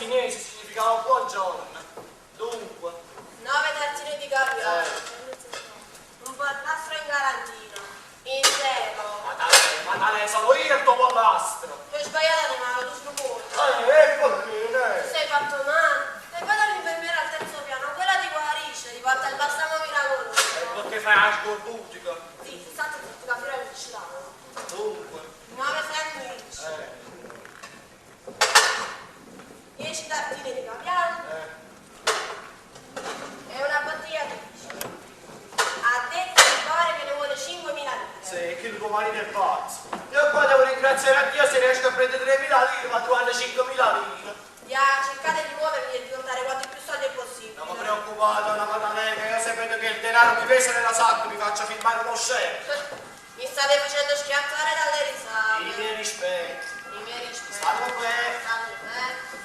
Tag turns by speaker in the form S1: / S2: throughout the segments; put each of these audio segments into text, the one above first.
S1: cinese significava buongiorno. Dunque.
S2: 9 tazzine di caviale. Un pollastro in garantino. Intero.
S1: Ma tale sono io il tuo pollastro.
S2: Tu hai sbagliato animale, tu scopo.
S1: Perché?
S2: Sei fatto male. E poi dall'infermiera al terzo piano, quella ti guarisce, ti porta il balsamo miracoloso.
S1: Perché fai la scorbutica?
S2: Sì, esatto, ti fa fare il cilano.
S1: Dunque.
S2: 9 sandwich. 10 tartine di caviale. E una bottiglia di piscina. Ha detto il cuore che ne vuole 5.000 lire.
S1: Sì, che il tuo marito è pazzo. Io poi devo ringraziare a Dio se riesco a prendere 3.000 lire, ma tu hai 5.000 lire.
S2: Cercate di muovervi e di portare quanti più soldi è possibile.
S1: Non mi preoccupate, la Maddalena, io sapendo che il denaro mi pesa nella sacca, mi faccio firmare uno scemo.
S2: Mi state facendo schiattare dalle risate.
S1: I miei rispetti.
S2: I miei rispetti.
S1: State bene.
S2: State bene.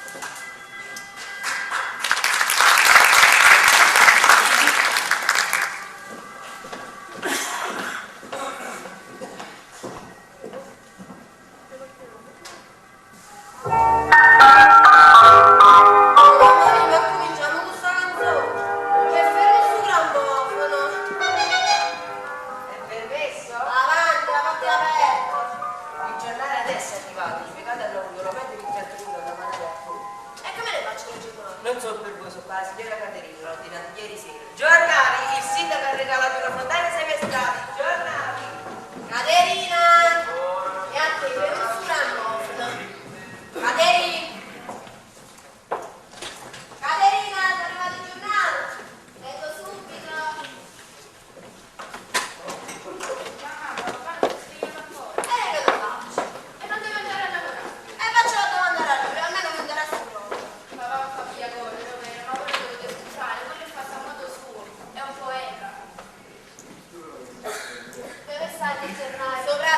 S3: Non so per voi, so per la signora Caterina, l'ho ordinato ieri sera. Giornali, il sindaco ha regalato una fontana semestrale. Giornali.
S2: Caterina! E a te, per un surammofono. Caterina! Caterina, è arrivato il giornale. Leggo subito. Che lo faccio? E non devo andare a lavorare. E faccio la domanda a lui, almeno mi interessa proprio.
S4: Ma va a via con ma voi lo dovete scusare, quello è fatto a modo suo, è un poeta.
S2: Dove stai il giornale? Sopra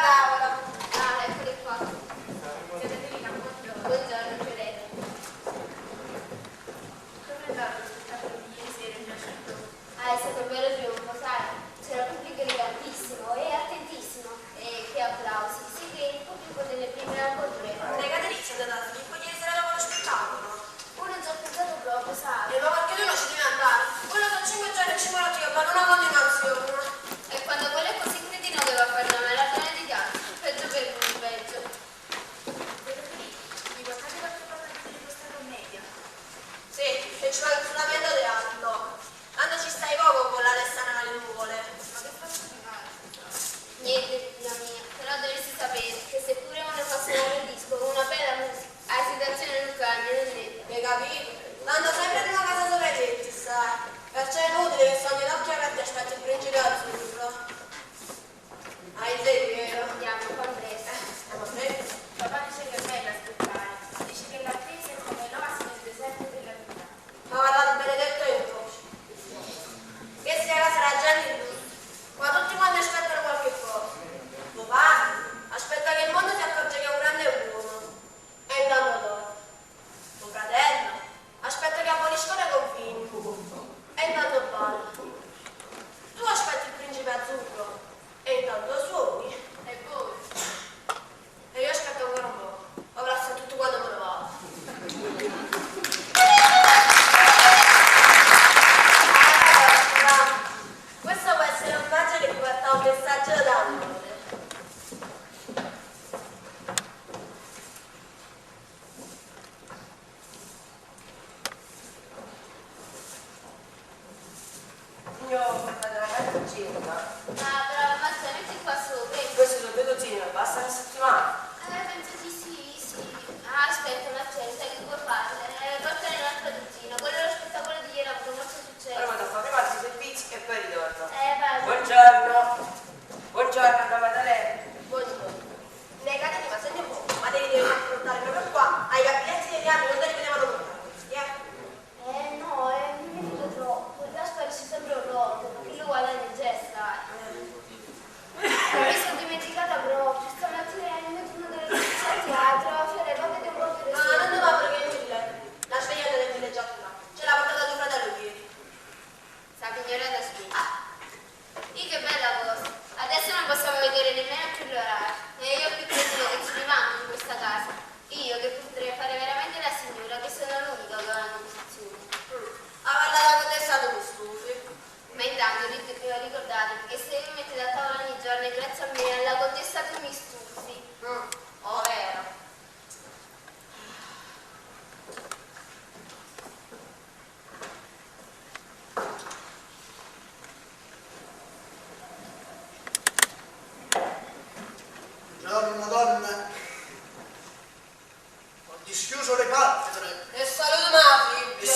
S1: dischiuso le palpebre.
S2: E saluto Mafia.
S1: E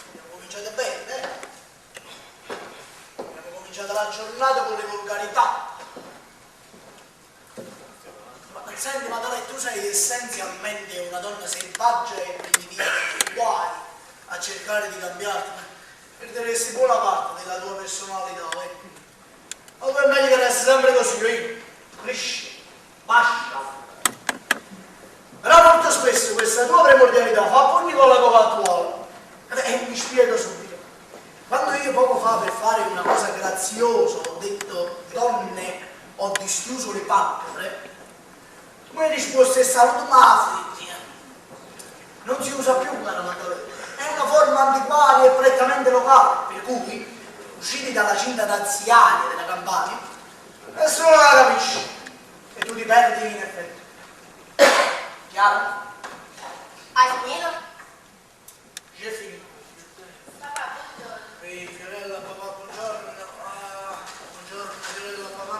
S1: abbiamo cominciato bene, abbiamo cominciato la giornata con le volgarità. Ma senti, Madonna, tu sei essenzialmente una donna selvaggia e primitiva, che guai a cercare di cambiarti, ma perderesti buona parte della tua personalità, allora è meglio che resti sempre così, cresci, bascia. Però molto spesso questa tua primordialità fa pugni con la cosa attuale. E mi spiego subito. Quando io poco fa per fare una cosa graziosa ho detto donne, ho dischiuso le palpebre, tu mi hai risposto e saluto Mafia. Non si usa più cara Maddalena. È una forma antiquaria e prettamente locale, per cui, usciti dalla cinta d'anziani della Campania, nessuno la capisce e tu ti perdi in effetti. Chiaro?
S2: Hai finito?
S1: C'è finito.
S4: Papà, buongiorno.
S1: Ehi, Fiorella, papà, buongiorno. Buongiorno, Fiorella, papà.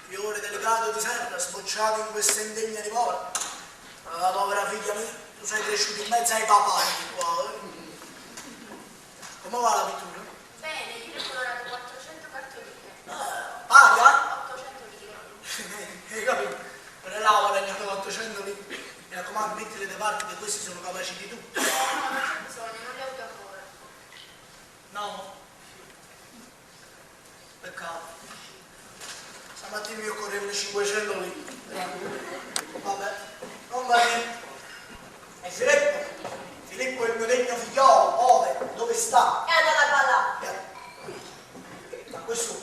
S1: Fiore delicato di serra, sbocciato in questa indegna dimora. Povera figlia mia, tu sei cresciuto in mezzo ai papani qua, Come va la pittura?
S4: Bene, io ho colorato 400 cartoline.
S1: Paga?
S4: 800 lire.
S1: Hai capito? Per l'auto ho regnato 800 lì. Mi raccomando, mettile da parte che questi sono capaci di tutto.
S4: No, non c'è bisogno, non le ho avuto ancora.
S1: No? Peccato. Stamattina mi occorrevano 500 lì. Vabbè, non va niente. E Filippo? Filippo è il mio degno figliolo, dove sta?
S2: È andato a ballare.
S1: Ma questo?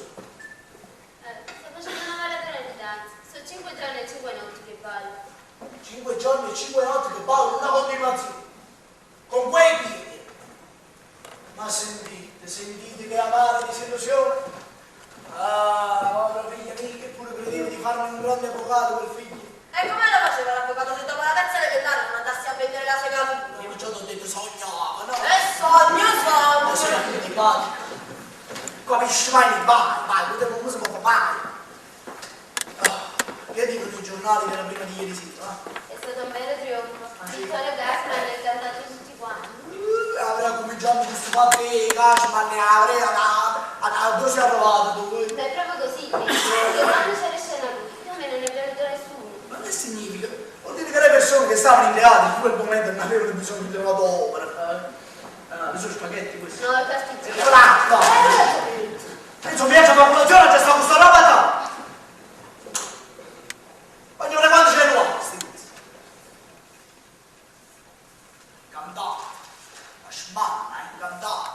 S4: Sto facendo una maratona di danza. Sono 5 giorni e 5 notti che ballo.
S1: 5 giorni e 5 notti che ballo, una continuazione. Con quei piedi. Ma sentite che amare disillusione? Povera figlia mia, che pure credevi di farmi un grande avvocato quel figlio.
S2: E come lo faceva l'avvocato se dopo la terza elementare non andassi a vendere la segatura?
S1: Io già ti ho detto sognava, no?
S2: Sogno!
S1: Sei antipatico. Capisci mai? Vai, come si può mai? Che dicono i giornali della prima di ieri sera?
S4: È stato un vero trionfo.
S1: sì?
S4: Vittorio Gassman è cantato tutti quanti.
S1: Avrà cominciato questo fatto che Cashman ne avrei a dove si è provato tu?
S4: Ma è proprio così, quando c'è la scena qui, più o meno non è venuto nessuno.
S1: Ma che significa? Vuol dire che le persone che stavano in teatro in quel momento non avevano bisogno di una opera. Sono spaghetti questi.
S4: No, è pasticciato.
S1: L'acqua! Penso viaggio a popolazione c'è sta questa roba da! Voglio vedere quanto c'è l'uomo! Cantare! La sbanna, cantare!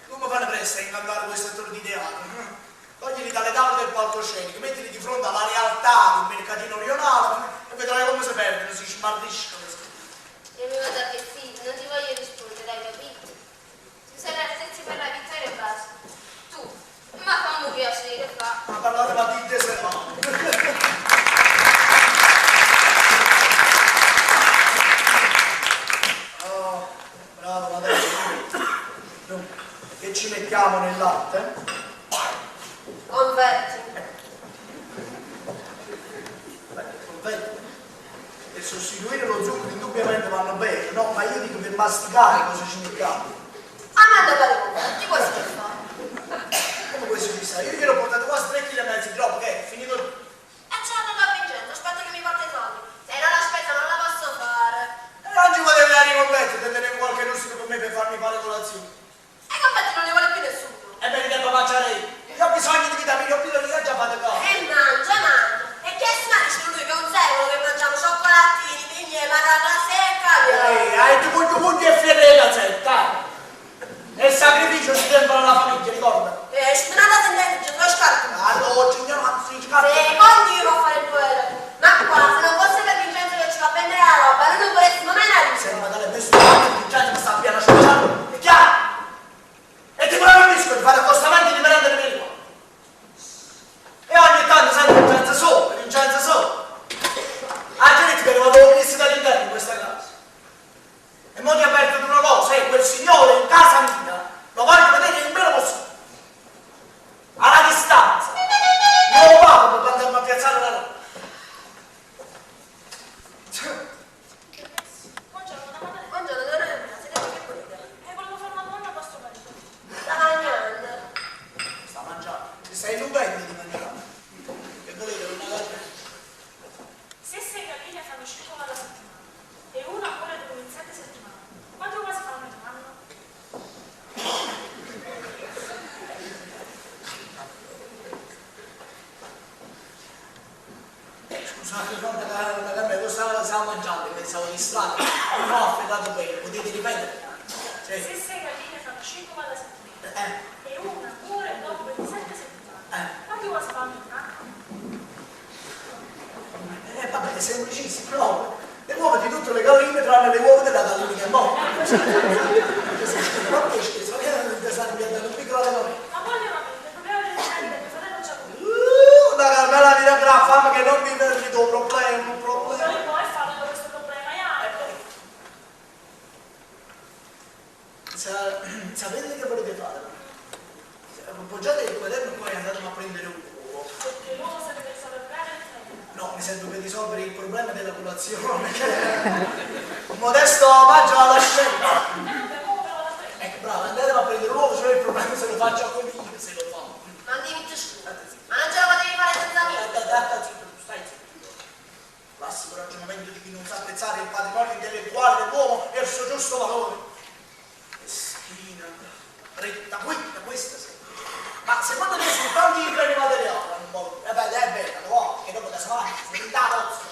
S1: Come fanno presto a incantare questo attore di teatro? Toglili dalle tavole del palcoscenico, mettili di fronte alla realtà di un mercatino rionale e vedrai come si perdono, si smarriscono.
S4: E mi vado a vestire, non ti voglio rispondere, hai capito? Tu sei l'artezza per la vittoria e basta. Tu, ma fammi piacere, fa.
S1: Ma parlare battite se no. Oh, bravo, adesso. Che ci mettiamo nel latte?
S2: Converti.
S1: Confetti. Per sostituire lo zucchero indubbiamente vanno bene, no? Ma io dico per masticare cosa ci mettiamo.
S2: Amanda quale converti? Questo che fa?
S1: Come questo ci sta? Io gliel'ho portato quasi 3 kg e mezzo di roba, che è finito.
S2: E ce l'ho dato a Vincenzo, aspetta che mi porta i soldi. Se non aspetta non la posso fare.
S1: E non ci potete dare i convetti, e tenere qualche rustico con me per farmi fare colazione.
S2: E i converti non li vuole più nessuno.
S1: E bene che mangiare io. Io ho bisogno di vitamine, ho bisogno di già fate cosa.
S2: E mangia. E che smanisce lui che è un secolo che mangiamo cioccolatini, pigne, patata secca,
S1: Hai tu pugni e fiere di cazzetta. E il sacrificio si tempera la famiglia, ricorda.
S2: E ci sono andata a sentire, due scarpe.
S1: Allora, signor, non si scappa. sei lupente di mangiare. Che volete, una gallina?
S5: Se 6 galline fanno 5 alla settimana e una muore dopo 27 settimane, quante uova si fanno in un anno?
S1: Scusate, no, da me lo stavo mangiando, pensavo di strada. Non ho afferrato bene, potete ripetere?
S5: Se 6 galline fanno 5 alla settimana
S1: Eh,
S5: e una muore dopo 27 settimane, quante uova si fanno in un anno?
S1: vabbè, è semplicissimo, no? Le uova di tutte le galline tranne le uova della gallina che è morta. Ma che scherzo, che stanno piantando un piccolo allenamento.
S5: Ma vogliono il problema del niente, mio fratello c'ha qui.
S1: Una carmela di la fama che non mi perdi tuo problema, un problema.
S5: Poi poi fanno da questo problema e altro.
S1: Sapete che volete fare? Appoggiate il quaderno e poi andate a prendere un uovo.
S5: Perché l'uomo si deve salvare il freno.
S1: No, mi sento che risolvere il problema della colazione. Un modesto omaggio alla scelta.
S5: Vabbè, come ve lo da prendere?
S1: Ecco, bravo, andate a prendere l'uovo, cioè il problema se lo faccio a quelli se lo fa.
S2: Ma dimmi tu scusa. Ma non ce la potevi fare senza me?
S1: Stai zitto. Classico ragionamento di chi non sa apprezzare il patrimonio intellettuale dell'uomo e il suo giusto valore. Meschina, retta, questa sì. Ma secondo te soltanto i beni materiali hanno un valore? È bella, no? Che dopo da settimana si dà rozza.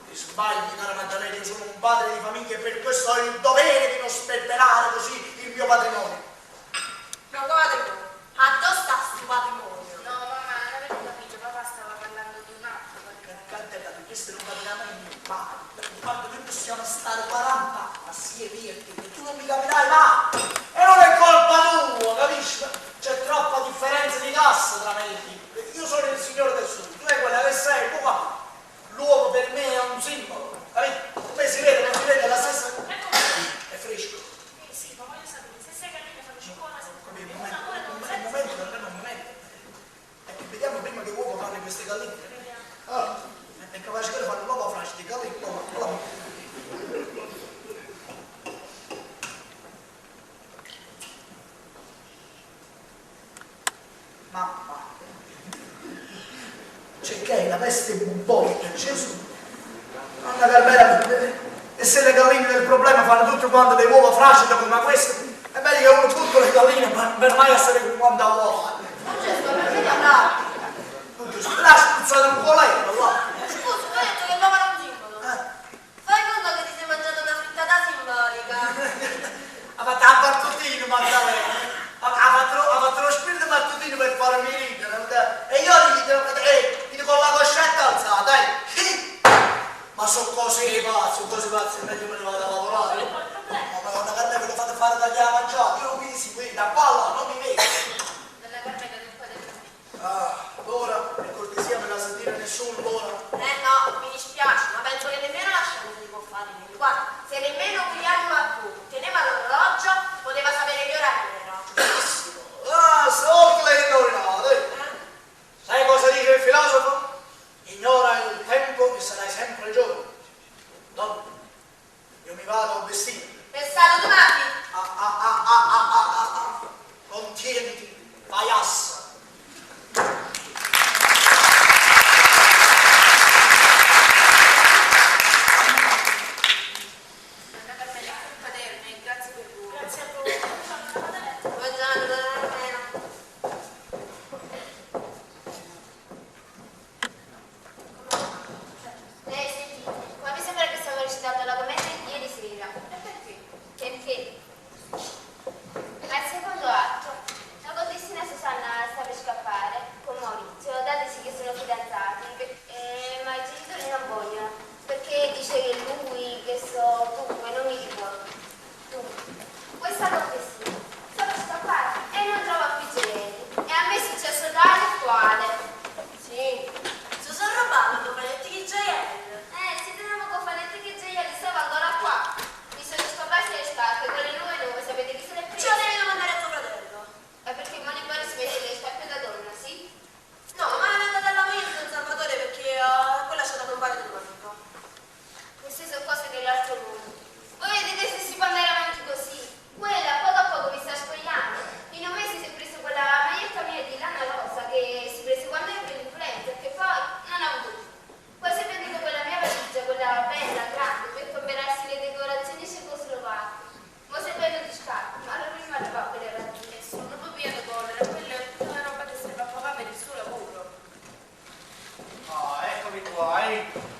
S1: Ti sbagli, cara Maddalena, io sono un padre di famiglia e per questo ho il dovere di non sperperare così il mio patrimonio.
S2: Ma guarda, addosso sta sto patrimonio.
S4: No, mamma, non avete capito, papà stava parlando di un altro.
S1: Cantata, questo non capirà mai mio padre. Quando noi possiamo stare 40 assieme via, perché tu non mi capirai mai. E non è colpa tua, capisci? C'è troppa differenza di cassa tra me e te. Io sono il signore del sud, tu è quella che sei, tu qua. L'uomo per me è un simbolo, capito? Poi si vede, non si vede la stessa. È fresco.
S5: Sì, ma voglio sapere, se 6 galline fanno 5 alla settimana
S1: Capito?
S5: e una muore dopo
S1: Un
S5: 27
S1: momento, per me non un momento. Vediamo prima che uovo fanno queste galline.
S5: settimane.
S1: Ah, è capace che le fanno l'uovo fra questi galline. Mamma, c'è che la peste bubbonica, Gesù. Anna Carmela, e se le galline del problema fanno tutto quanto delle uova fragili come queste, è meglio che uno tutto le galline per mai essere come quando uova.
S2: Francesco, perché ti andare?
S1: La spruzzata un po' lei, là.
S2: Scusa, tu hai detto che l'uovo era un simbolo. Fai conto che ti sei mangiato una frittata simbolica.
S1: Ha fatto la battutino, Maddalena. Ha fatto lo spirito battutino per farmi ridere. E io gli dico con la coscienza alzata, dai. Ma sono cose pazze, meglio me ne vado a lavorare. Ma Madonna Carmela, ve lo fate fare dagli avanzati, io non mi si vede, da qua non mi vedo.
S4: Dalla Carmela del quaderno.
S1: Ora, per cortesia, me la sentire nessuno, ora.
S2: No, mi dispiace, ma penso che nemmeno la scienza si può fare niente. Guarda, se nemmeno Guglielmo Marconi teneva l'orologio, poteva sapere che ora era.
S1: Solo le indovinate. Sai cosa dice il filosofo? Ignora il tempo e sarai sempre giovane. Donna, io mi vado a vestire.
S2: E salutamati!
S1: Contieniti, paiassa.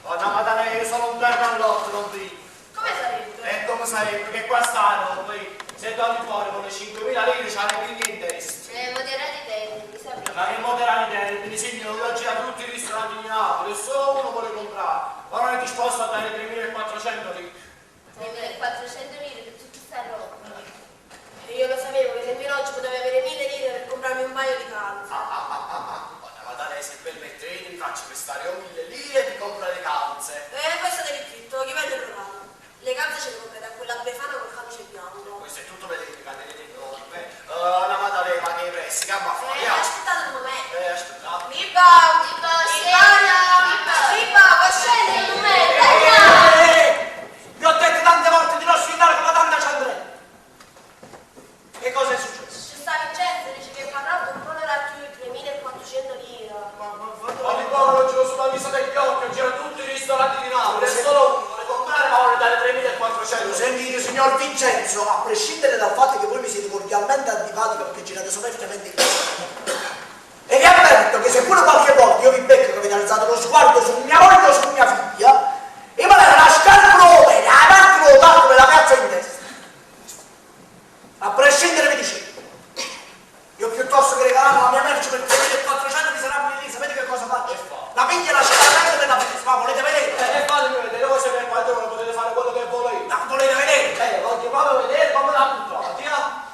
S6: Oh, no, madonna, io sono un terno all'otto, non vi.
S2: Come sarebbe?
S6: E come sarebbe? Che qua stanno, poi, se tu anni fuori con le 5.000 lire c'hanno i pigli in testa.
S4: Moderati termini, sapete?
S6: Ma che moderati termini, signore, lo gira tutti i ristoranti di Napoli, e solo uno vuole comprare. Ma non è disposto a dare 3.400 lire.
S4: 3.400 lire per tutta sta roba.
S2: E io lo sapevo che nemmeno oggi potevo avere 1.000 lire per comprarmi un paio di calze.
S6: Ma lei se permettete vi faccio prestare io 1.000 lire per comprare le calze.
S2: Questo è dritto, chi vende il regalo? Le calze ce le comprate a quella befana col camice bianco.
S6: Questo è tutto per le catene dei nomi. La madalena che i prezzi, che va fuori.
S2: Aspettate un momento.
S6: Aspettate.
S2: Bibba, puoi scendere un momento,
S1: Vi ho detto tante volte di non sfidare come tanta ci andrei. Che cosa è successo?
S2: Ci sta Vincenzo, dice che parlando un po' non era più 3.400 lire.
S6: Ma di qua non giro sulla vista degli occhi, giro tutti i ristoranti di Napoli, e solo uno vuole comprare ma vuole dare 3.400.
S1: Sentite, signor Vincenzo, a prescindere dal fatto che voi mi siete cordialmente antipatico perché girate soprattutto in casa, e vi avverto che se pure qualche volta io vi becco che avete alzato lo sguardo su mia moglie o su mia figlia, io me la scarpro bene, la parte lo taglio me la cazzo in testa. A prescindere vi dicevo, io piuttosto che regalare la mia merce per 3.400 mi sarà lì, sapete che cosa faccio? La piglia e la cittadella della festa, volete vedere?
S6: Fatemi vedere, voi se per quanto non potete fare quello che volete.
S1: Ma volete vedere?
S6: Voglio proprio vedere come l'ha buttata,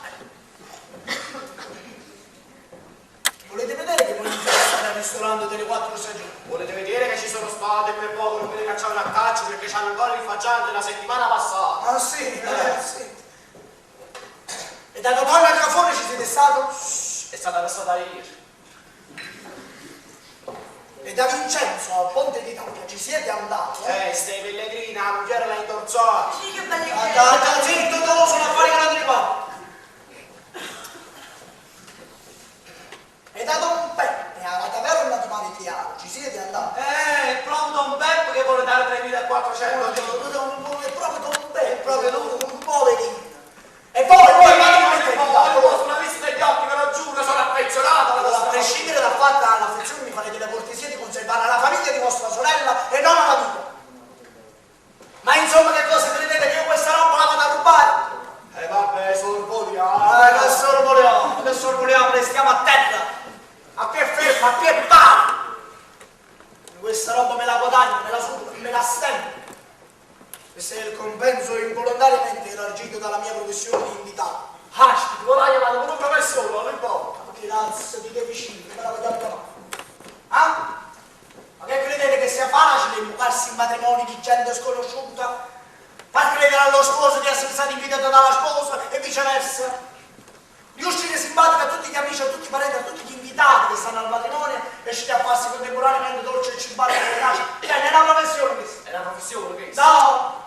S1: Volete vedere che voi stare al ristorante delle 4 stagioni?
S6: Volete vedere che ci sono state per poco non me le cacciavano a calcio perché c'hanno ancora il facciante la settimana passata.
S1: Ah sì, sì. E da Don al Cafone ci siete stato?
S6: È stata arrestata ieri.
S1: E da Vincenzo al Ponte d'Italia ci siete andati?
S6: Stai Pellegrina, la moglie l'ha indorzata.
S2: Sì, che belle
S1: Da zitto, tu sono affari che non ti riguardano. E da Don Peppe alla taverna di Marittiano ci siete andati?
S6: Il pronto un Beppe che vuole dare 3.400
S1: È proprio Don Peppe, è proprio un poverino. E poi
S6: sulla vista degli occhi, ve lo giuro, sono affezionato alla
S1: a
S6: vostra
S1: prescindere dal fatto che all'affezione mi farete la cortesia di conservare alla famiglia di vostra sorella e non alla mia. Ma insomma che cosa credete che io questa roba la vado a rubare?
S6: Vabbè,
S1: Che sorvoliamo, restiamo a terra. A piè fermo, a piè pari. Questa roba me la guadagno, me la sudo, me la stendo. E se il compenso involontariamente elargito dalla mia professione di invitato.
S6: ti guadagno ma come professore, non importa.
S1: Ma che razza di vicino, me la vediamo chiamare. Ah? Ma che credete che sia facile imbucarsi in matrimoni di gente sconosciuta? Far credere allo sposo di essere stato invitato dalla sposa e viceversa? Di uscire simpatico a tutti gli amici, a tutti i parenti, a tutti gli invitati che stanno al matrimonio e schiapparsi contemporaneamente dolce e cibato nelle case. Cioè, è una professione questa.
S6: È una professione questa.
S1: No!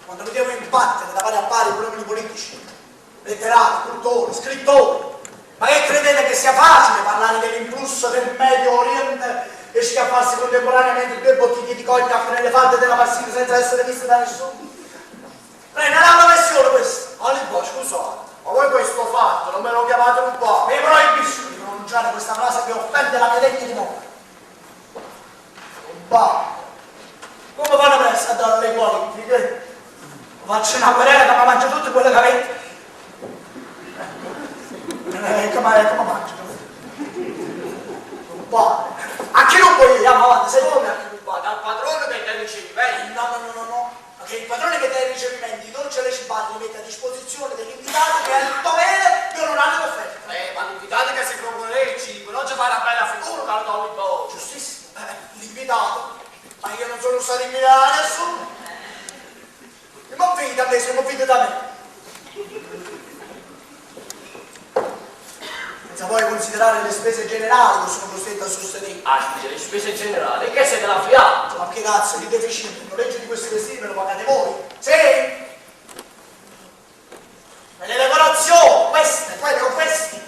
S1: Quando mi devo imbattere da pari a pari con uomini politici, letterati, cultori, scrittori, ma che credete che sia facile parlare dell'impulso del Medio Oriente e schiaffarsi contemporaneamente 2 bottiglie di cognac nelle falde della Marsiglia senza essere viste da nessuno? Non è una professione questa!
S6: Allora, scusate, ma voi questo fatto non me lo chiamate un po'?
S1: Mi proibisco di pronunciare questa frase che offende la mia degna di nome. Come fanno presto a dare le quali? Faccio una querela che mi mangia tutto quello che avete. Come mangio? A chi non puoi andiamo avanti? Secondo me.
S6: Dal padrone che te dicevi, vedi?
S1: No. Che il padrone che dà i ricevimenti, i dolci e le cibate li mette a disposizione degli invitati che hanno il dovere di onorare l'offerta.
S6: Ma l'invitato che si propone il cibo, non ci fa una bella figura che lo do in bocca.
S1: Giustissimo. L'invitato. Ma io non sono stato invitato da nessuno. Mi confidi da me, se mi confidi da me. Senza poi considerare le spese generali che sono costretto a sostenere.
S6: Le spese generali, che siete la fiata?
S1: Ma che cazzo di deficit? Il noleggio di questi vestiti me lo pagate voi? Sì! E le decorazioni, queste, questi.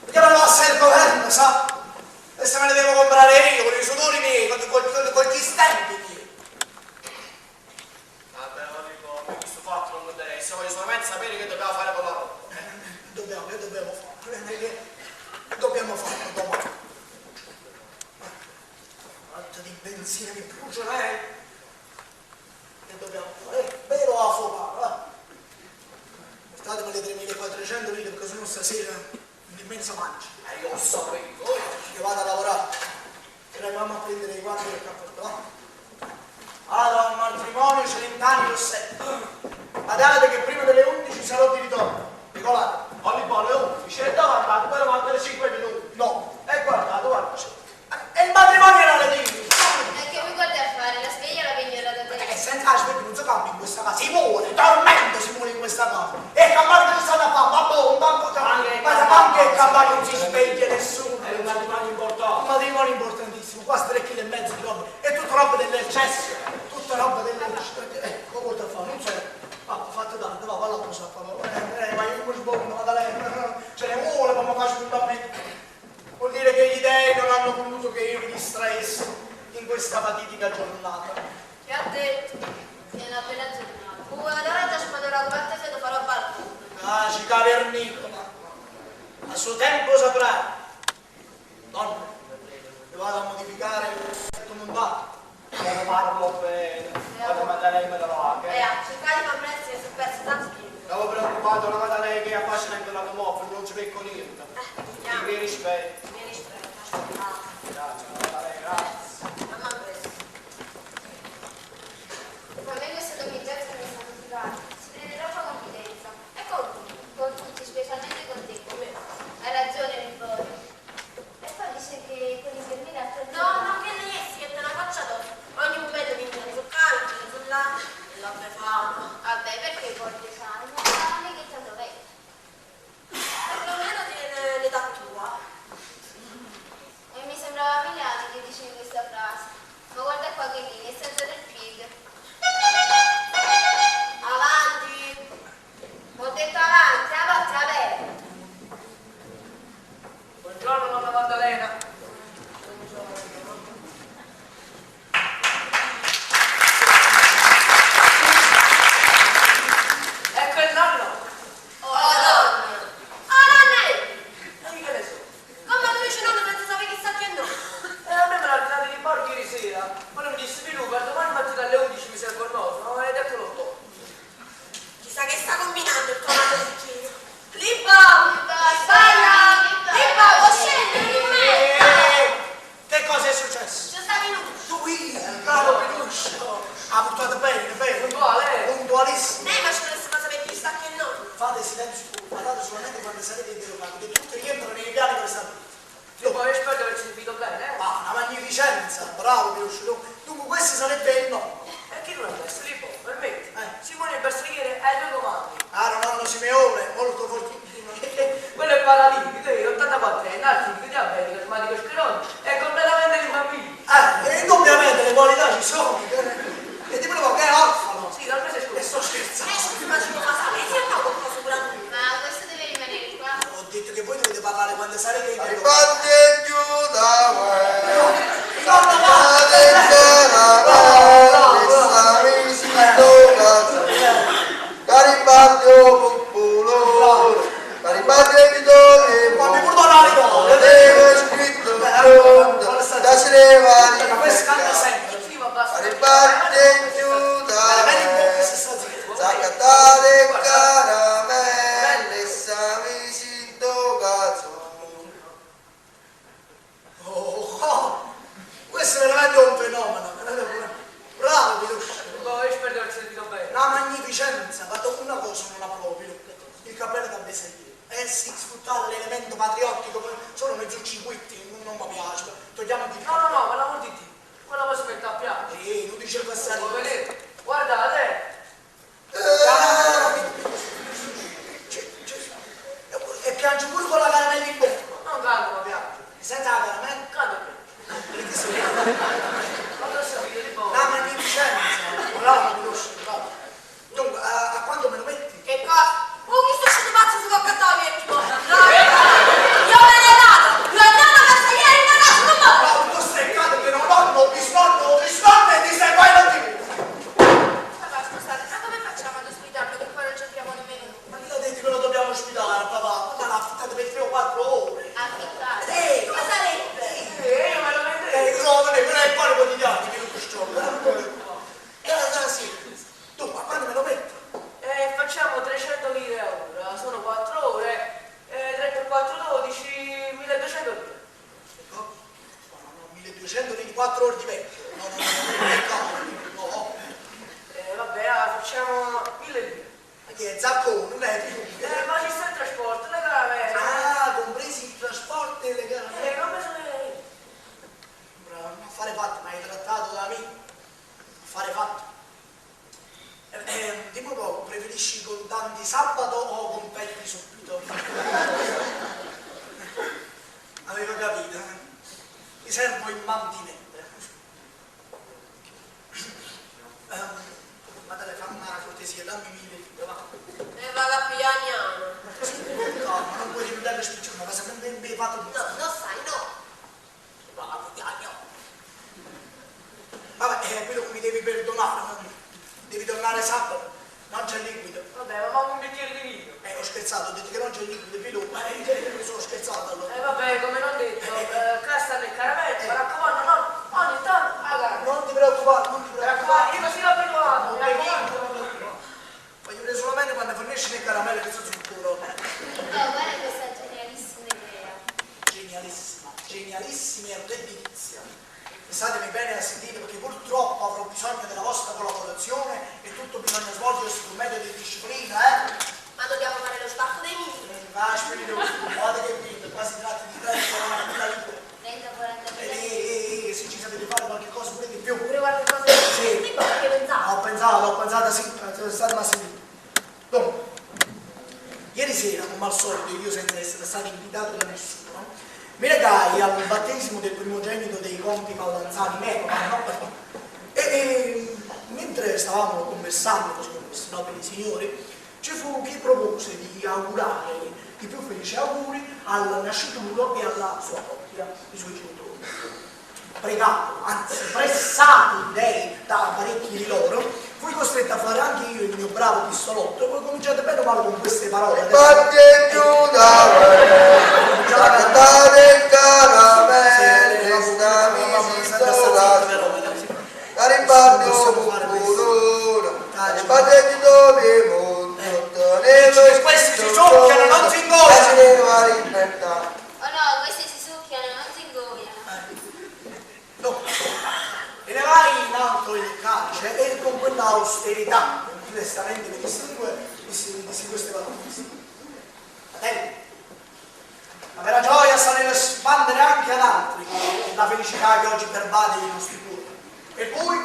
S1: Perché me lo passa il governo, sa? Adesso me le devo comprare io, con i sudori miei, con gli stempi miei.
S6: Vabbè, non dico, questo fatto non mi interessa, voglio solamente sapere che dobbiamo fare con la roba.
S1: Che dobbiamo fare? Che dobbiamo fare domani? benzina, mi brucerei. Che dobbiamo fare? Vero a fuoco, va? Portatemi le 3.400 lire perché sennò stasera nemmeno si mangia.
S6: Io lo sapevo.
S1: Che vado a lavorare. E arriviamo a prendere i guanti del cappotto, va? Allora, un matrimonio Celentani Rossetto. Badate che prima delle 11 sarò di ritorno. Regolate.
S6: Ogni buono è 11, e davanti, poi mancano 5 minuti.
S1: No, guardate, guarda. E il matrimonio era alle 10.
S4: E che mi guardi a fare? La sveglia la pignola da
S1: E
S4: te.
S1: senza aspetta non si cambia in questa casa. Si muore, tormento si muore in questa casa. E il campano che sta da fare, ma boh, un banco anche il campano non si sveglia nessuno.
S6: È un matrimonio importante.
S1: Un matrimonio importantissimo, quasi 3,5 kg di roba. E tutta roba dell'eccesso. Tutta roba dell'eccesso. Come vuoi fare? Non so. Ah, ho fatto tanto, va là cosa fa. Ma io come sbocco, vado a lei. Ce ne vuole, ma mi faccio un bambino. Vuol dire che gli dei non hanno voluto che io mi distraessi in questa fatidica giornata.
S2: Che ha detto?
S4: È una bella giornata.
S2: Allora già spendo la parte se lo farò balcone.
S1: Ah, ci cavernicola. A suo tempo saprai. Donna, io vado a modificare il letto montato.
S6: Non parlo bene. Quando manda lei me lo va, che?
S2: Cercare di comprendere che si è perso tanto tempo.
S6: Stavo preoccupato, una volta lei che è affascinante la tomofono, non ci becco niente.
S2: Andiamo.
S6: Mi rispetto.
S2: Mi rispetto, aspetta.
S6: Grazie, una volta lei, grazie.
S2: Mamma ha preso.
S4: Per me questa dominicana mi sta motivata. Si prende troppa confidenza.
S2: E conti?
S4: Con tutti, specialmente con te. Hai ragione, Vittorio. E poi dice che con l'infermiera ha
S2: No, no, che lei è sì, che te la faccia dopo. Ogni momento mi viene sul carico, sul là, e la befana.
S4: Vabbè, perché porti sane? Ma non è che tanto vecchio.
S2: Perlomeno tiene l'età tua.
S4: E mi sembrava Milani che diceva questa frase. Ma guarda qua che linea, è senza del piede.
S2: Avanti. Ho detto avanti, avanti, avanti.
S3: Buongiorno, nonna Maddalena. Ecco il nonno.
S2: Oh, donna. Ah, nonne.
S3: E che ne so?
S2: Come tu dici nonno senza sapere chi sta che no?
S3: E a me me l'ha dato di borgo ieri sera. Quello mi disse, Pilu, per domani mattina alle 11 mi serve il nonno. Ed eccolo qua.
S2: Chissà che sta combinando il tomato zucchino. Libba! Libba, può scendere in me!
S1: Che cosa è successo?
S2: Ci sta venuto.
S1: Tu bravo Pinuccio. Ha portato bene, vero?
S3: Puntuale.
S1: Puntualissimo.
S2: Ma ci dovresti sapere chi sta che no.
S1: Fate silenzio, parlate solamente quando sarete interrogati, che tutti rientrano nei piani per sapere.
S3: Io poi spero di aver servito bene, eh?
S1: Ah, una magnificenza, bravo Pinuccio. Dunque questo sarebbe il nonno.
S3: E chi non è questo? Lì, permetti.
S1: Eh.
S3: Simone il bersagliere è due comandi.
S1: Ah, nonno Simeone, molto fortissimo.
S3: Quello è paralitico, io 84 anni, altri diabetico, asmatico, sclerotico, è completamente di bambini.
S1: E indubbiamente le qualità ci sono. E ti prego che è orfano.
S3: Sì, dal mese
S1: E
S3: scorso.
S1: sto scherzando.
S2: Ma ci può fare, se no qualcosa pure a lui.
S4: Ma questo deve rimanere qua.
S1: Ho detto che voi dovete parlare quando sarete in
S7: Riparte giù da me,
S1: Nonno
S7: restami sito cazzo, caribaggio popolore, caribaggio vitore,
S1: ma mi porto la ricordo.
S7: avevo scritto da srevani,
S1: Ma questo canta sempre.
S3: Sì, ma basta.
S7: riparte giù da
S1: Vedi un po' che
S7: me,
S1: si sta zitto.
S7: saccatate caramelle, sami sito cazzo.
S1: Oh, questo è veramente un fenomeno. Bravo Pinuccio.
S3: Poi spero di aver sentito bene.
S1: Una magnificenza, ma una cosa non la proprio, il cappello da bersagliere. Sì, sfruttare l'elemento patriottico, sono mezzo cinquetti, non mi piace. Togliamo di
S3: No, no, no, per l'amor di Dio. Quella cosa mi sta a piangere.
S1: Sì, non dice il
S3: Lo
S1: passaggio.
S3: vedete? Guardate.
S1: E piange pure con la caramella in bocca.
S3: Non canto, ma piange.
S1: Senza la caramella?
S3: Canto qui. Quando ho sapito di poco.
S1: Una magnificenza. Bravo, Pinuccio, bravo. Dunque, a quando me lo metti?
S2: Che cosa? Oh, chi sta scendo pazzo si può cantare vecchio? No, io me ne dato. Io e nonno pensa ieri in casa, non va.
S1: Bravo, tu streccato che non ho bisnonno e ti stai poi non ti...
S2: Papà, scusate, ma come facciamo ad ospitarlo che poi non ci entriamo nemmeno?
S1: Ma chi l'ha detto che lo dobbiamo ospitare, papà? Ma l'ha affittato per 3 o 4 4 ore di vecchio. No.
S3: Vabbè, facciamo 1000 lire.
S1: Ma che è zaccone, non è tipo.
S3: Ma ci sta il trasporto, le caramelle.
S1: Ah, compresi il trasporto e le caramelle.
S3: Non mi sono...
S1: Affare fatto, ma hai trattato da me. Affare fatto. Dimmi un po', preferisci contanti sabato o competti subito? Avevo capito. Ti servo in mantinente. Madre, fammi una cortesia, dammi 1000 lire, va.
S2: E vado a pigliagnano.
S1: Calma, non puoi rifiutare le spiccione, ma sempre ben fatto di
S2: No, non sai, no.
S1: va a pigliagnano. Vabbè, quello che mi devi perdonare, devi tornare sabato, non c'è liquido.
S3: Vabbè, ma fammi un bicchiere di vino.
S1: Ho scherzato, ho detto che non c'è liquido, vedo, ma io sono scherzato allora.
S3: Vabbè, come non detto, cassa le caramelle, mi raccomando, no, ogni tanto, magari.
S1: Non ti preoccupare, non ti
S3: Mi raccomando, io
S1: preoccupare.
S3: mi sono abituato, mi raccomando.
S1: Voglio vedere solamente quando fornisci le caramelle che sono sul culo.
S4: No, guarda questa genialissima idea.
S1: Genialissima e redditizia. Statemi bene a sentire perché purtroppo avrò bisogno della vostra collaborazione e tutto bisogna svolgersi con metodo di disciplina,
S2: Ma dobbiamo fare lo spacco dei mini.
S1: Va, spirito, guardate che vinto, qua si tratta di 30-40 lire.
S4: 30-40
S1: Se ci sapete fare qualche cosa pure di più.
S2: Pure qualche cosa di tipo perché pensavo.
S1: Ho pensato sì, state ma sentire. Dunque, ieri sera, come al solito, io senza essere stato invitato da nessuno, mi recai al battesimo del primogenito dei conti Mallanzani e mentre stavamo conversando con questi nobili signori, ci fu chi propose di augurare i più felici auguri al nascituro e alla sua coppia, i suoi genitori. Pregato, anzi pressato direi da parecchi di loro, fui costretto a fare anche io il mio bravo pistolotto e poi cominciate bene o male con queste parole.
S7: Parte giù da cantate caramelle, stami sto caripardo culo, spadretti dove monto,
S1: Questi si soffiano, non si ingoiano.
S4: Oh no, questi si succhiano, non si ingoiano.
S1: No, e ne vai in alto il calice e con quella austerità che modestamente mi distingue, dissi queste parole. Fratelli, la vera gioia sta nell'espandere anche ad altri la felicità che oggi pervade i nostri cuori. E poi,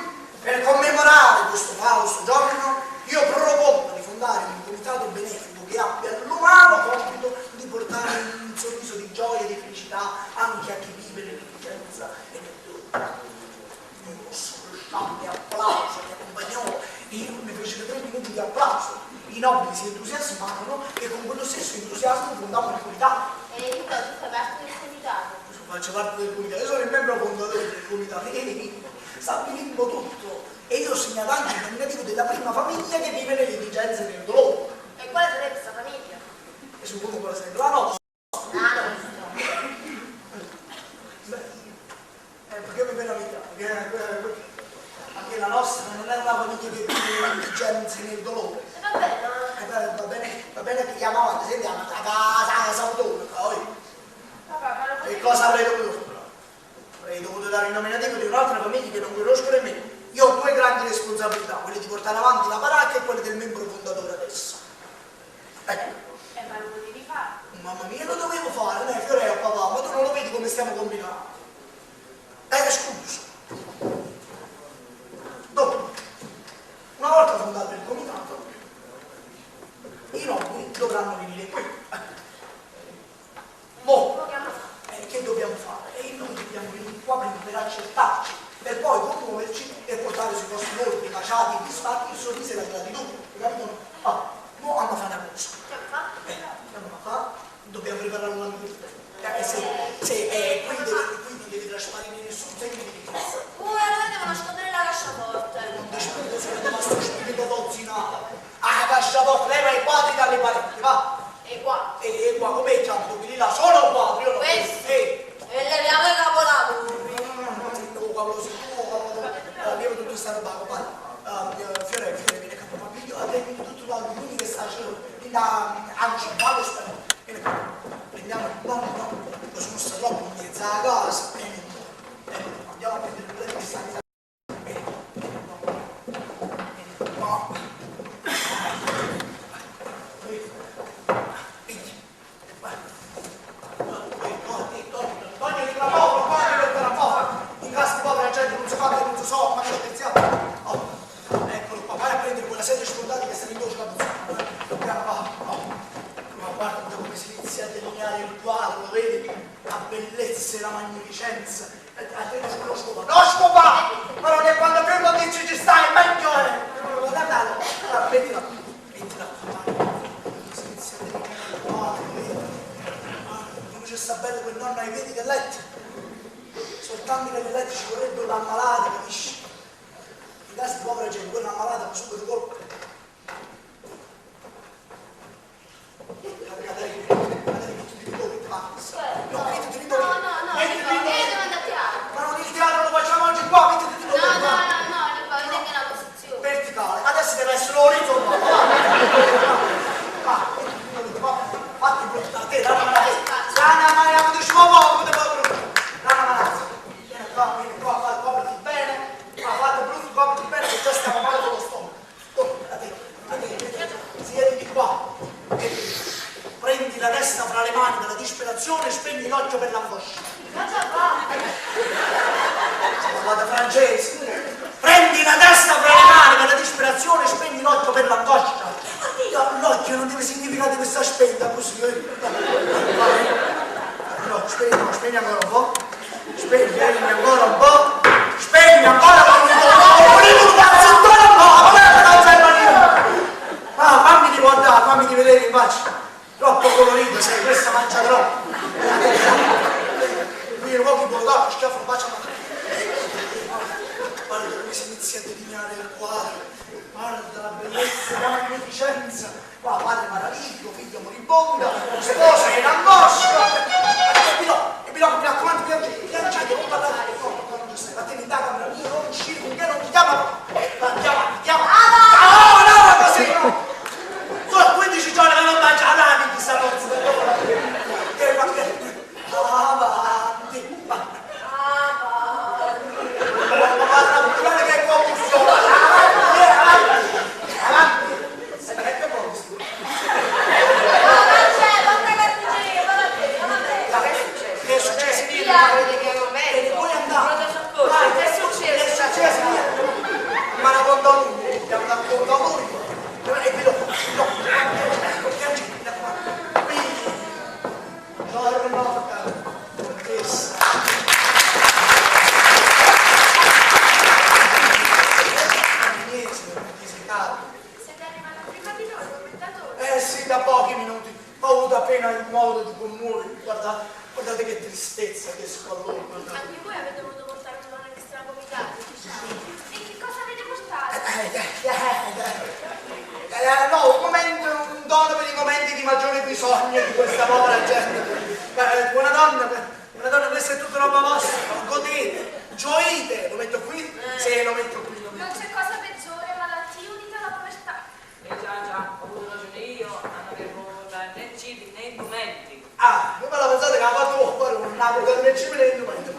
S1: per commemorare questo fausto giorno, io propongo di fondare un comitato benefico che abbia l'umano compito di portare un sorriso di gioia e di felicità anche a chi vive nell'indigenza e nel dolore. Un scorsciante applauso che accompagnò, e io mi fecero 3 minuti di applauso. I nobili si entusiasmarono e con quello stesso entusiasmo fondammo il comitato.
S4: E tu fai parte del comitato.
S1: Faccio parte del comitato, io sono il membro fondatore del comitato e stabilimmo tutto e io ho segnato anche il nominativo della prima famiglia che vive nell'indigenza e nel dolore.
S2: E quale sarebbe questa famiglia?
S1: E suppongo quale sarebbe la nostra. Perché mi viene a metà? Perché anche la nostra non è una famiglia che vive nell'indigenza e nel dolore. Va bene che chiamo avanti, sentiamo a casa autonomo. Che cosa avrei dovuto fare? Avrei dovuto dare il nominativo di un'altra famiglia che non conosco nemmeno. Io ho 2 grandi responsabilità, quelle di portare avanti la baracca e quelle del membro fondatore adesso. Ecco.
S5: E ma lo potevi fare?
S1: Mamma mia, lo dovevo fare, Fiorello, papà, ma tu non lo vedi come stiamo combinando? Scusa. Dopo, una volta fondato il comitato, i nobili dovranno venire qui. Che dobbiamo fare? E noi dobbiamo venire qua prima per accettarci, per poi commuoverci e portare sui nostri volti baciati e disfatti il sorriso e la gratitudine. Capito? Mo andiamo a fare una cosa. Andiamo a fare, dobbiamo preparare una lametta. Qui non devi trasparire nessun segno di richiesta.
S2: Allora devo nascondere la cassaforte.
S1: Non ti spirito, sono rimasto spirito dozzinato. La cassaforte, leva i quadri dalle pareti, va?
S2: E qua.
S1: E qua, come chiamo? Quelli là sono quadri, io non
S2: Questi.
S1: E
S2: leviamo i capolavori.
S1: abbiamo tutto questa roba, guarda. Fiorello, viene capofamiglia, abbiamo tutto l'altro, quindi che sta anzi, vado spero. Prendiamo il no, sono stato troppo in mezzo alla casa e andiamo a prendere bellezza e la magnificenza. Lo scopa! Ma non è quando più notizie ci stai, meglio è! Guardalo, mettila, si inizia a dedicare il male, come ci sta bello quel nonno ai piedi del letto. Soltanto che nel letto ci vorrebbe un ammalato, capisci? In caso di povera gente, quello ammalato ma subito colpo. Ma non il teatro lo facciamo oggi qua, mettiti di nuovo. Verticale, adesso deve essere orizzontale. Fatti portare te, la manazza, tu ci muovo, vieni qua, copriti bene, fate brutto, copriti bene, che già stiamo male con lo stomaco. Siediti qua, prendi la testa fra le mani della disperazione e spegni l'occhio per l'angoscia. Guarda francese, prendi la testa fra le mani della disperazione e spegni l'occhio per l'angoscia. L'occhio non deve significare che sta spenta così. No, spegni ancora un po'. Spegni ancora un po'. Spegni ancora un po'. Fammi di guardare, fammi di vedere in faccia. Troppo colorito sei, questa mangia troppo. Qui un po' di dopo, schiaffo in faccia. Guarda come si inizia a delineare il quadro. Guarda la bellezza, la magnificenza. Qua padre maralitico, figlio moribonda, sposa in angoscia. E Pilocco, mi raccomando, piangete, non parlate, non ci stai, vattene in da camera mia, non uscire, finché non ti chiamano. Chiama. No, così no. Sono 15 giorni che non mangia avanti, sta forza. Guarda che confusione. Che è successo? Vuoi andare? Che è successo? Ma la conta lui, abbiamo dato conta lui. E giorno, contessa.
S2: Siete arrivati prima di noi, commentatore?
S1: Sì, da pochi minuti. Ho avuto appena il modo di commuovere. Guardate che tristezza, che squallore.
S2: Anche voi avete voluto portare una donna extracomitata, diciamo. E che cosa avete portato?
S1: No, un dono per i momenti di maggiore bisogno di questa povera gente. Una donna, questa è tutta roba vostra. Godete, gioite. Lo metto qui? Sì, lo metto qui.
S2: Non c'è cosa peggiore, malattia unita alla povertà.
S3: Già, ho avuto ragione io, non avevo né cibi né indumenti.
S1: Voi me la pensate che ha fatto un nato né cibo né indumenti.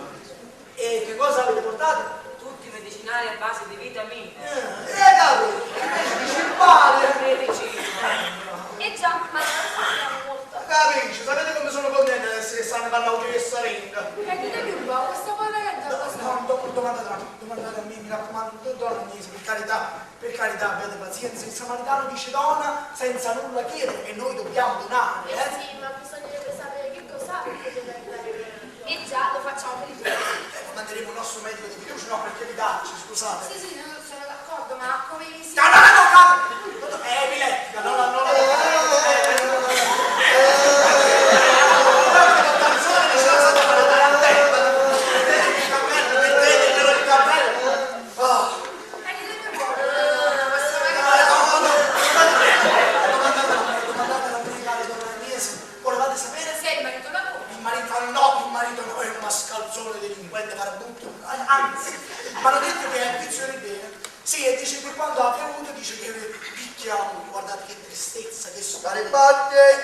S1: E che cosa avete portato?
S3: Tutti medicinali a base di vitamine.
S1: Capito, invece di cibbare.
S2: E già, ma non sappiamo molto.
S1: Capisci, sapete come sono contento di essere stanno per l'autorizzazione ringa?
S2: E ditemi un po', questa povera gente cosa
S1: Domandate a me, mi raccomando, donna Agnese, per carità, abbiate pazienza, il samaritano dice donna senza nulla chiedere e noi dobbiamo donare,
S2: Sì, ma bisognerebbe sapere che cosa potete aiutare. E già, lo facciamo per il giorno.
S1: Manderemo il nostro medico di fiducia, no, perché evitarci, scusate.
S2: Sì, non sono d'accordo, ma come vi si...
S1: È epilettica, non volevate sapere?
S2: Se il marito lavora.
S1: Il marito no, è un mascalzone delinquente, carabutto, anzi, mi hanno detto che è un vizio di bene. Sì, e dice che quando ha bevuto dice che picchiamo, guardate che tristezza, che
S7: Dare batte,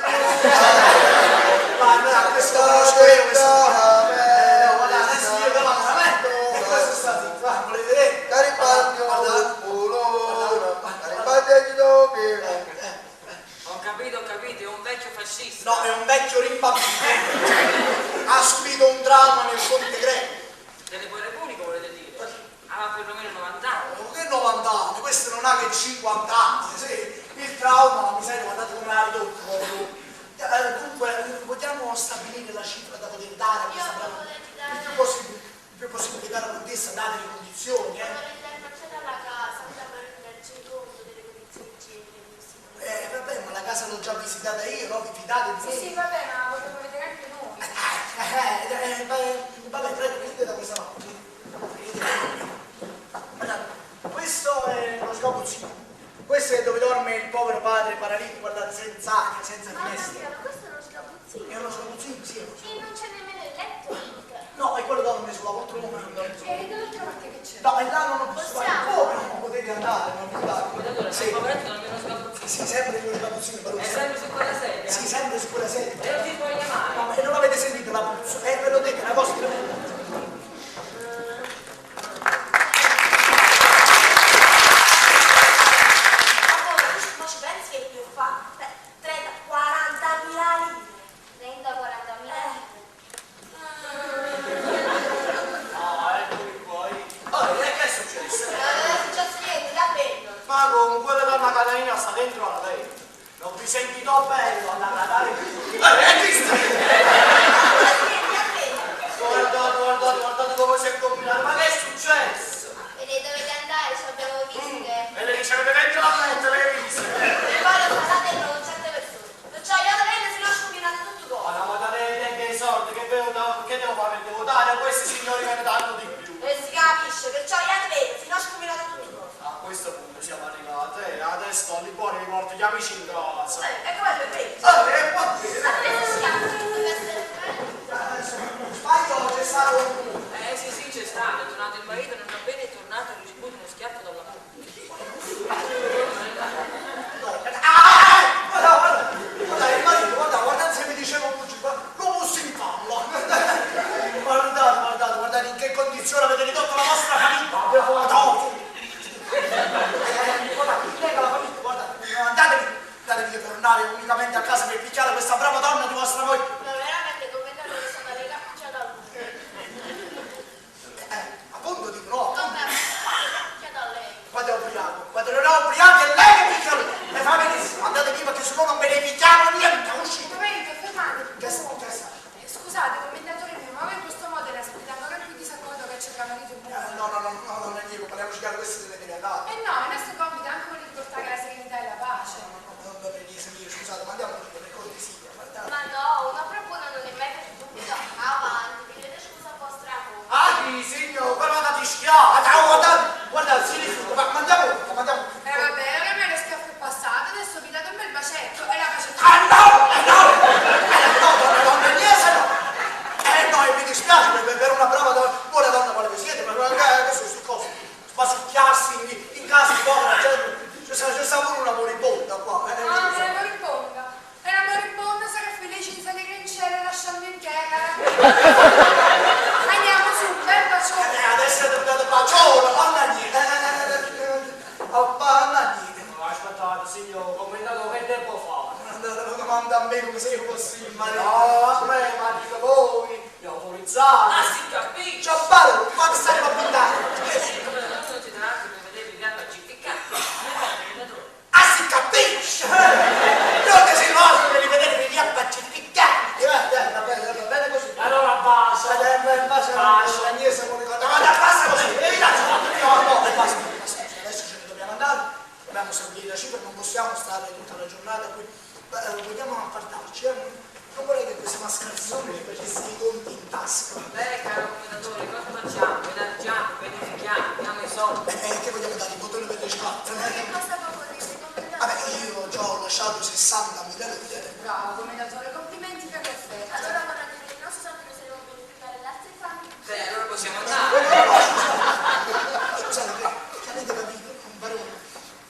S1: guarda, questo conosco io, guarda, adesso io davanti a me, e questo sta zitto, volete vedere?
S7: Garibaldi, Garibaldi dopo.
S3: Ho capito, è un vecchio fascista.
S1: No, è un vecchio rimbambito, ha subito un trauma nel Conte Greco.
S3: Delle guerre puniche volete dire? Ah, perlomeno 90 anni.
S1: Che 90 anni? Questo non ha che 50 anni, sì. Il trauma, la miseria, guardate come l'ha ridotto. Dunque, vogliamo stabilire la cifra da poter dare a questa ospitate di
S5: Sì, vabbè, ma vogliamo vedere anche noi.
S1: vabbè, prego, venite da questa parte. Guardate, questo è lo sgabuzzino. Questo è dove dorme il povero padre paralitico, guardate, senza aria, senza
S4: Mamma
S1: finestra.
S4: mia, ma questo è uno sgabuzzino.
S1: È uno sgabuzzino, sì.
S4: E non c'è nemmeno il letto, mica.
S1: No, è quello dorme sulla poltrona, non dorme sulla
S5: E dall'altra parte che c'è?
S1: No, e là non posso fare.
S4: Possiamo?
S1: Come non potete andare? Non andate.
S3: Commendatore,
S1: Sì.
S3: sei poveretto non almeno sgabuzzino.
S1: Sì, sempre con il sgabuzzino, però.
S3: È sempre su quella sedia?
S1: Sì, sempre su quella sedia.
S3: E non ti puoi chiamare?
S1: No, e non avete sentito la puzza? Ve lo dico, è una cosa che...
S2: Ma ci pensi che più fa? 30, 40.000 lire.
S4: 30-40.000.
S6: Eccomi poi. E che è successo?
S2: Non è successo niente, davvero.
S6: Ma con quella donna Catalina sta dentro la lei. Non vi sentito bello andare a dare più. Guardate come si è combinato. Ma che è successo?
S4: Vedi, dovete andare, ci abbiamo visite.
S6: E le dice avete dentro la mente le viste.
S2: E poi lo parlate con certe persone. Perciò io da bene si lascio combinare tutto
S6: Ma
S2: cosa.
S6: ma date i soldi che devo fare? Devo dare a questi signori che ne danno di più.
S2: E si capisce, perciò io da bene si lascio combinare tutto cosa.
S6: A questo punto siamo arrivati. Adesso li buoni mi porto gli amici in casa.
S2: E come per me?
S1: E poi...
S4: Adesso siamo, deve essere bello.
S1: Sbaglio, c'è stato un...
S3: Sì, c'è stato. È tornato il marito, non va bene, è tornato e ha ricevuto uno schiaffo dalla moglie.
S1: Guarda, il marito, guardate se mi dicevo l'uomo si impalla. Guardate in che condizione avete ridotto la vostra famiglia. Guardate, andatevi tornare unicamente a casa per picchiare questa brava donna di vostra moglie.
S4: Ma veramente, commendatore, sono alle cappuccia da lui.
S1: Appunto dico no.
S4: Come cappuccia da lei?
S1: Quando è ubriaco, quando non è ubriaco è lei che picchia lui. E fa benissimo, andate via perché se no non ve ne picchiamo niente, uscite.
S5: Momento, fermate.
S1: Che sta?
S5: Scusate, commendatore mio, ma voi in questo modo ne aspettate ancora più disaccordo che c'è tra marito e moglie?
S1: No, non è vero, parliamo di questo se ne deve andare.
S5: Eh no, il nostro compito è anche quello di portare la serenità e la pace.
S1: Non dovrei dire, scusate, ma andiamo per cortesia, guardate.
S4: Ma no, una propona non è mai venuta. Avanti, chiedete scusa a vostra moglie.
S6: Ah, signor, però andate schiaffo.
S1: Guardate, si rifiuta, ma andiamo.
S5: Vabbè, ora me lo schiaffo è passato, adesso vi date un bel bacetto e la pace.
S1: No, e mi dispiace per una brava buona donna quale vi siete, ma adesso queste cose, spasicchiarsi in casa di povera gente, c'è sta pure una moribonda qua.
S5: Ah, è la moribonda. E la moribonda sarà felice di salire in cielo lasciando in terra. Andiamo su, un bel bacione.
S1: Adesso è diventato bacione, Annagni.
S6: Aspettate, signor, commentato che tempo fa?
S1: Domanda a me come se io fossi il marito.
S6: No, a me, ma dico voi, mi autorizzate.
S3: Ah, si capisce!
S1: Ciao bello, quanto stai a buttare?
S3: Non siete nati per vedere il gatto aggiudicato.
S1: Si capisce! Non che si vogliono per rivedere gli appacificati. Va bene così.
S6: Allora basta.
S1: Basta, Agnese, ma basta così. No, basta. Adesso ce ne dobbiamo andare. Dobbiamo seguire la cifra, non possiamo stare tutta la giornata qui. Vogliamo appartarci, Non vorrei che queste mascarazioni mi facessero i conti in tasca.
S3: Beh, caro commendatore, cosa facciamo? Elargiamo, verifichiamo, diamo i soldi.
S1: Che vogliamo dare? I bottoni per le scarpe?
S4: Che cosa poco dire,
S1: Vabbè,
S4: commendatore?
S1: io già ho lasciato 60.000 lire.
S5: Bravo, commendatore, complimenti per l'offerta.
S4: Allora vorrà dire che non soltanto noi saremo beneficiare l'altra famiglia.
S3: Beh, allora possiamo andare.
S1: Scusate, che avete capito? Un barone.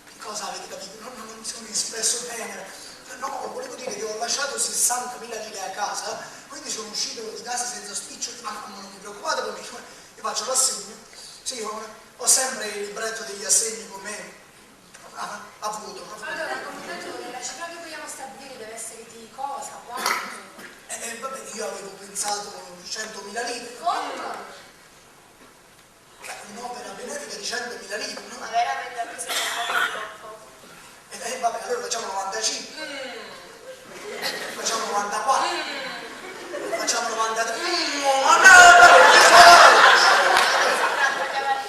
S1: Che cosa avete capito? Non mi sono espresso bene. No, volevo dire che ho lasciato 60.000 lire a casa, quindi sono uscito di casa senza spiccioli, ma non vi preoccupate perché io faccio l'assegno. Sì, ho sempre il libretto degli assegni con me. Avuto.
S5: Allora, commendatore, la cifra che vogliamo stabilire deve essere di cosa, quanto?
S1: Vabbè, io avevo pensato 100.000 lire.
S4: Come?
S1: Un'opera benefica di 100.000 lire, no?
S4: Ma veramente a questo è un po' troppo.
S1: Vabbè, allora facciamo 95. Facciamo 94. Facciamo 93.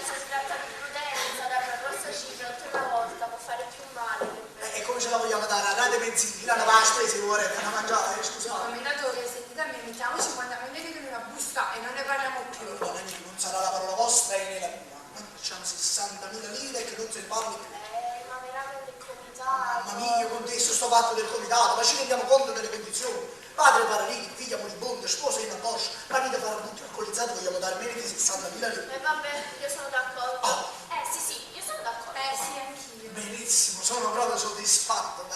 S4: Si tratta di prudenza, dare una grossa cifra oltre una volta può fare più male.
S1: E come ce la vogliamo dare? A rate mensili, la spesa, se vuole, da mangiare.
S8: sta e non ne parliamo più.
S1: Allora, non sarà la parola vostra e né la mia. Facciamo 60.000 lire che non se ne parli più.
S2: Ma veramente il comitato.
S1: Mamma mia, contesto sto fatto del comitato, ma ci rendiamo conto delle condizioni. Padre paralitico, figlia moribonda, sposa in aborto, marito farabutto, alcolizzato, vogliamo dare meno di 60.000 lire.
S4: E vabbè, io sono d'accordo.
S1: Oh.
S4: Sì, io sono d'accordo.
S2: Sì, anch'io.
S1: Benissimo, sono proprio soddisfatto.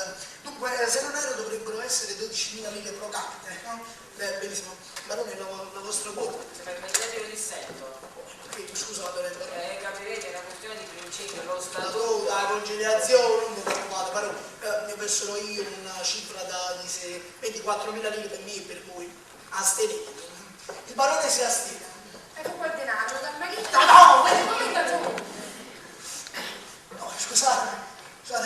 S1: Dunque, se non erro dovrebbero essere 12.000 lire pro capite, no? Benissimo. Barone, la vostra quota.
S3: Se mi permettete io dissento.
S1: Scusa, Barone.
S3: Capirete, è una questione di principio, lo
S1: La
S3: statuto.
S1: conciliazione, non vi preoccupate, però ne verserò io una cifra da 24.000 lire per me e per voi. Astenetevi. Il barone si astiene.
S8: Ecco qua il denaro, dal marito.
S1: No,
S8: Come da giù?
S1: no, scusate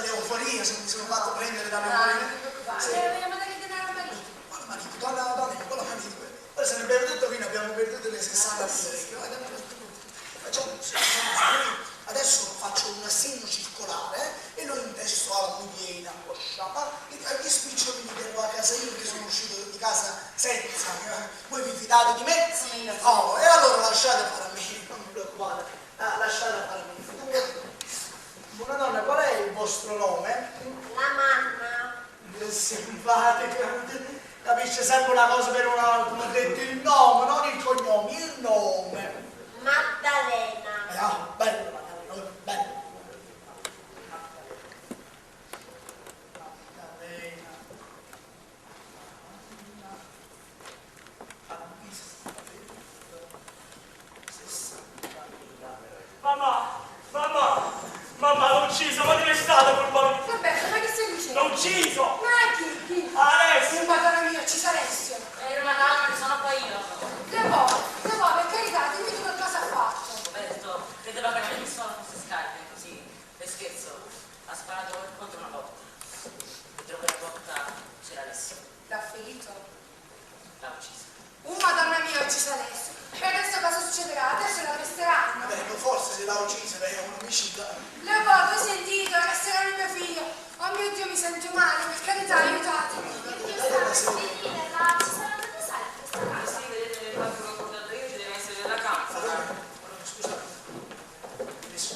S1: le euforie, se mi sono fatto prendere dalle
S8: Non
S1: euforie.
S8: ti preoccupare,
S1: Sì.
S8: vogliamo dare il denaro al marito.
S1: Quale marito? Donna, quale marito? Poi se ne abbiamo detto fino abbiamo perduto le 60 lire. Facciamo così. Adesso faccio un assegno circolare e lo intesto alla moglie in angoscia. Gli spiccioli mi tengo a casa io che sono uscito di casa senza. Voi vi fidate di me?
S8: Sì.
S1: Oh, e allora lasciate fare a me, non vi preoccupate. Lasciate fare a me. Buona donna, qual è il vostro nome?
S2: La mamma.
S1: Che simpatica. Capisce sempre una cosa per un'altra. Ho detto il nome, non il cognome, il nome.
S2: Maddalena.
S1: Bello, Maddalena, bello.
S6: Mamma, l'ho ucciso, ma dove è stato quel bambino?
S8: Roberto, ma che stai dicendo?
S6: L'ho ucciso!
S8: Ma chi?
S6: Adesso!
S8: Madonna mia, ci sa Alessio.
S3: Era una calma, sono qua io.
S8: Le vuoi, per carità, dimmi tu che cosa ha fatto.
S3: Roberto, credeva che la mia pistola fosse scarica, così, per scherzo, ha sparato contro una porta. Dentro quella porta c'era Alessio.
S8: L'ha ferito?
S3: L'ha ucciso.
S8: Madonna mia, ci sa Alessio. E adesso cosa succederà? Adesso la arresteranno.
S1: Beh, forse se l'ha uccisa, è un omicida.
S8: Leopoldo, hai sentito? Arresteranno mio figlio. Oh mio Dio, mi sento male, per carità, aiutatemi.
S4: Io stavo sentire, ma ci saranno dei salti in questa casa.
S3: Sì, vedete nel quadro che ho portato io, ci deve essere della camera.
S1: Scusate. Adesso.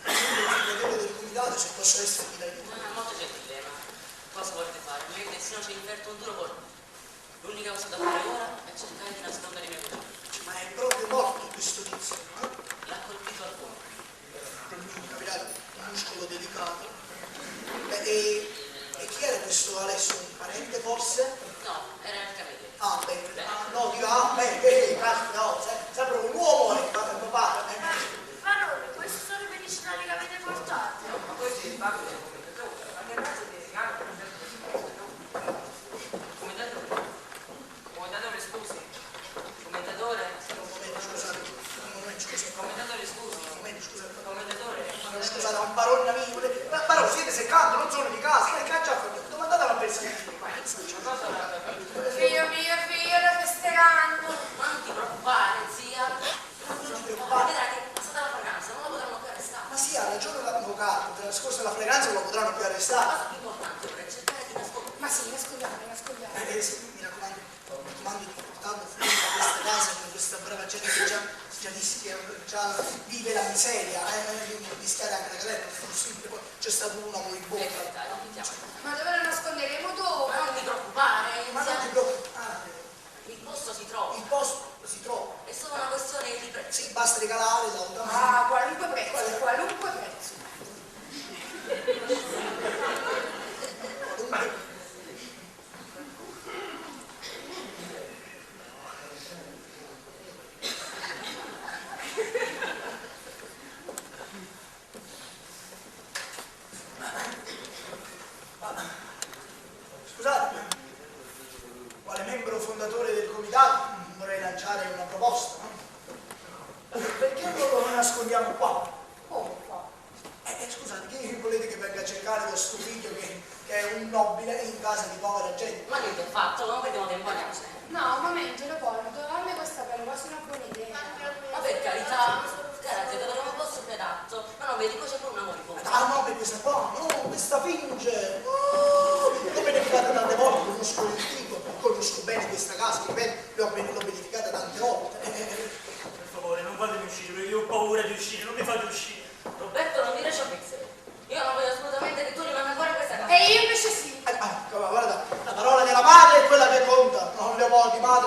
S1: Il del comitato, se posso essere di aiuto.
S3: Non è molto gentile, ma cosa volete fare? Il mio destino ci ha inferto un duro colpo. L'unica cosa da fare ora è cercare di nascondere mio figlio.
S1: Ma è proprio morto questo tizio, no?
S3: L'ha colpito al cuore.
S1: Capirà, un muscolo delicato. E chi era questo Alessio? Un parente forse?
S3: No, era il cameriere.
S1: Ah, beh, no, dico, caspita, no, sempre un uomo, papà.
S2: Barone, questi sono i medicinali che avete portato.
S3: Ma questo è il babbo del commentatore. Ma che razza di regalo per Commentatore, scusi. Commentatore? Commentatore, scusi. Commentatore.
S1: Scusate, un barone amico, barone, siete seccato, non sono di casa, che ha già fatto? Domandate alla persona.
S8: Figlio mio, lo arresteranno.
S3: Ma non ti preoccupare, zia.
S1: Non ti preoccupare.
S3: Vedrai che è passata la vacanza, non lo potranno più arrestare.
S1: Ma sì, ha ragione l'avvocato, trascorsa la fragranza non lo potranno più
S3: La
S1: arrestare.
S3: cosa più importante ora è cercare di nascondere.
S8: Ma sì, nascondiamo.
S1: Sì, mi raccomando di portarlo fuori da questa casa con questa brava gente che già vive la miseria, rischiare anche la galera, poi c'è stato una moribonda.
S3: Dai, non mi chiamo.
S8: Ma dove lo nasconderemo dopo?
S3: Ma non ti preoccupare,
S1: Ma non ti
S3: zia.
S1: preoccupare,
S3: Il posto si trova.
S1: il posto si trova,
S3: È solo una questione di prezzo.
S1: sì, basta regalare l'automatico.
S8: Ah, qualunque prezzo.
S1: Scusate, quale membro fondatore del comitato vorrei lanciare una proposta, no? Perché non lo nascondiamo qua?
S8: Come qua?
S1: Scusate, chi volete che venga a cercare vostro figlio che è un nobile in casa di povera gente?
S3: Ma che ti ho fatto? Non vedevo tempo a casa.
S8: No, un momento, Leopoldo, a me questa per quasi una buona idea.
S3: Ma per carità, cara, ti dovremmo un posto predatto. Ma non vedi, poi c'è pure una moribonda.
S1: Ah no, per questa qua, no, questa finge. Oh, come ne fate tante volte, conosco il tipo, conosco bene questa casa, l'ho verificata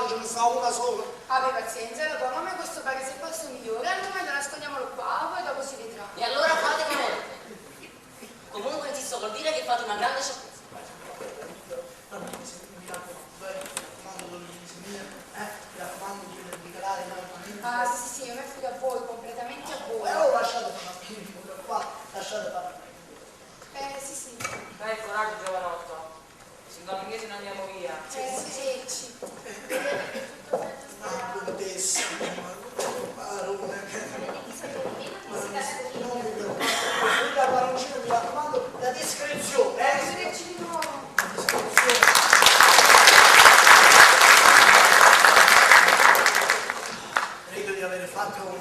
S1: quadri ce ne sta una sola.
S8: Abbi pazienza, la tua mamma è questo paese il posto migliore, al momento nascondiamolo qua, poi dopo si vedrà.
S3: E allora fate come volete. Comunque insisto col dire che fate una grande sciocchezza.
S1: Mi raccomando di regalare la famiglia.
S8: Ah, sì, io mi affido a voi, completamente a voi.
S1: Allora lasciate qua, lasciate fare.
S8: Sì.
S3: Dai, coraggio, giovanotto. Se dominghese non andiamo via.
S8: Sì.
S1: Ma contessa, parone, non mi preoccupate. La paroncina, mi raccomando, la discrezione,
S8: Arrivederci di nuovo.
S1: Credo di aver fatto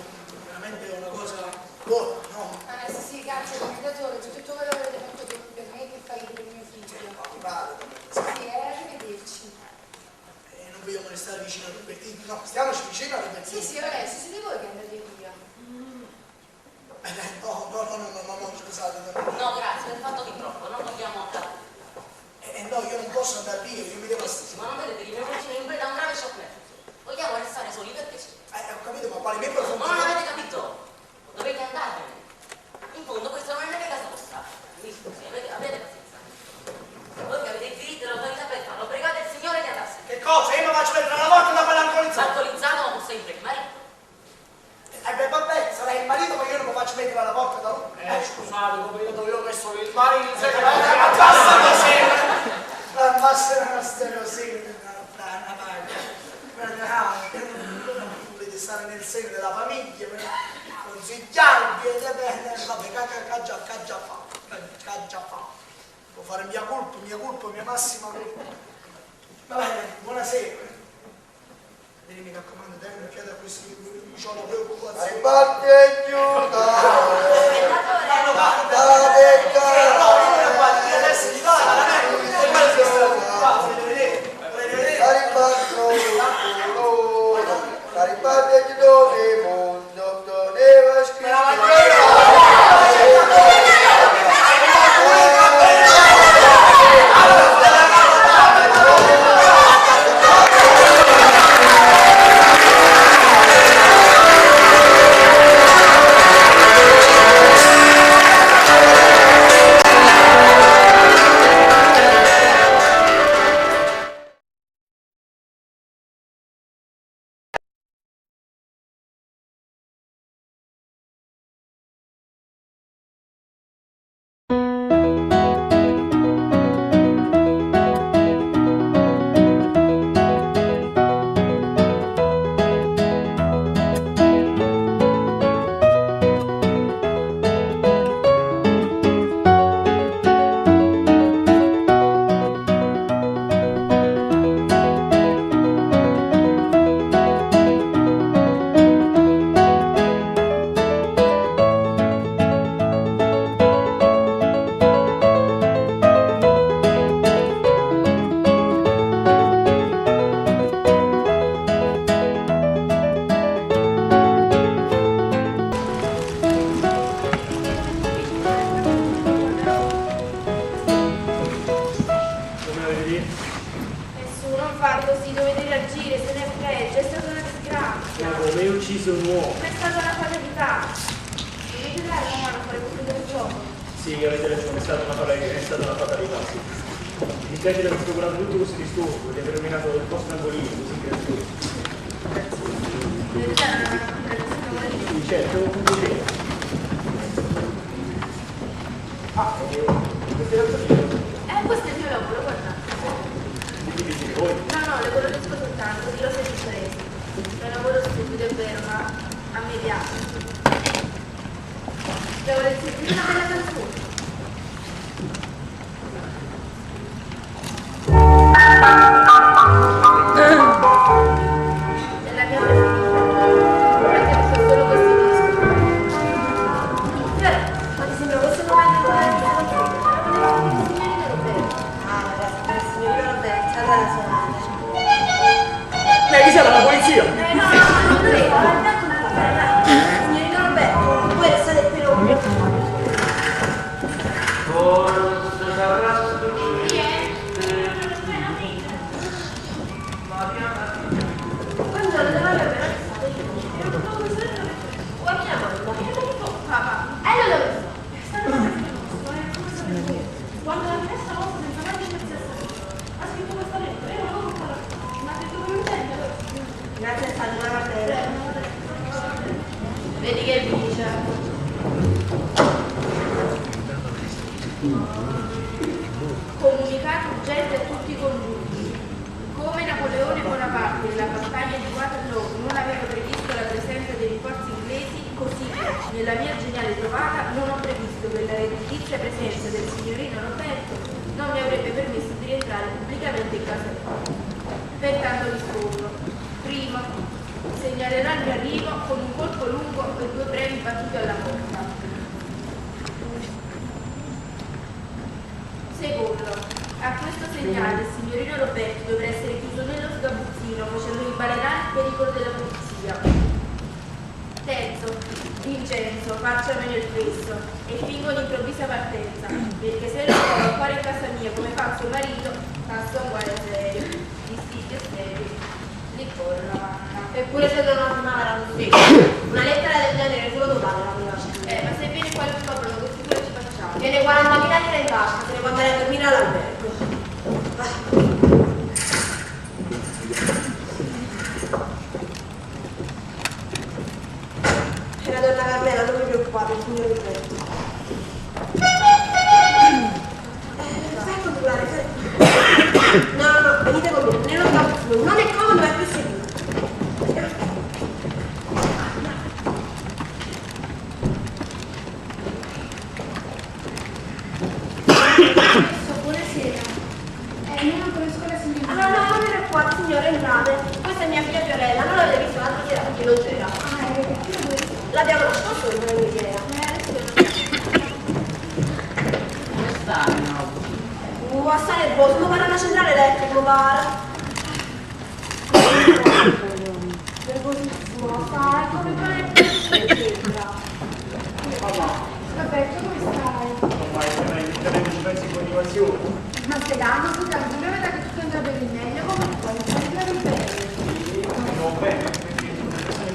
S1: veramente una cosa buona, no?
S8: Sì, grazie commendatore, tutto quello che avete fatto per me e per fare per mio figlio. Sì, arrivederci.
S1: Non vogliamo restare vicino a Robertino, no, stiamoci vicino a Robertino.
S8: Sì, adesso siete voi che andate via.
S1: No, scusate.
S3: No, grazie, avete fatto di troppo, non dobbiamo andare.
S1: No, io non posso andare via, io mi devo...
S3: Ma non vedete che mio cugino in preda a un grave sciocchezza. Vogliamo restare soli per piacere.
S1: Ho capito, ma quale membro
S3: Ma non avete capito? Dovete andarvene. In fondo questa non è neanche casa vostra. Mi scusi, avete pazienza. Voi che avete il diritto e l'autorità per farlo, pregate il Signore di andarsene.
S1: Che cosa? Io mi faccio mettere una volta da quella alcolizzato.
S3: Alcolizzato ma pur sempre il marito.
S1: Vabbè, sarà il marito, ma io non mi faccio mettere alla porta da lui.
S6: Scusate, come io dovevo messo il marito.
S1: Abbassa così. Volete stare nel seno della famiglia, consigliarvi, vabbè, già fa. Può fare mia colpa, mia massima colpa. Va bene, buonasera. Mi raccomando, dai un'occhiata a questi, ho la preoccupazione.
S7: Arrivati e chiuda.
S1: Adesso gli va,
S7: Arrivati dove mondo doveva scrivere.
S9: Come hai ucciso un uomo?
S2: Ma è stata una fatalità. Mi dai la mano a fare questo del gioco?
S9: Sì, avete ragione, è stata una fatalità, sì. Mi dispiace di aver procurato tutto questo disturbo, di aver rovinato il vostro angolino, così grazioso. Sì, certo, un piacere. Questo è l'altro libro.
S2: Questo è il mio lavoro, guarda.
S9: Dividete voi.
S2: No, le conosco soltanto, di Rosa Differenti. È un lavoro stupido, è vero, ma a me piace. Devo sentire una bella canzone. È la mia preferita. Anche perché solo questo disco. Però, ma ti sembra questo momento in cui la signorina Roberta?
S3: Ah, ragazzi, la signorina Roberta, allora la suonate.
S9: Lei mi serve la polizia!
S2: No, non dovevo, guarda come fa. Signorina Roberta, voi restate per ora. Grazie a Stato, una cartella. Vedi che dice.
S8: Comunicato urgente a tutti i congiunti. Come Napoleone Bonaparte nella battaglia di Waterloo non aveva previsto la presenza dei rinforzi inglesi, così nella mia geniale trovata non ho previsto che la redditizia presenza del signorino Roberto non mi avrebbe permesso di rientrare pubblicamente in casa mia. Pertanto rispondo. Primo, segnalerò il mio arrivo con un colpo lungo e 2 brevi battute alla porta. Secondo, a questo segnale il signorino Roberto dovrà essere chiuso nello sgabuzzino facendo ribalerare il pericolo della polizia. Terzo, Vincenzo, facciamene il fesso e fingo un'improvvisa partenza, perché se lo trovo ancora in casa mia come fa suo marito, passo a un guaio serio, di siti esteri, li corro la manna.
S2: Eppure se non ordinava così. Una lettera del genere solo domani la prima.
S8: Ma se viene qua lo scoprono, che sicuro ci facciamo?
S2: Viene 40.000 lire in tasca, se ne può andare a dormire all'albergo. E la donna Carmela, non mi preoccupate, il signore Roberto. Fai controllare, fai. No, venite con me, nello sgabuzzino, non è comodo ma è più sicuro.
S8: Buonasera. Io non conosco la signorina.
S2: No, non mi preoccupate signore, entrate. Questa è mia figlia Fiorella, non l'avete vista l'altra sera perché non c'era. L'abbiamo nascosto in una miseria.
S3: Come stanno?
S2: A stare il posto, ma alla centrale elettrica, mi pare. Nervosissimo, sta come pane sembra.
S8: Roberto, come stai?
S9: Ormai tenendo ci pensi in continuazione.
S8: Ma stai calmo, tu tranquillo, veda che tutto andrà per il meglio, come puoi, stai bene.
S9: Non bene, perché sono persone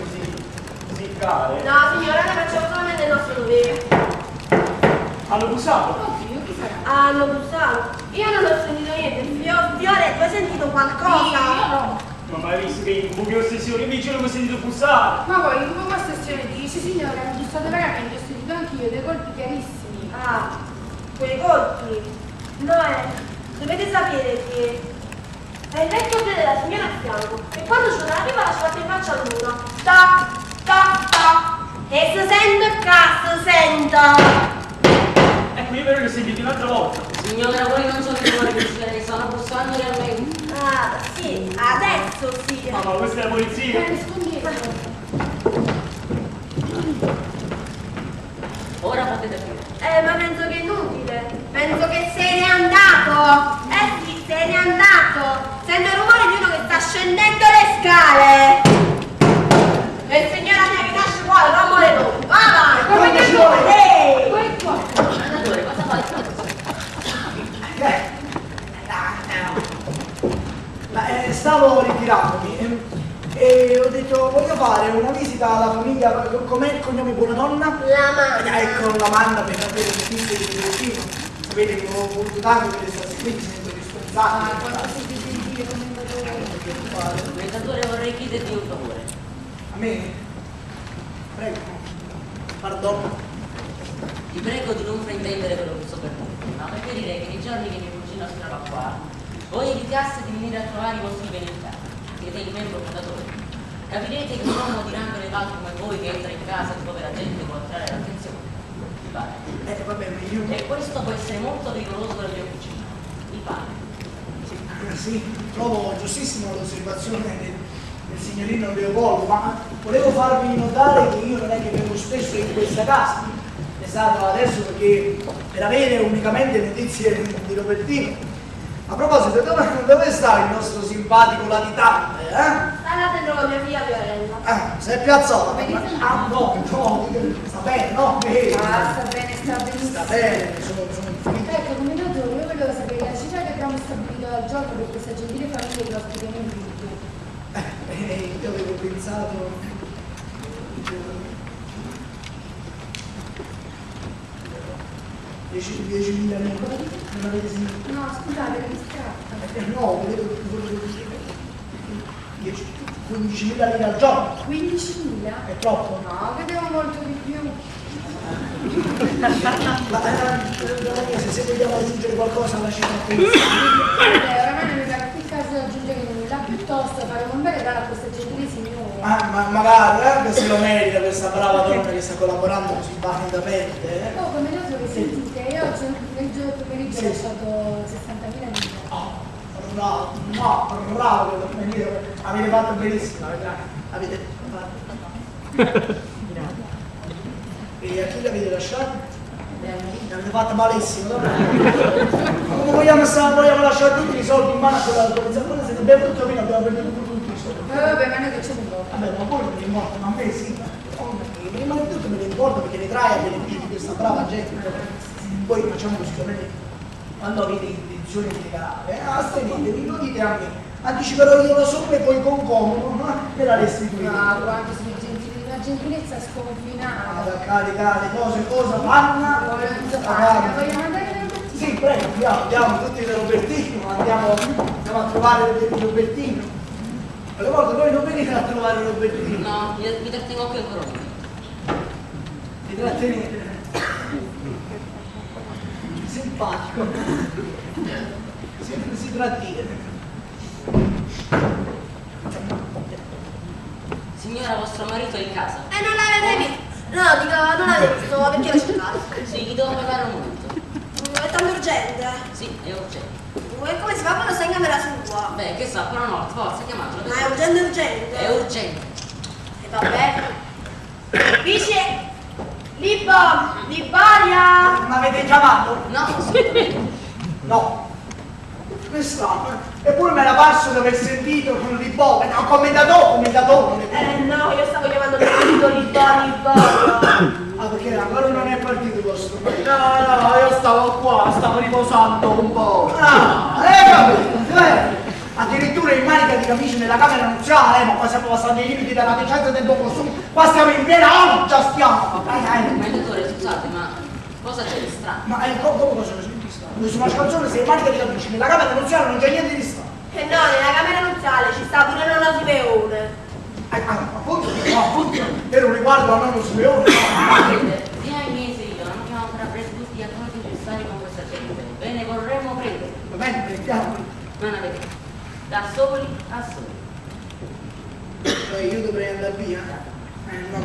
S9: così care.
S2: No, signora, ne facciamo solamente il nostro dovere.
S9: Hanno bussato?
S8: Oddio, chi sarà?
S2: Hanno bussato. Io non ho sentito niente. Fiore, tu hai sentito qualcosa?
S8: Io no.
S9: Non ho mai visto che in buche ossessione, io mi giuro che ho sentito bussare.
S8: Ma poi, in come ossessione dici, signora, hanno bussato veramente, ho sentito anch'io, dei colpi chiarissimi.
S2: Ah, quei colpi. No, dovete sapere che è il vecchio piede della signora a fianco e quando c'è una pipa la sbatte in faccia al muro. Sta. E si sente qua, si sente.
S9: Ecco, io però li ho sentiti un'altra volta.
S3: Signora, voi non sono i rumori che ci stanno bussando realmente.
S2: Ah, sì, adesso sì.
S9: Ma questa è la polizia.
S8: Rispondete.
S3: Ora potete finire.
S2: Ma penso che è inutile. Penso che se n'è andato. Sì, se n'è andato. Sento il rumore di uno che sta scendendo le scale. E il signora mia che nasce fuori, non muore noi. Va avanti, come che vuole?
S8: Poi qua.
S3: Andatore, cosa fai?
S1: Stavo ritirandomi e ho detto voglio fare una visita alla famiglia, com'è il cognome Buonadonna?
S2: La mamma.
S1: Ecco, la manna per avere notizie di vicino. Sapete che ho voluto tanto che sono qui, mi sento responsabile.
S8: Quando si deve dire commentatore.
S3: Commentatore, vorrei chiederti un favore.
S1: A me? Prego. Pardon.
S3: Ti prego di non fraintendere quello che sto per dire, ma preferirei che nei giorni che mio cugino si trova qua, voi evitaste di venire a trovare i vostri beneficiari. Siete il membro fondatore. Capirete che un uomo di rango elevato come voi che entra in casa di povera gente può attrarre l'attenzione. Mi pare.
S1: Vabbè, ma io...
S3: E questo può essere molto pericoloso per mio cugino. Mi pare.
S1: Sì, trovo giustissima l'osservazione del signorino Leopoldo, ma volevo farvi notare che io non è che vengo spesso in questa casa. È stato adesso perché per avere unicamente notizie di Robertino. A proposito, dove sta il nostro simpatico latitante, eh?
S2: Sta andando con mia figlia Fiorella.
S1: Si è piazzato? No, sta bene, no?
S8: Sta bene, sta benissimo.
S1: Sta bene, sono finito.
S8: Ecco, commentatore, io volevo sapere la cifra che abbiamo stabilito dal gioco per questa gentile famiglia che ospitiamo in video.
S1: Io avevo pensato... 10.000 euro. Non avete sentito?
S8: No, scusate, mi scatta.
S1: No, volevo dire 10. 15.000 lire al giorno.
S8: 15.000?
S1: È troppo?
S8: No, vedevo molto di più.
S1: Ma se vogliamo aggiungere qualcosa alla cifra qui.
S8: Oramai non mi pare più il caso di aggiungere nulla, piuttosto faremo un bel regalo a questa gentile signora.
S1: Ma magari, che se lo merita questa brava donna che sta collaborando così vanitamente.
S8: Oh, come noto che sentite, io oggi nel giorno pomeriggio ho
S1: Sì.
S8: lasciato 60.000 lire.
S1: Oh, bravo, no, bravo, avete fatto benissimo, avete fatto. E a chi l'avete lasciato? L'avete fatto malissimo, no? Ma come vogliamo lasciare tutti i soldi in mano a quella autorizzazione? Se abbiamo tutto vino, abbiamo perduto tutti i soldi.
S8: Vabbè, ma noi che ce ne vuole?
S1: Vabbè, ma poi non mi importa, ma a me sì. Prima di tutto me ne importa perché ne trae a beneficio di questa brava gente. Poi facciamo così, quando avete intenzione di regalare, astenetevi, lo dite a me. Anticiperò io la somma e poi con comodo, no? Me la restituite.
S8: Ah, guarda, sono gentili, una gentilezza sconfinata.
S1: Cari, cosa fanno?
S8: Vogliamo andare da Robertino?
S1: Sì, prego, andiamo tutti da Robertino, andiamo a trovare Robertino. Alle volte voi non venite a trovare Robertino.
S3: No, mi trattengo qui ancora.
S1: Vi trattenete. Simpatico. Si trattiene.
S3: Signora, vostro marito è in casa.
S2: E non l'avete visto? No, dico, non l'avete visto, perché lo cercate?
S3: Sì, gli devo pagare un momento.
S2: È tanto urgente.
S3: Sì, è urgente.
S2: E come si fa quando sta in camera sua?
S3: Beh, che sa, però no, forza, chiamatelo.
S2: Ma è urgente.
S3: È urgente.
S2: E vabbè. Dice, Liboria.
S1: Ma avete chiamato?
S3: No, assolutamente.
S1: No. Che strano. Eppure me la passo di aver sentito con Liboria. No, commendatore.
S2: No, io stavo chiamando Liboria.
S1: Ah, perché ancora non è partito il vostro marito?
S6: No, io stavo qua, stavo riposando un po'.
S1: Ah, capito. Addirittura in manica di camicia nella camera nuziale, ma qua siamo passati i limiti della decenza del tuo consumo. Qua stiamo in piena oggi, stiamo.
S3: Commendatore, scusate, ma cosa c'è di strano?
S1: Ma come cosa c'è di strano? Su una scansione sei in manica di camicia, nella camera nuziale non c'è niente di strano.
S2: E no, nella camera nuziale ci sta pure nonno Simeone.
S1: Appunto, per un riguardo a nonno Simeone.
S3: Vedete, sia i miei sia io non abbiamo ancora preso tutti gli accordi necessari con questa gente. Ve ne vorremmo prendere.
S1: Va bene, prendiamo.
S3: Non avete tempo. Da soli a soli.
S1: Io dovrei andare via? No.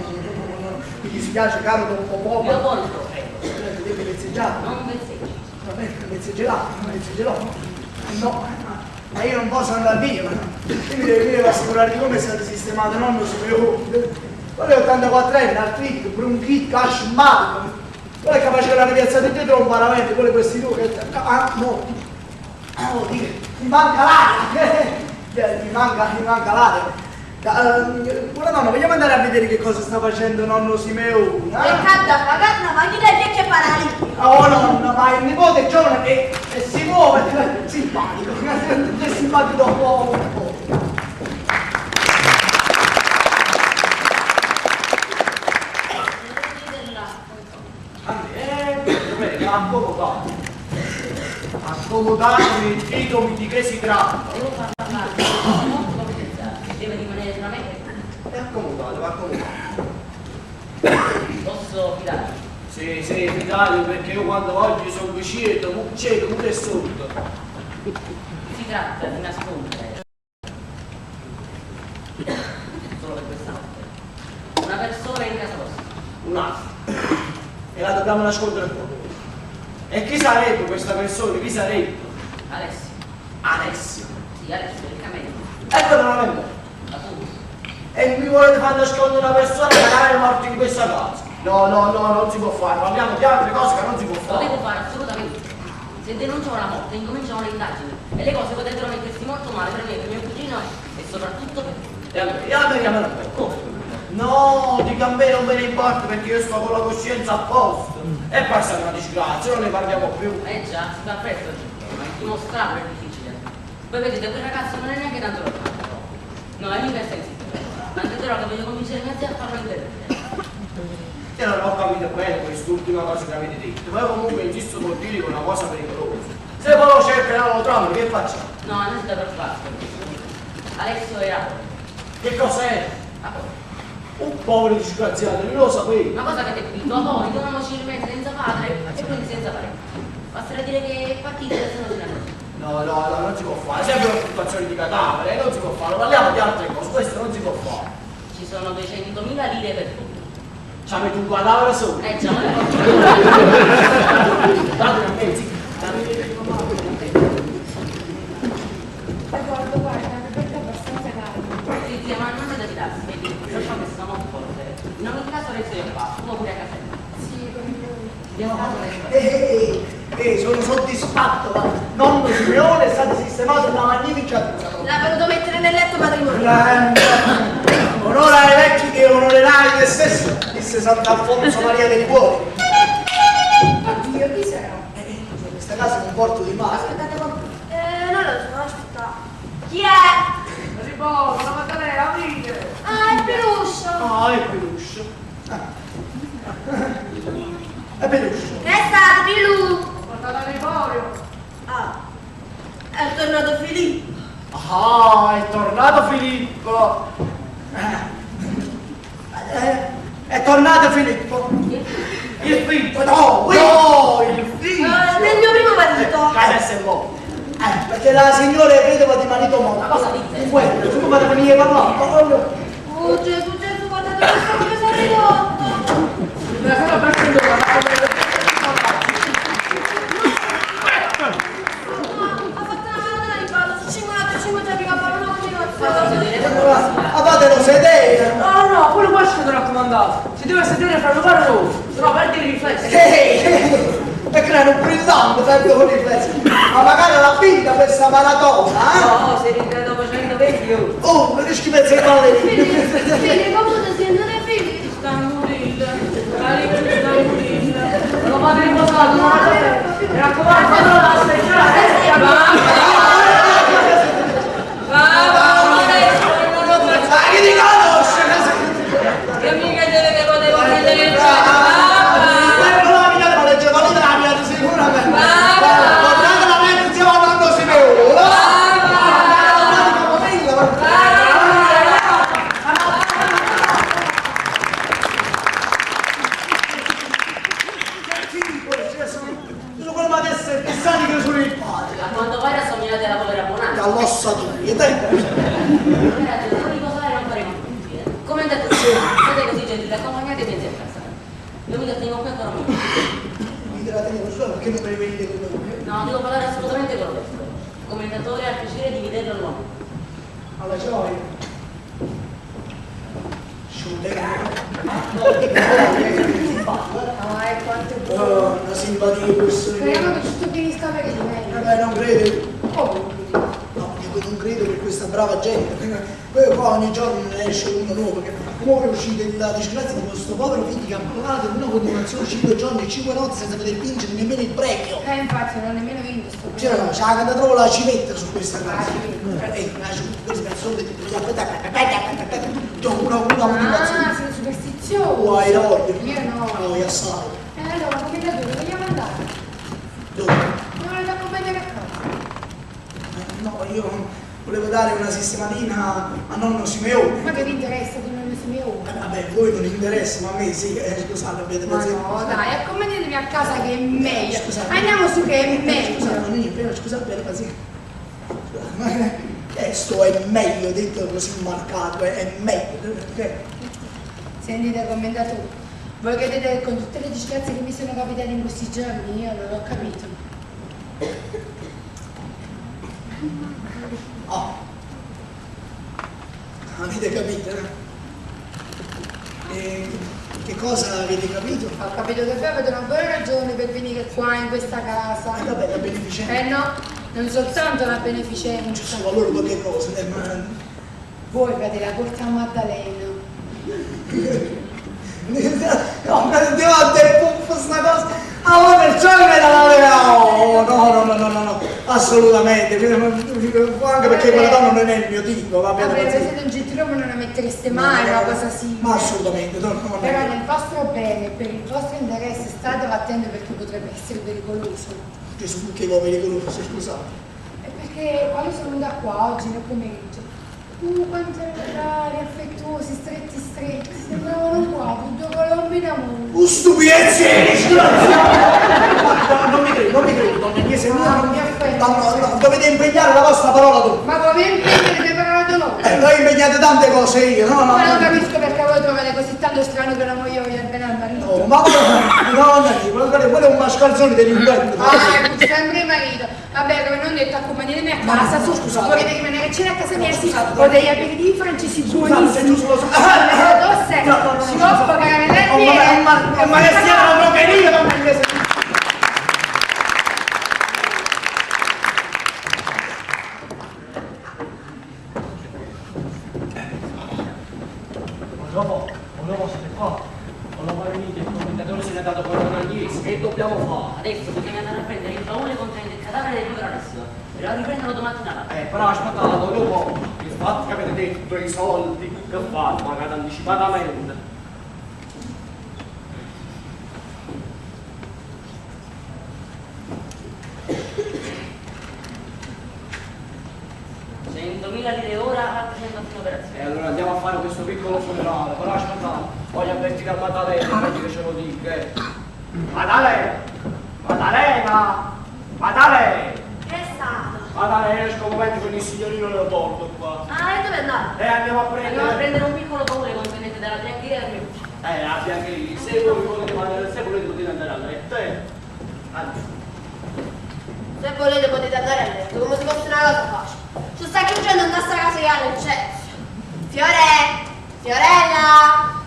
S1: Mi dispiace, caro Don Popò.
S3: Leopoldo, prego.
S1: Devi vezzeggiare.
S3: Non vezzeggi.
S1: Va bene, vezzeggerò. No, ma io non posso andare via. Io mi devo assicurare di come è stato sistemato nonno Simeone. Quello è 84 anni, artritico, bronchite, ascimato. Quello è capace che l'hanno piazzato dietro un paravento, quello questi due che... mi manca l'aria. Mi manca l'aria. Buona nonna, vogliamo andare a vedere che cosa sta facendo nonno Simeone?
S2: E canta pagata, ma chi lei che è paralitico?
S1: Oh nonna, ma il nipote è giovane e si muove, simpatico, è simpatico un po'.
S6: Accomodatevi, ditemi di che si tratta.
S3: Devo far parlare molto confidenziale. Deve rimanere tra me e te.
S6: E accomodatevi.
S3: Posso fidarmi?
S6: Sì, fidatevi perché io quando voglio sono vicino, cieco, pure sotto.
S3: Si tratta di nascondere solo per questa notte una persona in casa vostra.
S6: Un'altra. E la dobbiamo nascondere un po'. E chi sarebbe questa persona? Chi sarebbe?
S3: Alessio.
S6: Alessio.
S3: Sì, Alessio, il camello.
S6: Ecco non è morto.
S3: La tua.
S6: E mi volete far nascondere una persona che magari è morta in questa casa? No, non si può fare. Parliamo di altre cose che non si può
S3: Lo
S6: fare.
S3: devo fare assolutamente. Se denunciano la morte, incominciano le indagini. E le cose potrebbero mettersi molto male per me, per mio cugino e soprattutto per te.
S6: E a me chiamano un po'. Come? No, di Gambè non me ne importa perché io sto con la coscienza a posto. E passa una disgrazia, non ne parliamo più.
S3: Già, si fa presto, ma dimostrarlo è difficile. Voi vedete, quel ragazzo non è neanche tanto lontano. No, è mica sensibile. Tant'è vero che voglio convincere i mezzi a farlo intervenire.
S6: Io non ho capito bene quest'ultima cosa che avete detto, ma io comunque insisto con dire che è una cosa pericolosa. Se poi lo cerca e non lo trovano, che facciamo?
S3: No, non si deve preoccupare. Alessio era
S6: Che cos'è? Un povero disgraziato, non lo sapevo.
S3: Una cosa che ti dico, noi torniamoci il mezzo senza padre e quindi senza parenti. Basterà dire che è partito e se no se ne
S6: No, non si può fare, sempre un'occupazione di cadavere, non si può fare, parliamo di altre cose, questo non si può fare.
S3: Ci sono 200.000 lire per tutto.
S6: Ci metti un cadavere solo.
S3: Già, ma
S6: Date un pezzo.
S8: Guarda, perché è abbastanza caro.
S3: Sì, ma non c'è da fidarsi, vedi, lo so che sono molto forte. In ogni caso resto io qua, tu pure a casa.
S8: Sì, con lui.
S3: Abbiamo fatto le
S1: Sono soddisfatto, ma nonno Simeone è stato sistemato una magnifica cosa.
S2: L'ha voluto mettere nel letto matrimoniale.
S1: Onore ai vecchi che onorerai te stesso, disse Sant'Alfonso Maria dei Cuori.
S8: Oddio, chi sarà?
S1: In questa casa è un porto di mare.
S2: Aspettate, non lo so, aspetta. Chi è?
S6: Riposo, la mattanella, aprite.
S2: Ah, il peluche.
S1: Ah, è Peluscio. È Peluscio.
S2: Che è stato, Pilu?
S6: Portate all'Emporio.
S2: Ah, è tornato Filippo.
S6: Ah, è tornato Filippo.
S1: È tornato Filippo.
S6: Il figlio.
S1: No, il figlio.
S2: Del mio primo marito.
S1: Adesso è morto. Perché la signora credeva di marito morto.
S3: Ma cosa dite?
S1: Quello, tu mi fate venire a parlare.
S2: Oh Gesù, guardate questo come sono ridotto.
S6: La sala partendo
S2: Ha fatto una maratona di ballo, su 5 giorni che ha fatto una continuazione.
S1: Fatelo sedere.
S10: No, quello qua è stato raccomandato. Si deve sedere fra lo fare noi, se no perdi i riflessi.
S1: E creano un brillante sempre con i riflessi. Ma magari l'ha vinta questa maratona,
S10: No, se rinde dopo 120 io.
S1: Oh, che schifezza di ballerini.
S2: Figli, come si non è figli?
S10: Sta in morire. La libera sta in morire. Non lo fate riposato, non lo fate. Mi raccomando, fatelo la speciale.
S1: Che ti conosce?
S10: Che mica deve che potevo prendere il
S1: Non la mia ma legge valida la mia sicuramente. Guardate la mia insieme a nonno Simeone. Sono quello ma essere pensati che sono il padre.
S3: A quanto pare assomigliate alla povera Bonanza.
S1: All'ossatura, e te?
S3: Ragazzi, non riposare non faremo tutti. Come andate? Siete così gentili, accompagnatemi a casa. Io mi tengo qui ancora un po'.
S1: Mi te la tenevo solo perché non me ne venite con me.
S3: No, devo parlare assolutamente con questo. Commentatore, ha il piacere di vederlo nuovo.
S1: Alla gioia.
S8: Ah, e quanto è buono.
S1: Oh, una simpatia persona.
S8: Speriamo che tutto finisca per di me.
S1: Non credo.
S8: Oh,
S1: No, dico non credo che questa brava gente. Poi qua ogni giorno ne esce uno nuovo, perché come è uscita la disgrazia di questo povero figlio che ha parlato in una continuazione 5 giorni e 5 notti senza poter vincere nemmeno il premio.
S8: infatti non ho nemmeno vinto sto
S1: Cioè no, c'ha cantato proprio la civetta su questa cosa.
S8: La civetta.
S1: La civetta, questa persona che ti una motivazione.
S8: Ah, sei superstizioso.
S1: Oh, hai voglia.
S8: Io no.
S1: Poi assai.
S8: Allora, come da dove vogliamo andare?
S1: Dove?
S8: Mi volete accompagnare a casa?
S1: No, io volevo dare una sistematina a nonno Simeone.
S8: Ma che vi interessa di nonno Simeone?
S1: Vabbè, a voi non interessa, ma a me sì, scusate, avete
S8: Ma
S1: pazienza.
S8: no, dai, accompagnatemi a casa che è meglio.
S1: Scusate.
S8: Andiamo su che è meglio.
S1: Scusate, ma io prima scusate, avete pazienza. Scusate, ma questo è meglio, detto così marcato, è meglio. Perché?
S8: Sentite commentatore, voi credete che con tutte le disgrazie che mi sono capitate in questi giorni io non l'ho capito.
S1: Oh. Avete capito, no? E che cosa avete capito?
S8: Ho capito che voi avete una buona ragione per venire qua in questa casa.
S1: Vabbè, la beneficenza.
S8: Eh no, non soltanto la beneficenza.
S1: Ci sono loro che cose,
S8: Voi fate la corte a Maddalena.
S1: No, ma ti ho detto sta cosa. Ah, perciò me la aveva. No, assolutamente. Anche perché quella donna non è il mio tipo, va bene.
S8: Vabbè, se siete un gentiluomo non la mettereste mai una cosa simile.
S1: Ma assolutamente, no.
S8: Però nel vostro bene, per il vostro interesse, state attenti perché potrebbe essere pericoloso.
S1: Gesù che uomini conosco, scusate.
S8: E perché quando sono venuta qua oggi nel pomeriggio,
S11: Quanto erano affettuosi, stretti, sembravano qua, due colombe d'amore.
S6: Stupidezze! Non mi credo, donna mia, se no, dovete impegnare la vostra parola d'onore.
S11: Ma come impegnate le parole d'onore?
S6: Voi impegnate tante cose io, no?
S11: Ma non capisco perché voi trovate così tanto strano che la moglie voglia bene al marito.
S6: Oh, ma quello è un mascalzone dell'inverno.
S11: Sempre il marito. Vabbè, come non detto, accompagnatemi a casa.
S6: Scusate.
S11: Volete rimanere a cena a casa mia? Sì.
S6: Scusate.
S11: Ho degli aperitivi francesi buonissimi. Si può
S6: No.
S11: pagare
S6: È un malestiere, una drogheria, donna mia. Volevo siete qua. Volevo venire, il commentatore se ne è dato con l'Agnese. Che dobbiamo fare?
S3: Adesso bisogna andare a prendere il baule contenente il cadavere del povero Alessio e lo riprendono domattina.
S6: Però aspettate, dopo il fatto che avete detto i soldi, che fate? Pagate anticipatamente.
S3: lire ora rappresentano un'operazione.
S6: E allora andiamo a fare questo piccolo funerale, però aspettate, voglio avvertire a Maddalena, che ce lo dica. Maddalena!
S2: Che è stato?
S6: Maddalena, esco un momento con il signorino Leopoldo qua.
S2: Ah, e dove è andato?
S6: E andiamo a
S3: prendere un piccolo baule contenente della biancheria del mio ufficio.
S6: la biancheria, se volete potete andare a letto,
S2: Se volete potete andare a letto, come se fosse una cosa facile. Tu stai chiudendo in questa casa che ha l'eccesso. Fiorella!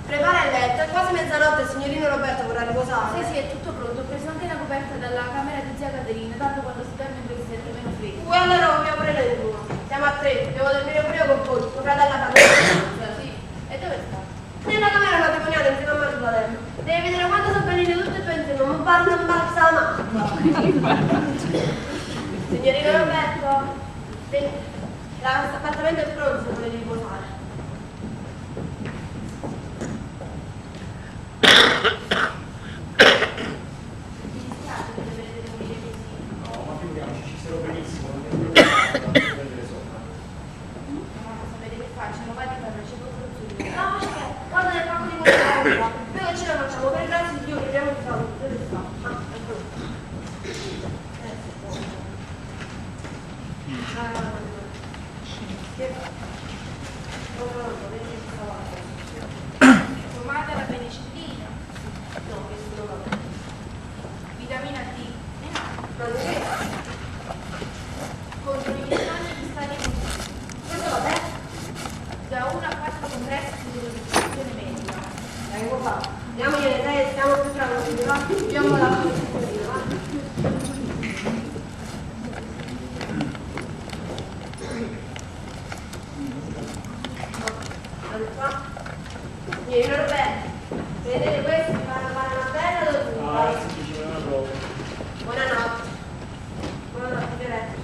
S2: Prepara il letto, è quasi mezzanotte, il signorino Roberto vorrà riposare.
S8: Sì, è tutto pronto. Ho preso anche la coperta dalla camera di zia Caterina, tanto quando si dorme in questi è meno freddo.
S2: Allora dobbiamo pure le due. Siamo a tre, devo dormire pure io con voi, tuo fratello alla camera.
S8: Sì. E dove sta?
S2: Nella camera matrimoniale insieme a Manuel. Devi vedere quanto sono bellini tutti e due insieme, non parlo un balsama. Signorino Roberto, l'appartamento è pronto se volete riposare.
S8: Mi dispiace che dovete dormire così.
S6: No, ma figuriamoci, ci sarò benissimo, non mi prendere sopra.
S8: Ma sapete che facciamo? Va di farlo, c'è poco zucchero.
S2: No, guarda nel pacco di questa. Noi che ce la facciamo, per grazia di Dio che abbiamo il favore. Dove sta? Ah, ecco.
S8: Tomata la penicillina.
S2: No, questo non va bene.
S8: Vitamina D.
S2: Ma non è?
S8: Contro gli insonni di stadio
S2: Questo va bene?
S8: da 1 a 4 congressi sull'organizzazione medica.
S2: Dai, come fa? Diamogliene 3, stiamo più tranquilli, va? Abbiamo la posizione, va? Vieni Roberto, vedete questi fanno fare una bella dottura.
S6: Sì, ci vuole una prova.
S2: Buonanotte. Buonanotte, Fioretto.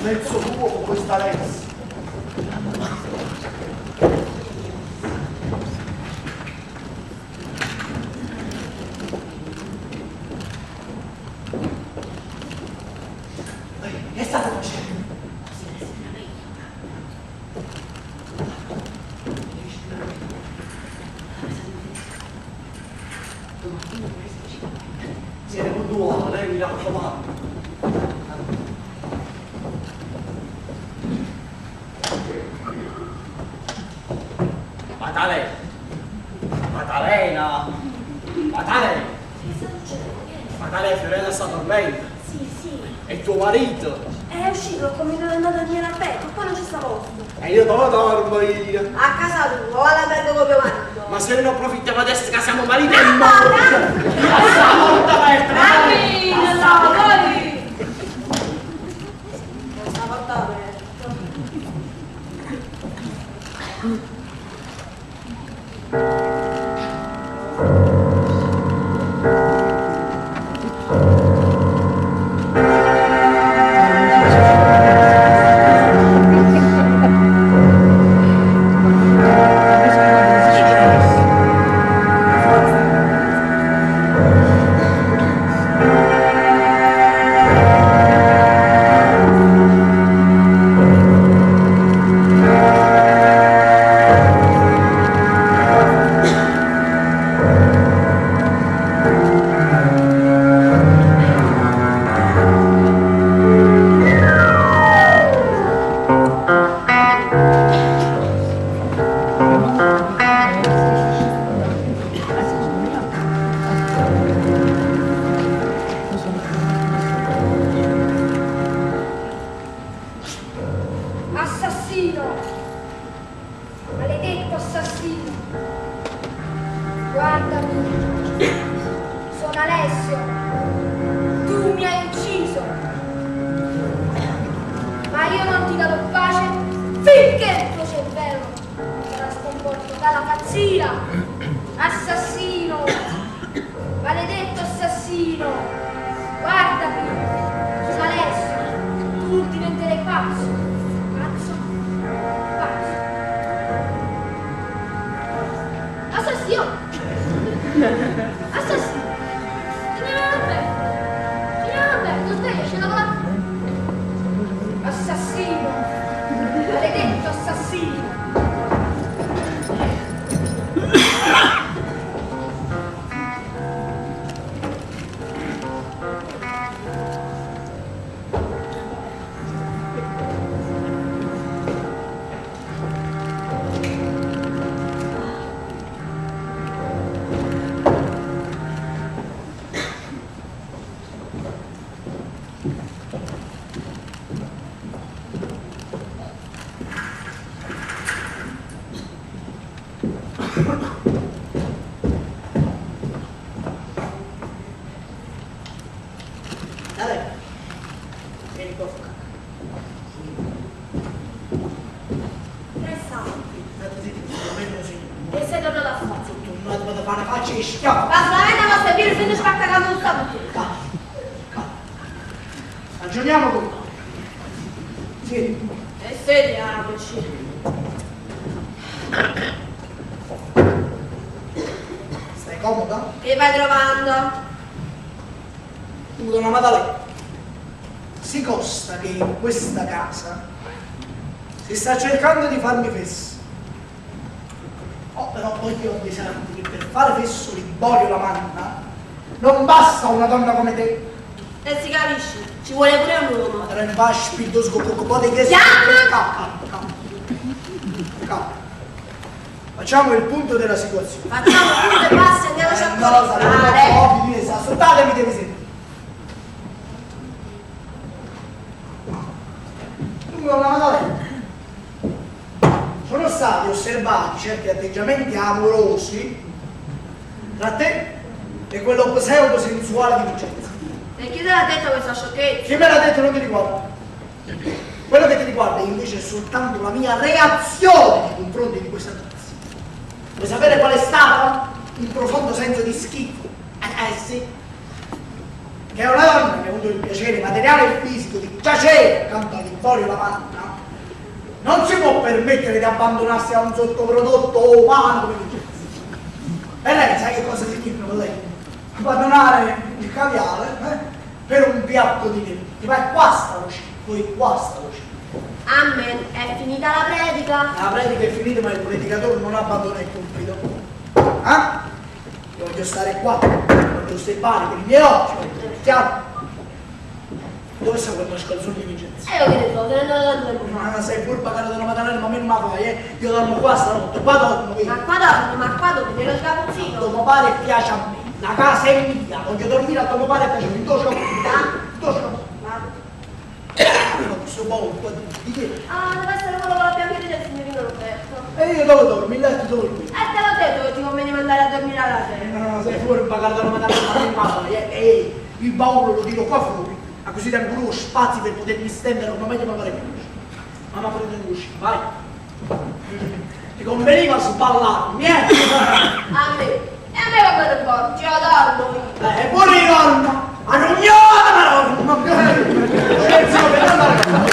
S6: Mezzo tuo con questa lens. Che state facendo? Siete puntuali, Maddalena! Maddalena! Maddalena!
S5: Che sta succedendo? Vieni.
S6: Maddalena, Fiorella sta dormendo.
S5: Sì, sì.
S6: E tuo marito?
S5: È uscito come non è andato a dormire a petto, poi non ci sta posto.
S6: E io dove dormo io?
S2: A casa tua, o all'albergo con mio marito.
S6: Ma se noi non approfittiamo adesso che siamo marito e moglie! Passa molto aperta!
S2: Questa volta aperto.
S11: Assassino! Maledetto assassino! Guardami! Sono Alessio! Tu mi hai ucciso! Ma io non ti darò pace finché il tuo cervello non sarà sconvolto dalla pazzia! Assassino! Maledetto assassino! Guardami! Sono Alessio! Tu diventerai pazzo! Assassino! Assassino! Signor Alberto, sveglia, c'è la parola! Assassino! Maledetto assassino!
S1: Vieni qua, Fuca. State zitti, almeno sì.
S2: E sei tornato a fare?
S1: Tornato da fare una faccia che schiaffo.
S2: Ma solamente a servire se ne spaccano un sabato.
S1: Calma, calma. Ragioniamo con noi. Sì.
S2: E sediamoci.
S1: Stai comoda?
S2: Che vai trovando?
S1: Tu, donna Maddalena, si consta che in questa casa si sta cercando di farmi fesso. Oh, però poi io ho avvisarti che per fare fesso Liborio la manna non basta una donna come te.
S2: E si capisce, ci vuole pure un uomo.
S1: Tra il spirito sgocco di che
S2: Chiama!
S1: Calma. Facciamo il punto della situazione.
S2: Facciamo punto e basta e andiamoci a
S1: No,
S2: cominciare.
S1: ascoltatemi, devi sentire. Dunque, una Maddalena, sono stati osservati certi atteggiamenti amorosi tra te e quello pseudo-sensuale di Vincenzo.
S2: E chi te l'ha detto questa sciocchezza?
S1: Chi me l'ha detto non ti riguarda. Quello che ti riguarda invece è soltanto la mia reazione nei confronti di questa notizia. Vuoi sapere qual è stata? Un profondo senso di schifo. Sì. Che una donna che ha avuto il piacere materiale e fisico di giacere accanto a Liborio la manna non si può permettere di abbandonarsi a un sottoprodotto umano come Vincenzo. E lei sai che cosa significa per lei? Abbandonare il caviale per un piatto di vino. Ti vai qua sta luce, poi qua sta luce.
S2: Amen, è finita la predica?
S1: La predica è finita, ma il predicatore non abbandona il compito. Io voglio stare qua, voglio osservare con i miei occhi, chiaro? Dove sta quel mascalzone di Vincenzo?
S2: Io che ne so, se ne andato da tempo fa.
S1: Ma sei furba cara della Maddalena, ma meno ma fai, Io dormo qua stanotte, qua dormo qui.
S2: Ma qua dormi, nello sgabuzzino.
S1: Tuo padre piace a me, la casa è mia, voglio dormire a tuo padre piace a me, tu scappo. Questo buono, di che?
S2: Ah, deve essere quello con la biancheria del signorino Roberto.
S1: E io dove dormi? Il letto dormi.
S2: E te l'ho detto che ti conviene mandare a dormire alla sera.
S1: No, sei furba cara della Maddalena, ma meno ma fai, il baule lo tiro qua fuori. A così tengo uno spazio per potermi stendere come meglio mi pare più. Mamma prende l'uscita, vai. Ti conveniva sballarmi,
S2: A me. E a me va bene un po', ci adorno io.
S1: Pure io dormo. A non io dormo. Scherzo, per andare.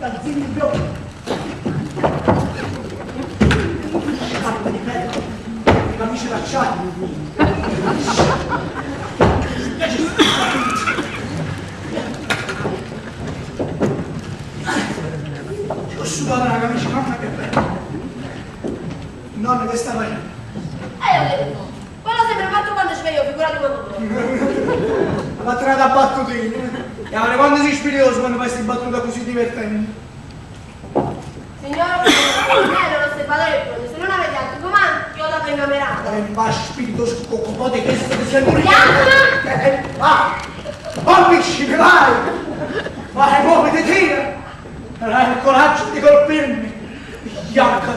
S1: Calzini in più. Scarpe di pelle, camicie d'acciaio. Ho sudato la camicia, mamma che bella. Nonna che sta facendo?
S2: Io che ne so. Quello sempre fatto quando sveglio, figurati quando tu.
S1: La battuta da battutine. E allora quando sei spiritoso quando fai queste battute così divertenti?
S2: Signora, lei è l'osservatore pronto, se non avete altri comandi, io la vengo camerato.
S1: Ma spiritoso un po' di questo che sei pure.
S2: Chiama!
S1: Colpiscimi, vai! Vai, muoviti, tira! Hai il coraggio di colpirmi! Bianca,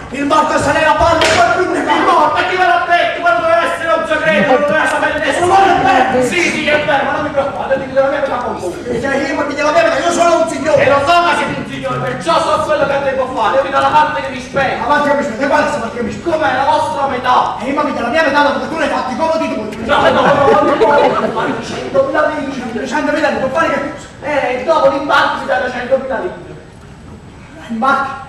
S1: il morto se ne va a qualcuno che è morto, chi ve l'ha detto? Quello doveva essere un segreto, non doveva sapere nessuno. Sì, è vero, ma non mi preoccupate, ti devo avere una computer. Io mi devo avere, io sono un signore. E lo so che siete un signore, perciò so quello che devo fare, io vi do la parte che mi spetta. La parte che mi spetta, e quale è la parte che mi spetta? Com'è la vostra metà? E io mi do la mia metà perché tu l'hai fatti come di tu. No, 100.000 lire, 100.000 lire, può fare che cosa? Dopo l'imbarco mi date 100.000 lire. Imbarco?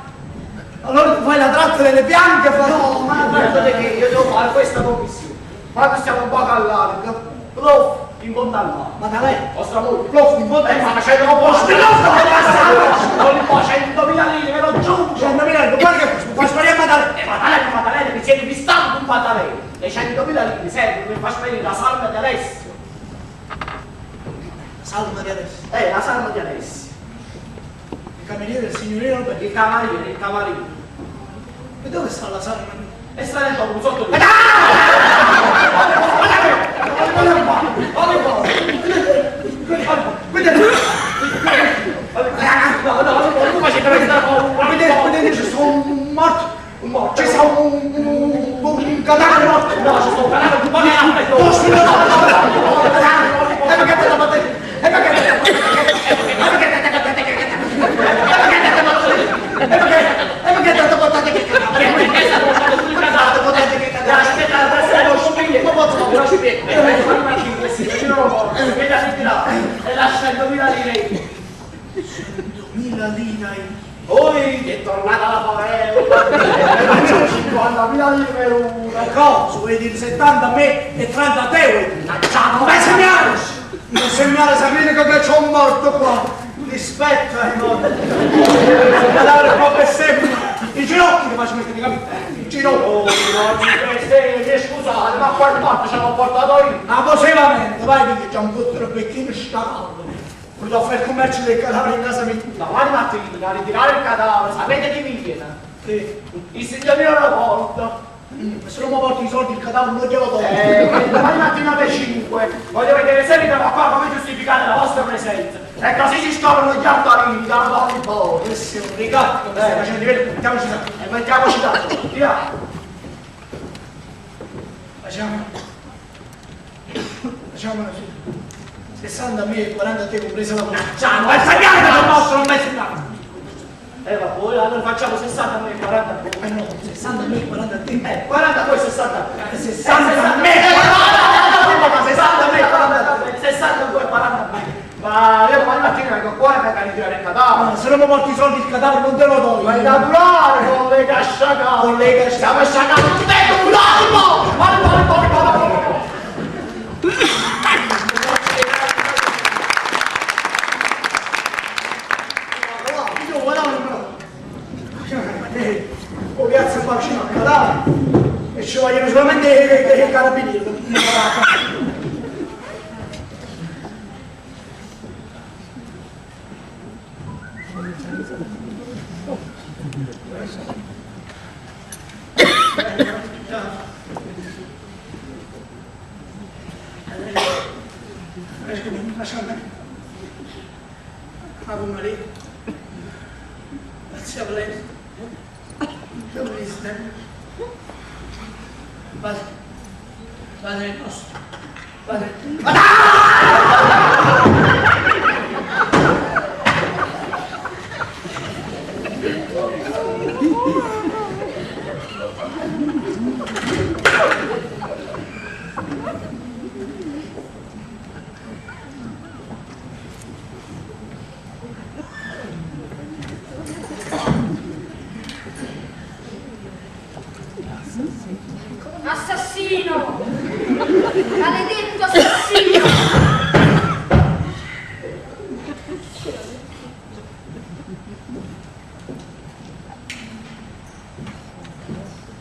S1: Allora tu fai la tratta delle bianche, no, ma guardate che io devo fare questa commissione. Quando stiamo un po' a largo, prof, in fondo al mare. Ma da lei? Vostra moglie, prof, in fondo al mare. Ma c'è un po' non li può 100.000 lire, ve lo giuro. 100.000 lire, guarda che mi fai sparire a Maddalena, mi siete distante un Maddalena. Le 100.000 lire servono per far sparire la salma di Alessio. La salma di Alessio? La salma di Alessio. Il cameriere, il signorino, il cavaliere. E dove sta la salma? E sta nel topo, sotto lì. Vedete, ci sono un morto. Ci sta un cadavere morto. No, ci sta un cadavere di lì, dai.
S6: Poi è tornata la favela, facciamo 50.000 lire per una.
S1: Cosa? Vuoi dire 70 a me e 30 a te?
S6: Come segnale?
S1: Il segnale sacrifico che c'ho un morto qua. Rispetto ai morti. Il cadavere qua per sempre. I ginocchi che faccio mettere, capito? I ginocchi.
S6: Oh, scusate, ma a quale parte ci hanno portato io?
S1: Ma possibilmente, vai che c'è un po' troppo becchino scavato. Voglio fare il commercio del cadavere in casa mia.
S6: Domani mattina, a ritirare il cadavere, sapete chi viene?
S1: Sì.
S6: Il signor Leopoldo.
S1: Se non mi porti i soldi il cadavere non glielo do.
S6: Domani mattina alle 5 voglio vedere se vi trovo qua come giustificate la vostra presenza. E così si scoprono gli altarini da un po' di po'.
S1: Che sei un rigatto, come stai facendo livello, mettiamoci da.
S6: E mettiamoci da. Via.
S1: Facciamola su. 60 a me e 40 a te, compresa la buona.
S6: Ciao, ma segnale che non posso, non mi segnale. Va poi, allora facciamo 60 a me e 40 a te.
S1: No, 60 a me e 40 a te.
S6: 40 a voi, 60 a te.
S1: 60 a me!
S6: 60 a me e 40 a te. 60 a voi e 40 a me. Ma io domani mattina vengo qua e vengo a ritirare il cadavere.
S1: Se non mi porti i soldi il cadavere non te lo do.
S6: Vai da durare con le casciacate.
S1: Con le casciacate.
S6: Stiamo sciacando tutti dentro, un
S1: o piazza qua vicino al cadavere e ci vogliono solamente i carabinieri. Lasciami. Ave Maria. Grazie a lei. Padre nostro, Padre.
S11: Assassino! Maledetto assassino!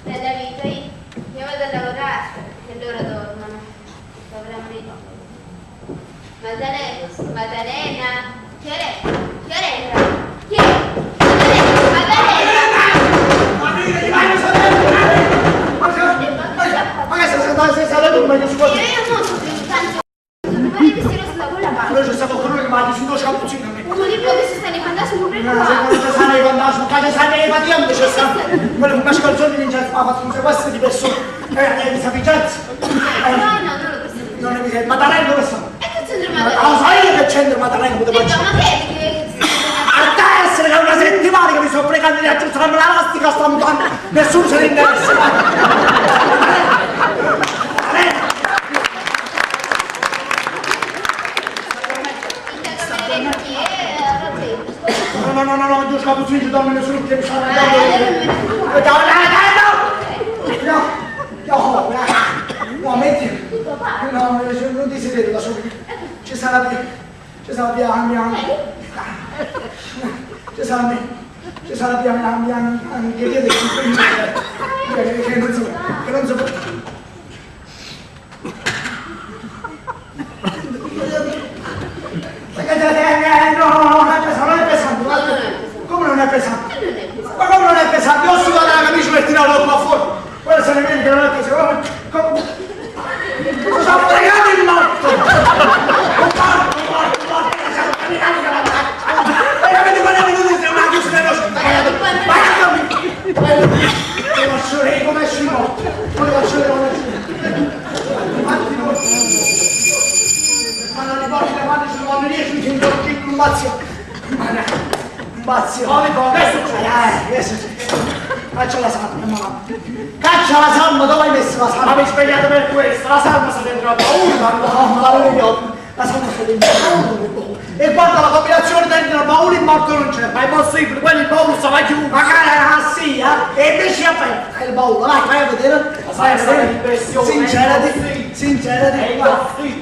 S4: Nella vita io vado a lavorare e loro dormono. Dovremmo ritornare. Maddalena, Fiorella, chi è? Maddalena!
S1: Ma che sei stata tu meglio su cosa?
S4: Io non so più tanto. Vorrei che si lo stavo con la barba.
S1: Però c'è stato colui che mi ha detto un scapuccino a me.
S4: Uno di più che si sta nei fantasmi pure
S1: Se non ci stanno i fantasmi, che stanno i patienti, c'è stato. Quello che mi ha scalzoni vince ha fatto un sequestro di persone. Mi sa Vincenzo.
S4: No, non lo posso.
S1: Non è mica il Matarello dove sta?
S4: E che c'entra
S1: Ma
S4: Maddalena?
S1: lo sai io che c'entra il Matarello?
S4: Ma che
S1: A te essere che è una settimana che mi sto pregando di aggiustare la lastica, sto mutando, nessuno se ne interessa. No, io scapuzzino ci dormo nessuno che mi sta andando. No, metti. No, non ti sedete da sopra. Ci sarà piano. Ci sarà piano, che non so. No, non è pesante. Come non è pesante? Ma come non è pesante? Io ho sudato la camicia per tirare l'acqua fuori. Guarda se ne vede che non è pesante. Cosa ha fregato il morto? Avete quando è venuto se una chiusa nello le faccio vedere come esce il morto. Poi le faccio vedere come esce. Quando li porti le mani sulle mani riesci mi sento un bazzio. Un bazzio. Che succede? Caccia la salma, mamma. Caccia la salma, dove hai messo la salma?
S6: Ma mi svegliate per questo, la salma sta dentro la paura.
S1: No, ma la vedo io. La sono solo e guarda la combinazione dentro il baule il morto non c'è. Ma è possibile, quello il baule stava chiuso. Magari era sì, e invece è aperto. Il baule, vai, vai a vedere. Vai a vedere. Sincerati,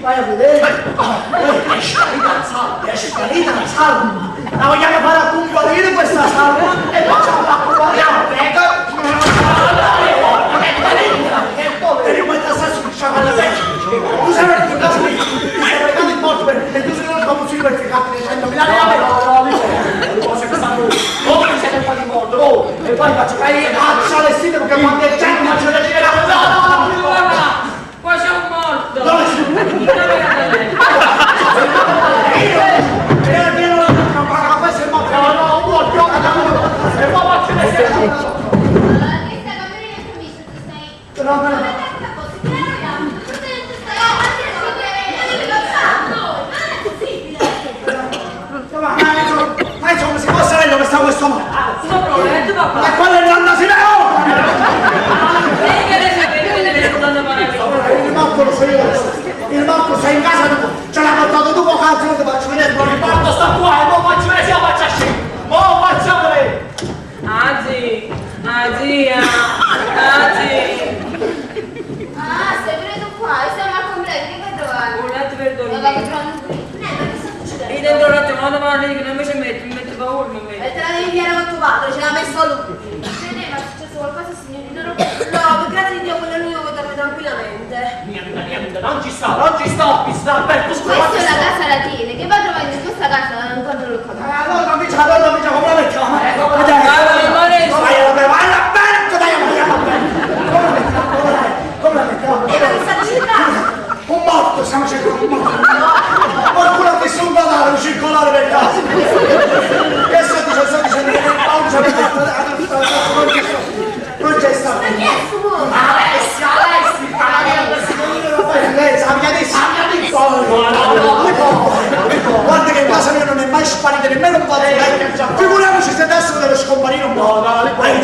S1: vai a vedere. È sparita la salma. La vogliamo fare a comparire questa salma e facciamo la comparire. E rimetti a sassi sciacca la pezza. Tu sei recato in morto e tu sei venuto come per ficarti nei 100.000 euro. No, se questa noi. Oh, mi siete fatti in morto, oh. E poi faccio caire faccia le stile perché quando è gente faccio le gire.
S10: No, qua c'è un morto.
S1: Dove c'è? Era pieno la campana, questo è morto. No, un morto. E poi faccio le stile. Ma insomma si può sapere dove sta questo morto? Ma quello è l'anno si il morto lo so io adesso. Il morto sei in casa tu. Ce l'ha portato tu poco altro, non ti faccio vedere. Non il morto sta qua e mo faccio vedere se lo faccio a scendere. Mo faccio vedere.
S10: Zia.
S4: Ah, sei venuto qua e siamo al completo, che vai trovare?
S10: Un letto per
S4: Ma
S10: dormire.
S4: vai trovando qui. Ma che sta succedendo?
S10: E dentro il letto, ma domani che non mi ci metti, mi mette paura, mi
S2: E
S10: mette.
S2: te la devi inviare con tuo padre, ce l'ha messo lui.
S4: Ma è successo qualcosa, signorina?
S2: No, per grazia di Dio, quello è l'unico che dorme tranquillamente.
S6: Niente, non ci sto, mi sta aperto, scusa.
S4: Questa è la casa latine, che va trovando in questa casa non quando lo conosco.
S1: Allora non mi dice, come la mettiamo? Vai all'aperto, dai, come la mettiamo? Un morto, stiamo cercando un morto. Qualcuno ha visto un badale circolare per casa. Che sto dicendo che non c'è stato.
S2: Ma chi è sto morto?
S1: Alessia, lei sa, mi ha detto. Guarda che in casa mia non è mai sparito nemmeno un fazzoletto. Figuriamoci se adesso deve scomparire un po'. Vai in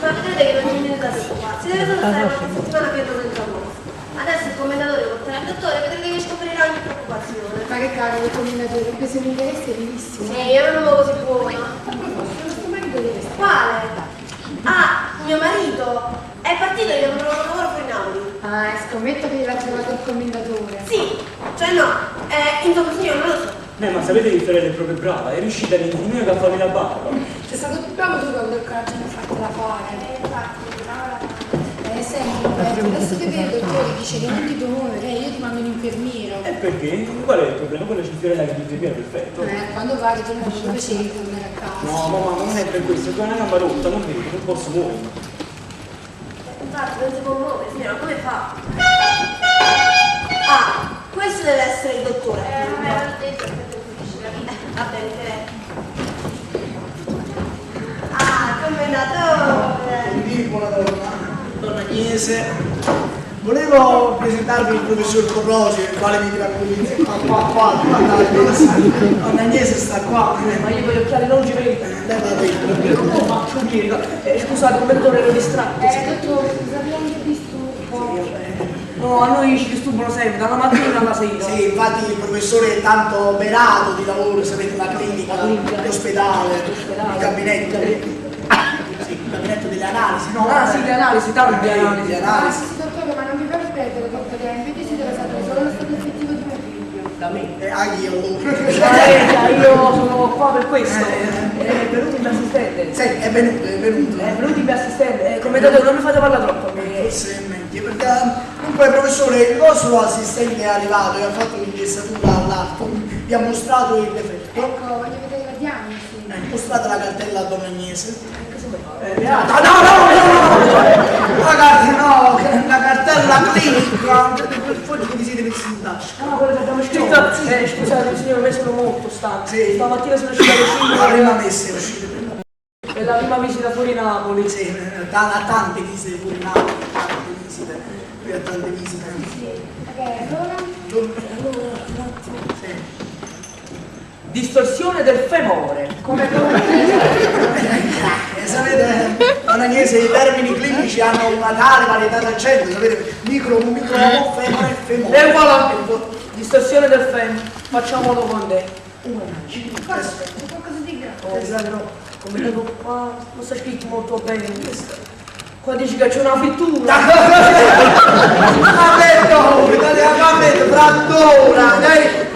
S2: Ma vedete che non c'è niente da preoccuparsi, si deve solo stare qualche settimana fermo senza posto. Adesso il commendatore porterà il dottore e vedrete che scoprirà ogni preoccupazione.
S11: Ma che cavolo il commendatore, ho preso un interesse bellissimo.
S2: Sì, io non avevo così buona.
S11: Questo marito deve stare.
S2: Quale? Ah, mio marito è partito e gli ho trovato un lavoro fuori Napoli.
S11: Ah, scommetto che l'ha trovato il commendatore.
S2: Sì, cioè no, insomma signor, non lo so.
S9: Ma sapete che Fiorella è proprio brava, è riuscita nel mio a farmi la barba.
S11: Sei stato più bravo tu che ho avuto il coraggio di fartela fare. Senti, Roberto, adesso che vedo il dottore dice che non ti può muovere, io ti mando un infermiero.
S9: E perché? Qual è il problema? Quello c'è Fiorella che ti viene perfetto.
S11: Quando vai ritorno con piacere di tornare a casa.
S9: No, mamma, non è per questo, ho una gamba rotta, non vedo, non posso muovermi.
S2: Infatti non si può muovere, signora, come fa? Ah, questo deve essere il dottore. Va bene, che ah, commendatore.
S1: Donna Agnese, volevo presentarvi il professor Corrosi, il quale mi tranquillizza. Qua, Donna Agnese sta qua.
S10: Ma io per gli occhiali non ci vedo. Ma scusate, come dottore ero distratto.
S11: Dottore, scusa, abbiamo un disturbo.
S10: No, a noi ci disturbano sempre, dalla mattina alla sera.
S1: Sì, infatti il professore è tanto operato di lavoro, sapete, la clinica, l'ospedale, il gabinetto. Sì, il gabinetto delle analisi, no?
S10: Ah sì, le analisi, tante analisi.
S1: Di analisi.
S11: Si
S10: Da me.
S1: Anche io allora.
S10: Io sono qua per questo. È venuto il mio assistente.
S1: Sì, è venuto.
S10: È venuto il mio assistente. Commendatore, non mi fate parlare troppo.
S1: Forse è meglio, perché comunque professore, il vostro assistente è arrivato e ha fatto l'ingessatura all'arco, vi ha mostrato il defetto.
S11: Ecco, voglio vedere la diagnosi.
S1: Mostrate la cartella a Don Agnese.
S6: La cartella clinica. Fuori che vi siete messi in tasca.
S10: Ah, quello che abbiamo scritto. Scusate, signore, me sono molto stanco.
S1: Sì.
S10: Stamattina sono uscita alle 5.
S1: La prima messa è uscita prima.
S10: È la prima visita fuori Napoli.
S1: Sì, da tante visite fuori Napoli, tante visite, qui a tante visite.
S11: Ok, allora?
S1: Sì.
S10: Distorsione del femore. Come
S1: Sapete, Don Agnese, i termini clinici hanno una tale varietà d'accento, sapete, micro, femore, femore.
S10: E voilà, distorsione del femore. Facciamolo con te.
S11: Qualcosa di grave.
S10: Come devo qua, non sta scritto molto bene. Qua dici che c'è una frittura.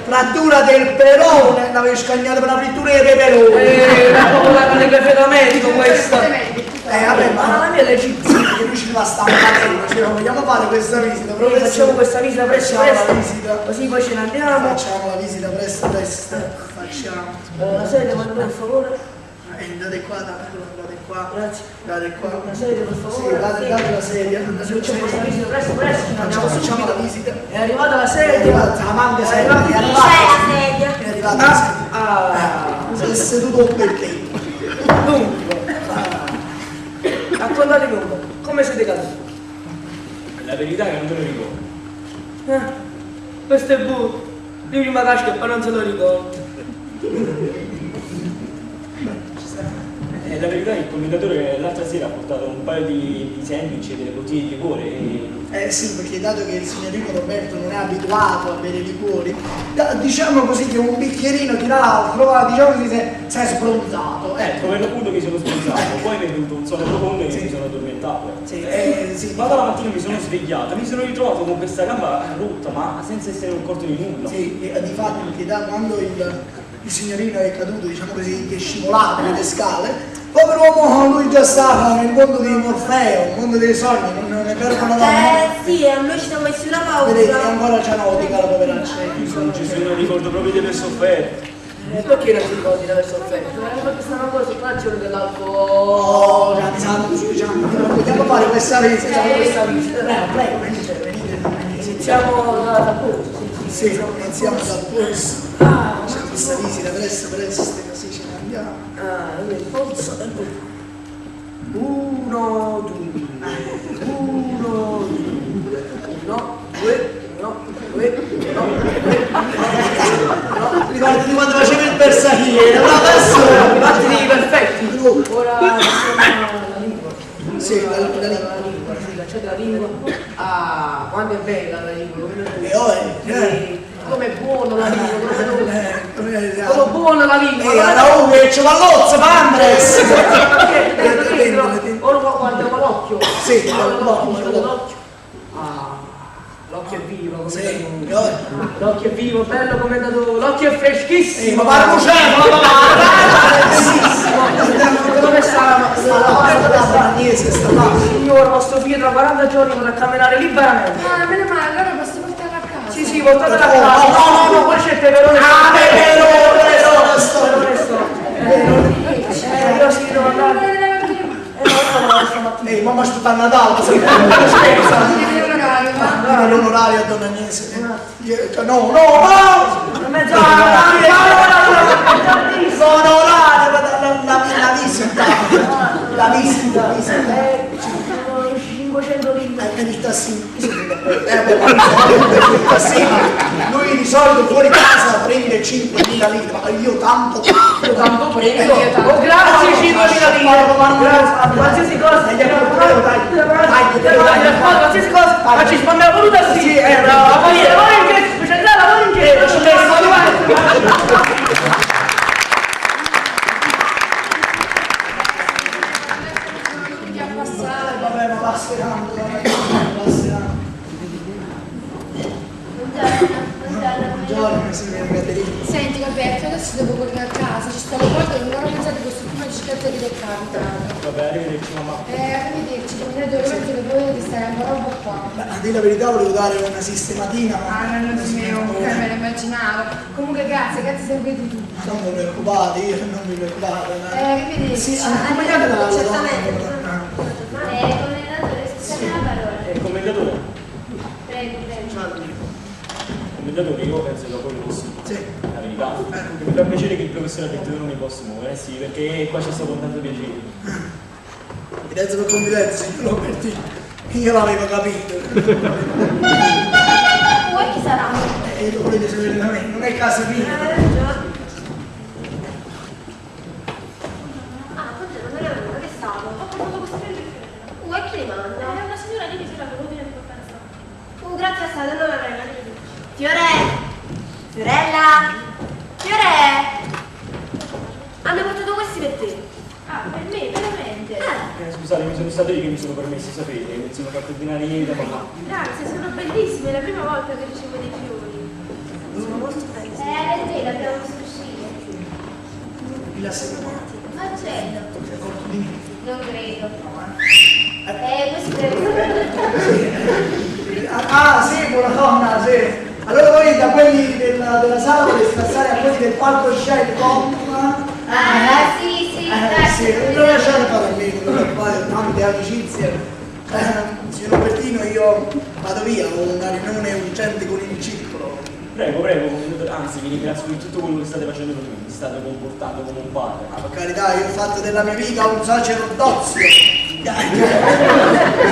S1: Frattura del perone, l'avevi scagnato per una frittura di peperone.
S10: La popolare del refredamento questa.
S1: Vabbè,
S10: Ma la mia è legittima.
S1: che lui ci fa stampare, cioè vogliamo fare questa visita,
S10: Noi facciamo questa visita presto,
S1: Facciamo la visita.
S10: così poi ce ne andiamo.
S1: Facciamo la visita presto, facciamo.
S10: La sede, per favore.
S1: Andate qua, andate qua.
S10: Grazie.
S1: Andate qua.
S10: La sede, per
S1: Sì,
S10: favore.
S1: date la sedia.
S10: Facciamo questa visita presto, andiamo
S1: Facciamo
S10: subito.
S1: la visita.
S10: È arrivata la
S1: È
S10: sedia.
S1: arrivata la manda sedia.
S2: C'è la sedia.
S1: È arrivata la sedia. Si è seduto un bel tempo.
S10: Dunque. Raccontatemi un po', come siete caduti?
S9: La verità è che non te lo ricordo.
S10: Questo è buono. Di prima casca e poi non se lo ricordo.
S9: La verità è che il commendatore l'altra sera ha portato un paio di sandwich e delle bottiglie di liquore e...
S1: Sì, perché dato che il signorino Roberto non è abituato a bere liquori, diciamo così che un bicchierino tira l'altro, diciamo così si è sbronzato.
S9: Ecco, per l'appunto che sono sbronzato, poi mi è venuto un sonno profondo e mi sono addormentato.
S1: Sì, sì.
S9: Ma dalla mattina mi sono svegliato, mi sono ritrovato con questa gamba rotta, ma senza essere accorto di nulla.
S1: Sì, e di fatto perché da quando il signorino è caduto, diciamo così, che è scivolato nelle scale, povero uomo, lui già stava nel mondo di Morfeo, nel mondo dei sogni, non è vero che non
S2: Sì, a noi ci siamo messi una pausa.
S1: vedete, ancora c'è notica la poveraccia.
S9: Gesù, non ricordo proprio di aver sofferto.
S10: Perché non ti ricordi di aver sofferto? Perché stanno così, faccio dell'alcol.
S1: Oh, già mi sanno sufficiente, vogliamo fare questa visita. Prego, venite.
S10: Iniziamo dal polso.
S1: Sì, iniziamo dal polso. C'è questa visita, presto, così ce ne andiamo.
S10: Il polso e poi 1, 2, 1, 2.
S1: Ricordi di quando facevi il bersagliere, una persona.
S10: Battiti perfetti. Ora passiamo alla lingua.
S1: Sì, la lingua.
S10: Sì, cacciate la lingua. Ah, quanto è bella la lingua. Come è buono la lingua. Come buona la lingua.
S1: Era uno che ci va l'ozzo, Andres.
S10: Ora guardiamo l'occhio.
S1: Sì,
S10: l'occhio. L'occhio è vivo, l'occhio è vivo, bello come è dato, l'occhio è freschissimo,
S1: Marmucello,
S10: dove sta?
S1: sta
S10: Signore, vostro figlio tra 40 giorni potrà camminare liberamente.
S11: Ah, meno male, allora posso portarla a casa.
S10: Sì, portatela a casa. No, poi c'è il peperone. Io sì, devo andare.
S1: Ehi, mamma sto a Natale, non l'orario a Don Agnese. No! La visita.
S10: 500 lire.
S1: Per il tassino. Lui di solito fuori casa prende 5.000 lire, ma io tanto
S10: prendo. Oh, grazie, 5.000 lire. Qualsiasi cosa. Qualsiasi cosa. Ma ci spammiamo voluta sì. Lavoro in che, specialità lavoro in che. Ci
S1: vabbè, ma passeranno.
S4: Buongiorno,
S1: Buongiorno, signora Caterina.
S11: Senti Roberto, adesso devo correre a casa, ci stavo guardando e non ho pensato che quest'ultima cicletta che ti è capitata.
S9: Vabbè, arrivederci mamma.
S11: Arrivederci, combinato Roberto che volete stare ancora un po' qua.
S1: Beh, a dire la verità volevo dare una sistematina, ma...
S11: non si me lo immaginavo. Comunque grazie sempre di tutto.
S1: Non vi preoccupate, io non mi preoccupate.
S11: Arrivederci.
S1: Sì, accompagnate la
S2: certamente.
S4: Commendatore, scusate la parola.
S9: Commendatore?
S4: Prego.
S9: Commendatore, io penso che quello possibile.
S1: Sì.
S9: La verità. Mi fa piacere che il professore ha detto che non mi posso muovere, sì, perché qua c'è stato con tanto piacere.
S1: Confidenza per confidenza, signor Robertino. Io l'avevo capito.
S11: Poi chi sarà?
S1: Lo volete sapere da me, non è casa mia.
S2: Buongiorno, non è venuto, che stavo?
S5: Ho portato questo figlio di
S2: E chi li manda?
S5: È una signora di visita per ordine di portare sta.
S2: Grazie a Stato, non avrei mai detto. Fiorella! Hanno portato questi per te.
S8: Ah, per me, veramente?
S9: Scusate, mi sono stati lì che mi sono permessi, sapete, mi sono fatto ordinare ieri da mamma.
S8: Grazie, sono bellissime, è la prima volta che ricevo dei fiori.
S2: Sono molto specie.
S4: Perché l'abbiamo visto uscire?
S1: La seconda.
S4: Ma certo,
S1: Di me.
S4: non credo. Questo è...
S1: Ah, sì, buona donna, sì. Allora voi da quelli della sala volete passare a quelli del palcoscenico?
S4: sì,
S1: Sì, non lasciate fare a me, non fare tante amicizie. Signor Robertino, io vado via, ho una riunione urgente con il circolo.
S9: Prego, commendatore, anzi vi ringrazio di tutto quello che state facendo per me, mi state comportando come un padre.
S1: Ma per carità, io ho fatto della mia vita un sacerdozio.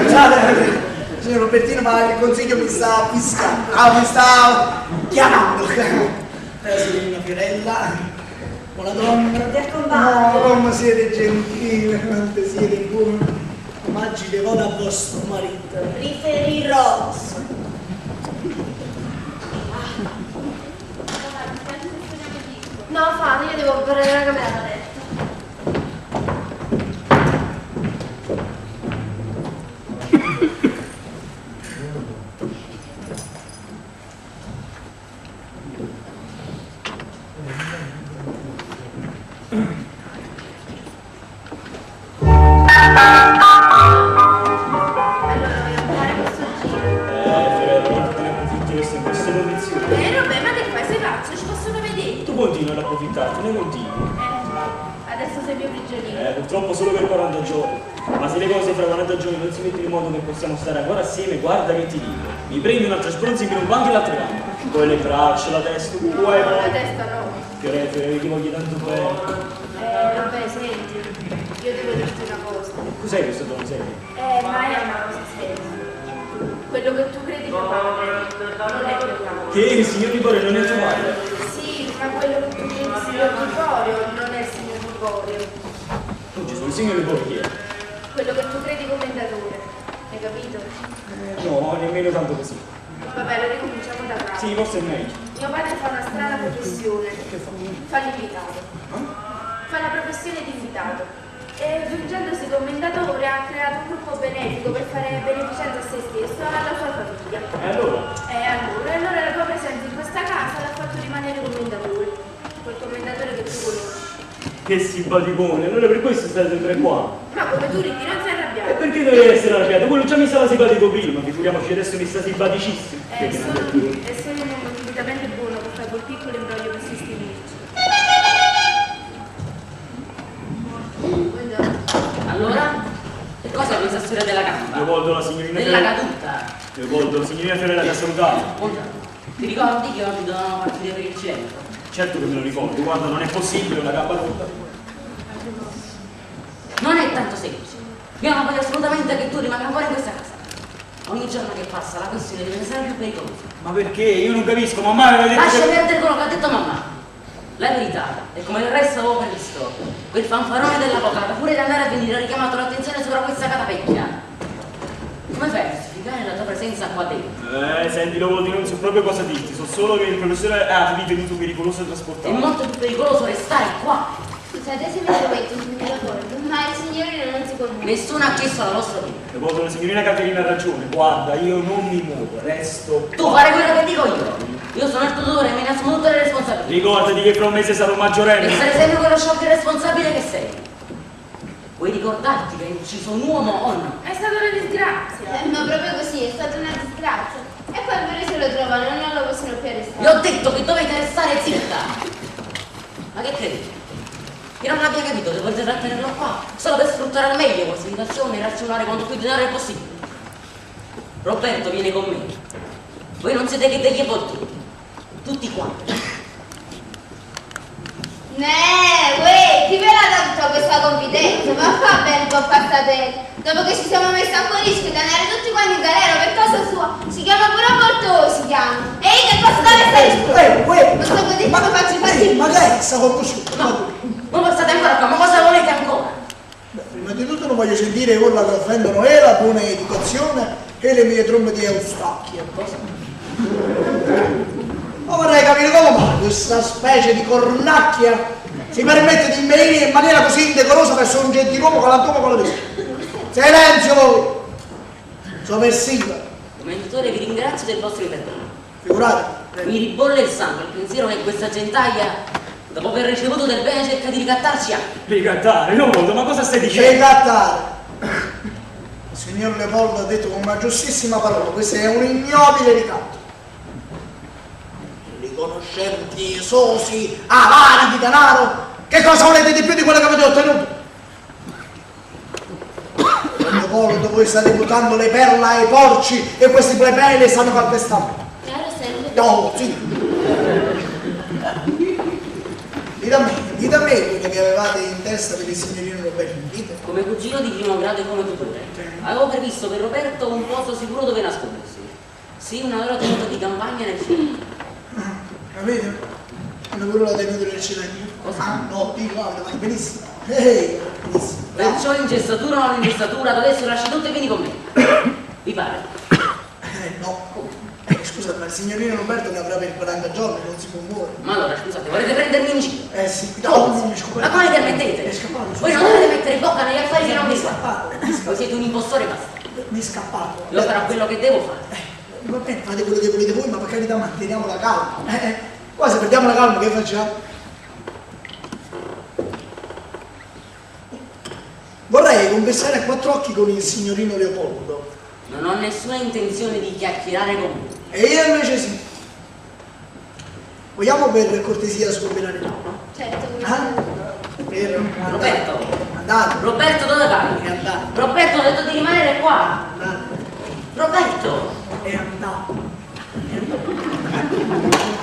S1: Scusate, signor Robertino, ma il consiglio mi sta fiscando. Mi sta chiamando. Signorina Fiorella, buona donna.
S2: Ti accompagno.
S1: No, come siete gentili, quante siete buoni. Omaggi devoto a vostro marito.
S2: Riferirò. No, Fano, io devo prendere la camera da letto.
S9: Continua ad approfittarti, ne continui.
S8: Adesso sei mio prigioniero.
S9: Purtroppo solo per 40 giorni. Ma se le cose fra 40 giorni non si mettono in modo che possiamo stare ancora assieme, guarda che ti dico. Mi prendi un altro spronzo in un banco e l'altra gamba. Poi le braccia, la testa,
S8: La testa no.
S9: Fiore, ti voglio tanto bene.
S8: Vabbè, senti, io devo dirti una cosa.
S9: Cos'è questo tono serio?
S8: Ma è una cosa seria. Quello che tu credi mio padre non è mio padre.
S9: Che il signor Liborio non è tuo padre?
S8: Sì, ma quello che tu credi il signor Liborio non è il signor Liborio.
S9: Oh Gesù, il signor Liborio chi è?
S8: Quello che tu credi commendatore. Hai capito?
S9: No, nemmeno tanto così.
S8: Vabbè, lo ricominciamo da capo.
S9: Sì, forse è meglio.
S8: Mio padre fa una strana professione.
S9: Che fa?
S8: Fa l'invitato. Fa la professione di invitato. E giungendosi commendatore ha creato un gruppo benefico per fare beneficenza a se stesso e alla sua famiglia.
S9: E allora?
S8: Allora la tua presenza in questa casa l'ha fatto rimanere commendatore. Quel commendatore che tu conosci.
S9: Che simpaticone, allora per questo stai sempre qua.
S8: Ma come tu ridi, non sei arrabbiato?
S9: E perché devi essere arrabbiato? Quello già mi stava simpatico prima, figuriamoci adesso mi sta simpaticissimo.
S8: È solo un uomo infinitamente buono che fa quel piccolo imbroglio per sostenerci.
S3: Allora? Che cosa è questa storia della gamba?
S9: Leopoldo, la signorina
S3: Della
S9: Fiorella.
S3: caduta.
S9: Leopoldo, la signorina Fiorella ti ha salutato.
S3: Buongiorno. Ti ricordi che oggi dovevamo partire per il centro?
S9: Certo che me lo ricordo, guarda, non è possibile una gamba rotta.
S3: Non è tanto semplice. Io non voglio assolutamente che tu rimanga fuori in questa casa. Ogni giorno che passa la questione diventa sempre più pericolosa.
S9: Ma perché? Io non capisco, mamma aveva detto
S3: Lascia
S9: che...
S3: perdere quello che ha detto mamma. La verità è come il resto avevo previsto. Quel fanfarone dell'avvocato, pure di andare a venire, ha richiamato l'attenzione sopra questa catapecchia. Come fai a giustificare la tua presenza qua dentro?
S9: Senti, Leopoldo, non so proprio cosa dirti, so solo che il professore ha ritenuto pericoloso
S3: È
S9: trasportare.
S3: molto più pericoloso restare qua.
S4: Scusate se mi permetto un d'accordo, ma il signorino non si comunica.
S3: Nessuno ha chiesto la vostra opinione.
S9: Leopoldo, la signorina Caterina ha ragione, guarda, io non mi muovo, resto
S3: Tu fare quello che dico io. Io sono il tutore e me ne assumo tutte le responsabilità.
S9: Ricordati che fra un mese sarò maggiorenne.
S3: E sarai sempre quello sciocco irresponsabile che sei. Vuoi ricordarti che hai ucciso un uomo o no?
S8: È stata una disgrazia.
S4: Ma proprio così, è stata una disgrazia. E poi pure se lo trovano, non lo possono più arrestare.
S3: Vi ho detto che dovete restare zitta. Ma che credi? Che non abbia capito che volete trattenerlo qua solo per sfruttare al meglio questa situazione e razionare quanto più denaro è possibile. Roberto viene con me. Voi non siete che degli avvoltoi. Tutti quanti.
S4: Chi ve l'ha data tutta questa confidenza? Ma fa bene un po' passate. Dopo che ci siamo messi a rischi di andare tutti quanti in galera per casa sua. Si chiama pure avvoltoi, si chiama. E io che posso dare questa risposta? Non so così come faccio i fatti.
S1: Ma che è sta conosciuta?
S3: No, non passate ancora qua, ma cosa volete ancora?
S1: Prima di tutto non voglio sentire urla che offendono la buona educazione e le mie trombe di Eustachio. Ma vorrei capire come mai questa specie di cornacchia si permette di venire in maniera così indecorosa verso un gentiluomo galantuomo con la vista. Silenzio voi! Sovversiva.
S3: Commendatore, vi ringrazio del vostro perdono.
S1: Figurate.
S3: Mi ribolle il sangue il pensiero che questa gentaglia, dopo aver ricevuto del bene, cerca di ricattarci anche.
S9: Ricattare? Leopoldo, ma cosa stai dicendo?
S1: Ricattare! Il signor Leopoldo ha detto con una giustissima parola, questo è un ignobile ricatto. Riconoscenti, esosi, avari di denaro, che cosa volete di più di quello che avete ottenuto? Leopoldo, voi state buttando le perle ai porci e questi plebei le stanno calpestando.
S4: Chiaro sempre.
S1: No, sì. Dite a me quello che avevate in testa per il signorino Roberto, dite.
S3: Come cugino di primo grado e come tutore, avevo previsto per Roberto un posto sicuro dove nascondersi. Sì, una vera tenuta di campagna nel fiume.
S1: Capite? Una parola tenuta nel cilento.
S3: Cosa?
S1: No, dico, avete fatto benissimo. Benissimo.
S3: Perciò in gestatura o non in gestatura, adesso lasci tutto e vieni con me. Vi pare?
S1: No. Scusa, ma il signorino Roberto ne avrà per 40 giorni, non si può muovere.
S3: Ma allora, scusate, volete prendermi in giro?
S1: Sì, no, non mi scopare.
S3: Ma come permettete?
S1: È scappato.
S3: Voi non dovete mettere bocca negli affari che non vi riguardano. Voi siete un impostore e basta.
S1: Mi è scappato.
S3: Io farò quello che devo fare.
S1: Va bene, fate quello che volete voi, ma per carità manteniamo la calma. Qua se perdiamo la calma che facciamo? Vorrei conversare a quattro occhi con il signorino Leopoldo.
S3: Non ho nessuna intenzione di chiacchierare con voi.
S1: E io invece sì. Vogliamo per cortesia scombinare no?
S4: Certo,
S1: Per
S3: Roberto!
S1: Andate.
S3: Roberto, dove vai?
S1: È andato.
S3: Roberto, ho detto di rimanere qua!
S1: Andate.
S3: Roberto!
S1: È andato.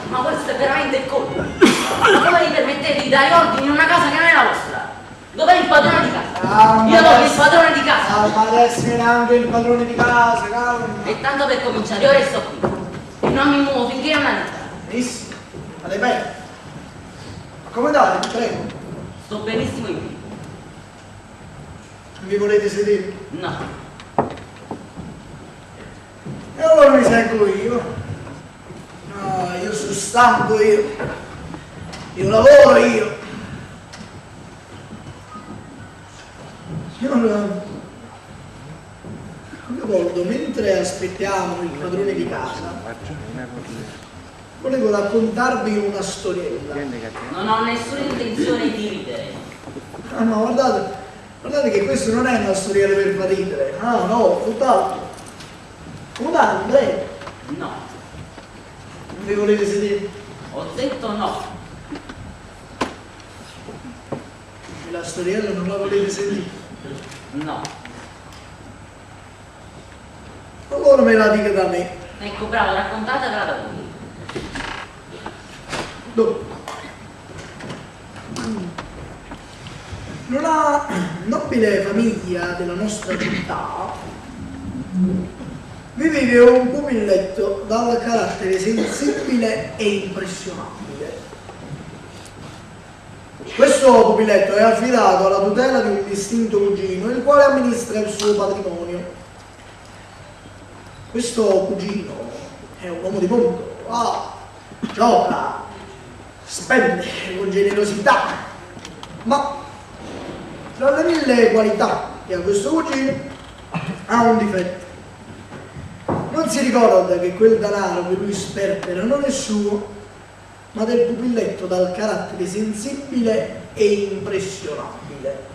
S3: Ma questo è veramente il colpo! Ma come vi permettete di dare ordini in una casa che non è la vostra? Dov'è il padrone di casa? Io voglio il padrone di casa!
S1: Calma, adesso viene anche il padrone di casa, calma.
S3: E tanto per cominciare, io resto qui. E non mi muovo finché non arriva.
S1: Benissimo. Fate bene. Ma come andate? Prego.
S3: Sto benissimo in piedi.
S1: Vi volete sedere?
S3: No.
S1: E allora mi seguo io. No, io sono stanco io. Io lavoro io. Leopoldo, mentre aspettiamo il padrone di casa, volevo raccontarvi una storiella.
S3: Non ho nessuna intenzione di ridere.
S1: Ah, ma guardate che questo non è una storiella per far ridere. Ah, no, tutt'altro. Tutt'altro, prego.
S3: No.
S1: Non vi volete sedere?
S3: Ho detto no.
S1: E la storiella non la volete sentire?
S3: No.
S1: Allora me la dica da me.
S3: Ecco, bravo, raccontatevela da voi.
S1: Dove? Una nobile famiglia della nostra città viveva un pupilletto dal carattere sensibile e impressionabile. Questo pupilletto è affidato alla tutela di un distinto cugino, il quale amministra il suo patrimonio. Questo cugino è un uomo di mondo, gioca, spende con generosità, ma tra le mille qualità che ha questo cugino ha un difetto. Non si ricorda che quel denaro che lui sperpera non è suo, ma del pupilletto dal carattere sensibile e impressionabile.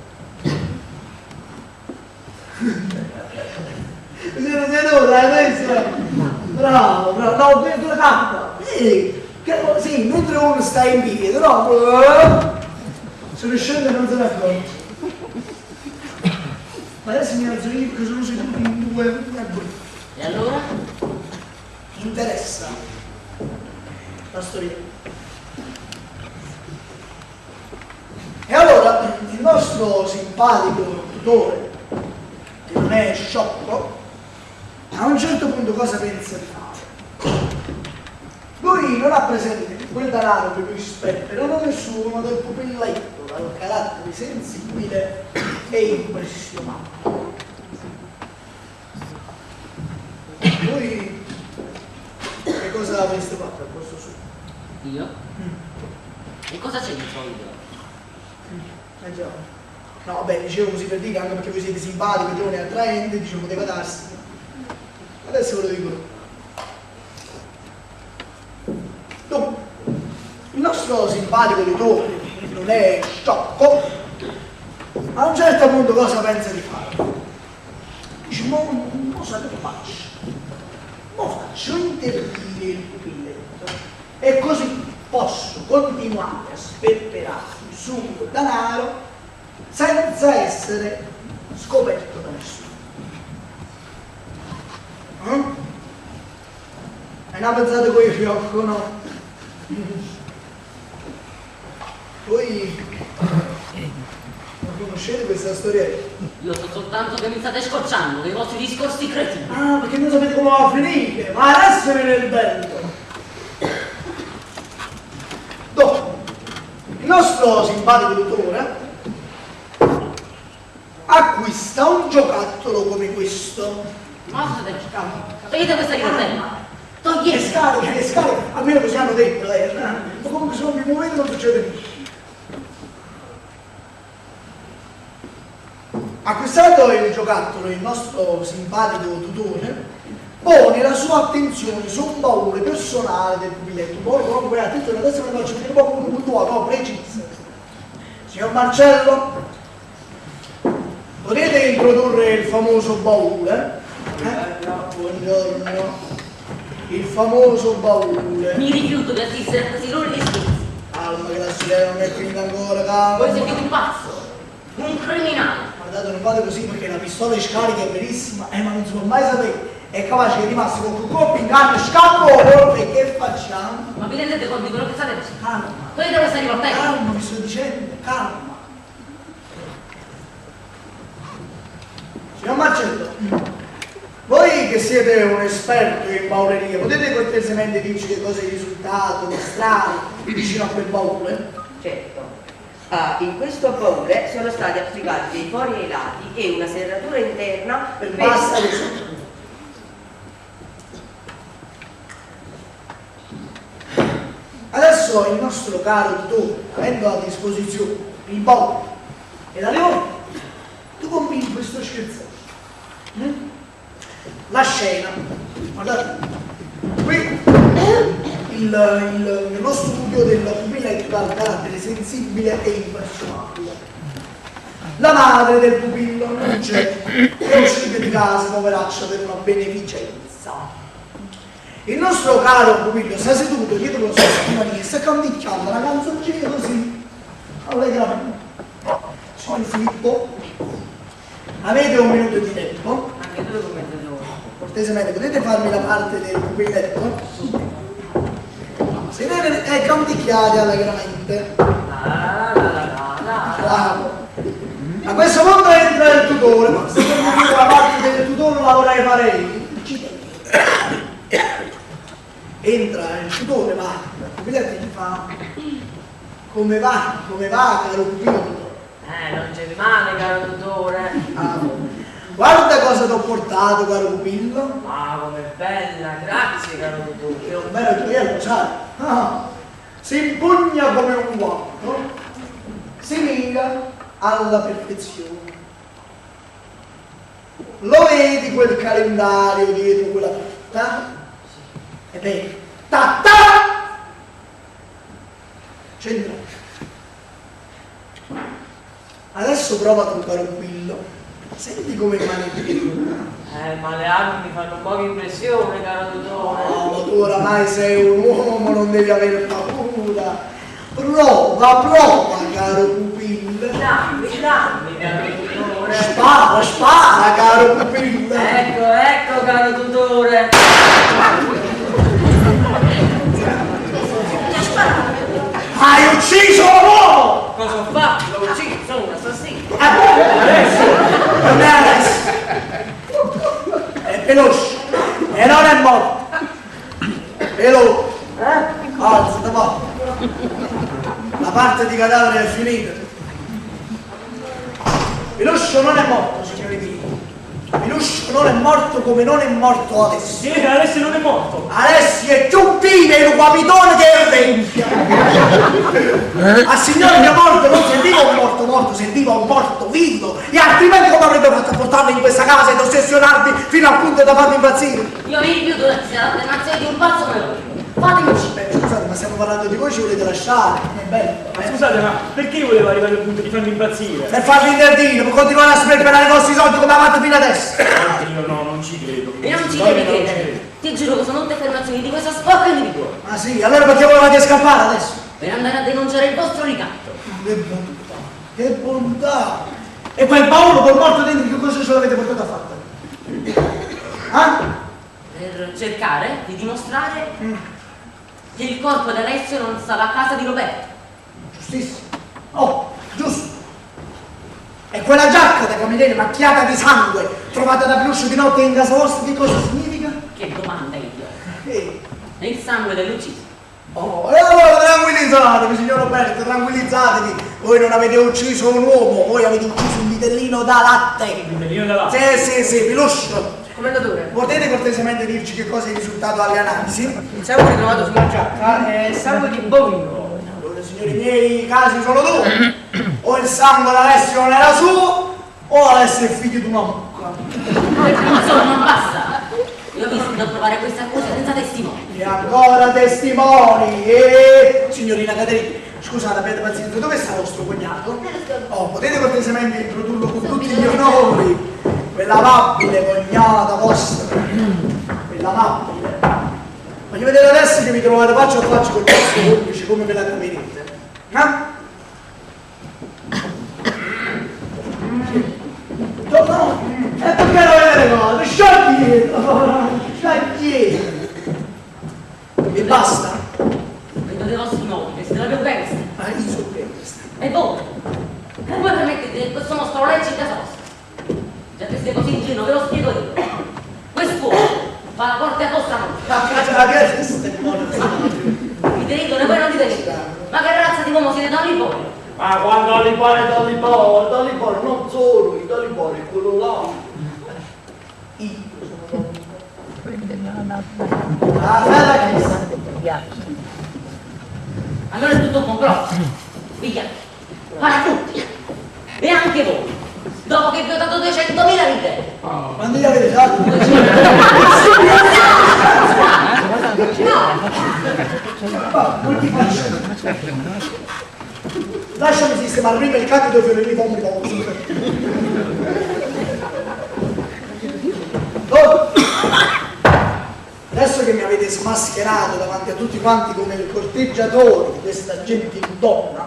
S1: Siete seduta, adesso? Bravo, no, dentro la cappa. Sì, mentre uno sta in piedi, no? Sono scende e non se ne accorge. Ma adesso mi alzo io che sono seduti in due.
S3: E allora?
S1: Interessa la storia. E allora il nostro simpatico tutore, che non è sciocco, a un certo punto cosa pensa di fare? Lui non ha presente che quel denaro che lui sperpera non è suo, ma del pupilletto dal carattere sensibile e impressionante. Lui che cosa avreste fatto al posto suo?
S3: Io? E cosa c'è dentro io?
S1: Già. No, beh, dicevo così per dire, anche perché voi siete simpatici, giovani, attraenti, dicevo, poteva darsi. Adesso ve lo dico. Dunque, il nostro simpatico editore, che non è sciocco, a un certo punto cosa pensa di fare? Dice, mo sa che faccio? Mo faccio intervenire il pupilletto e così posso continuare a sperperare il suo denaro senza essere scoperto da nessuno. E non pensate con il fiocco, no? Voi non conoscete questa storia?
S3: Io so soltanto che mi state scocciando dei vostri discorsi cretini.
S1: Ah, perché non sapete come va a finire, ma adesso viene il bello. Dopo, il nostro simpatico dottore acquista un giocattolo come questo.
S3: Ma state cercando? Togliete questa ricordella!
S1: Togliete! Le scariche, almeno così hanno detto, ma comunque se non vi muovete non succede niente. Acquistato il giocattolo, il nostro simpatico tutore pone la sua attenzione su un baule personale del pupilletto. Poi proprio attenzione, adesso vi faccio vedere proprio un puntuale, no, preciso. Signor Marcello, potete introdurre il famoso baule? Buongiorno. Il famoso baule.
S3: Mi rifiuto di assistere a questi loro discorsi.
S1: Calma che la sirena non è finita ancora, calma.
S3: Voi siete un pazzo, un criminale.
S1: Guardate, non fate così perché la pistola di scarica è verissima, ma non si può mai sapere. È capace che rimassi con un colpo in canna, scappo e che facciamo?
S3: Ma vi rendete conto di quello che state facendo?
S1: Calma.
S3: Togliete questa rivoltella.
S1: Calma, vi sto dicendo, calma. Signor Marcello, voi che siete un esperto in bauleria, potete cortesemente dirci che cosa è il risultato strano vicino a quel baule?
S12: Certo. In questo baule sono stati applicati dei fori ai lati e una serratura interna per...
S1: Basta così. Adesso il nostro caro tutore, avendo a disposizione il baule e la leone, tu combini questo scherzetto. La scena, guardate, qui nello studio del pupilletto dal carattere sensibile e impressionabile. La madre del pupillo non c'è, è uscita di casa, poveraccia, per una beneficenza. Il nostro caro pupillo sta seduto dietro la sua scrivania e sta canticchiando una canzoncina così, allegramente. Signor Filippo, avete un minuto di tempo?
S3: Anche tu come te lo...
S1: Cortesemente, potete farmi la parte del pupilletto? Sedete e canticchiate allegramente. Bravo. A questo punto entra il tutore, ma se non mi la parte del tutore la vorrei fare io. Entra il tutore, ma il pupilletto gli fa: come va, caro pupillo?
S12: non c'è male, caro tutore.
S1: Guarda cosa ti ho portato, caro pupillo.
S12: Ah, com'è bella, grazie, caro tutore.
S1: È un vero gioiello, sai? Si impugna come un guanto, si mira alla perfezione. Lo vedi quel calendario dietro quella porta? Ta? Ebbene, ta! C'entra. Adesso prova a toccare un pillo. Senti come rimane.
S10: Ma le armi mi fanno un po' impressione, caro dottore.
S1: No, ma tu oramai sei un uomo, non devi avere paura. Prova, caro pupillo.
S10: Dammi, caro dottore.
S1: Spara, caro pupillo.
S10: Ecco, caro dottore.
S1: Hai ucciso un uomo!
S10: Cosa ho fatto? L'ho ucciso, sono un assassino.
S1: Adesso! Non è adesso! È veloce! E non è morto! Veloce! Alzati, va! La parte di cadavere è finita! Veloce non è morto, signori miei! Veloce non è morto come non è morto adesso!
S9: Sì, Alessio non è morto!
S1: Alessio è più vivo in un guapitone che è vecchio! Al signore mio morto non sentiva un morto, sentiva un morto vivo! E altrimenti come avrebbe fatto a portarmi in questa casa ed ossessionarmi fino al punto da farmi impazzire?
S3: Io mi rifiuto di essere la tenazione di un pazzo melodico. Fatemi uscire.
S1: Scusate, ma stiamo parlando di voi, ci volete lasciare? È bello.
S9: Ma scusate, ma perché volevo arrivare al punto di farmi impazzire?
S1: Per farvi il verdino, per continuare a sperperare i vostri soldi come avete fino adesso!
S9: Io no, non ci credo.
S3: E non ci devi credere. Ti giuro che sono tutte affermazioni di questo sporco individuo.
S1: Ah sì, allora perché volevate scappare adesso?
S3: Per andare a denunciare il vostro ricatto.
S1: Che bontà, che bontà! E quel Paolo col morto dentro che cosa ce l'avete portato a fare? Ah?
S3: Per cercare di dimostrare che il corpo di Alessio non stava a casa di Roberto.
S1: Giustissimo. Oh, giusto. E quella giacca da cameriere macchiata di sangue trovata da Piluscio di notte in casa vostra, che cosa significa?
S3: Che domanda, idiota. È il sangue dell'ucciso.
S1: Oh, e allora tranquillizzatevi, signor Roberto, tranquillizzatevi. Voi non avete ucciso un uomo, voi avete ucciso un vitellino da latte.
S9: Un vitellino da latte?
S1: Sì, Piluscio.
S10: Commendatore.
S1: Potete cortesemente dirci che cosa è il risultato alle analisi?
S10: Il sangue ritrovato sulla giacca è sangue di bovino.
S1: Allora, signori miei, i casi sono due. O il sangue d'Alessio non era suo, o Alessio è figlio di una mucca.
S3: Insomma, non basta. Io ho visto di provare questa accusa senza testimoni.
S1: E ancora testimoni! Signorina Caterina, scusate, avete pazienza, dove sta vostro cognato? Oh, potete cortesemente introdurlo con tutti gli onori? Quella amabile cognata vostra, quella amabile. Voglio vedere adesso che vi trovate faccia a faccia con il vostro complice, come ve la camerete. No, e perché non vedete le cose? Sciogli dietro, e basta?
S3: Vedo dei vostri modi, che siete la più gangster.
S1: Ma io sono gangster.
S3: E voi? E voi permettete che questo mostro leggi in casa vostra? Già che siete così ingenuo, ve lo spiego io. Quest'uomo fa la porta a vostra mano. Vi deridono e voi non dite niente. Ma che razza di uomo siete da un liporio?
S6: Ma quando ho l'ipone, non solo, il l'ipone, quello là.
S1: Io sono bella
S3: Allora è tutto un complotto. Via. Ora tutti. E anche voi. Dopo che vi ho dato 200.000 lire.
S1: Quando gli avete dato? Non ti faccio. Lasciami sistemare prima il candido fiorellino pomerico. Adesso che mi avete smascherato davanti a tutti quanti come il corteggiatore di questa gentildonna,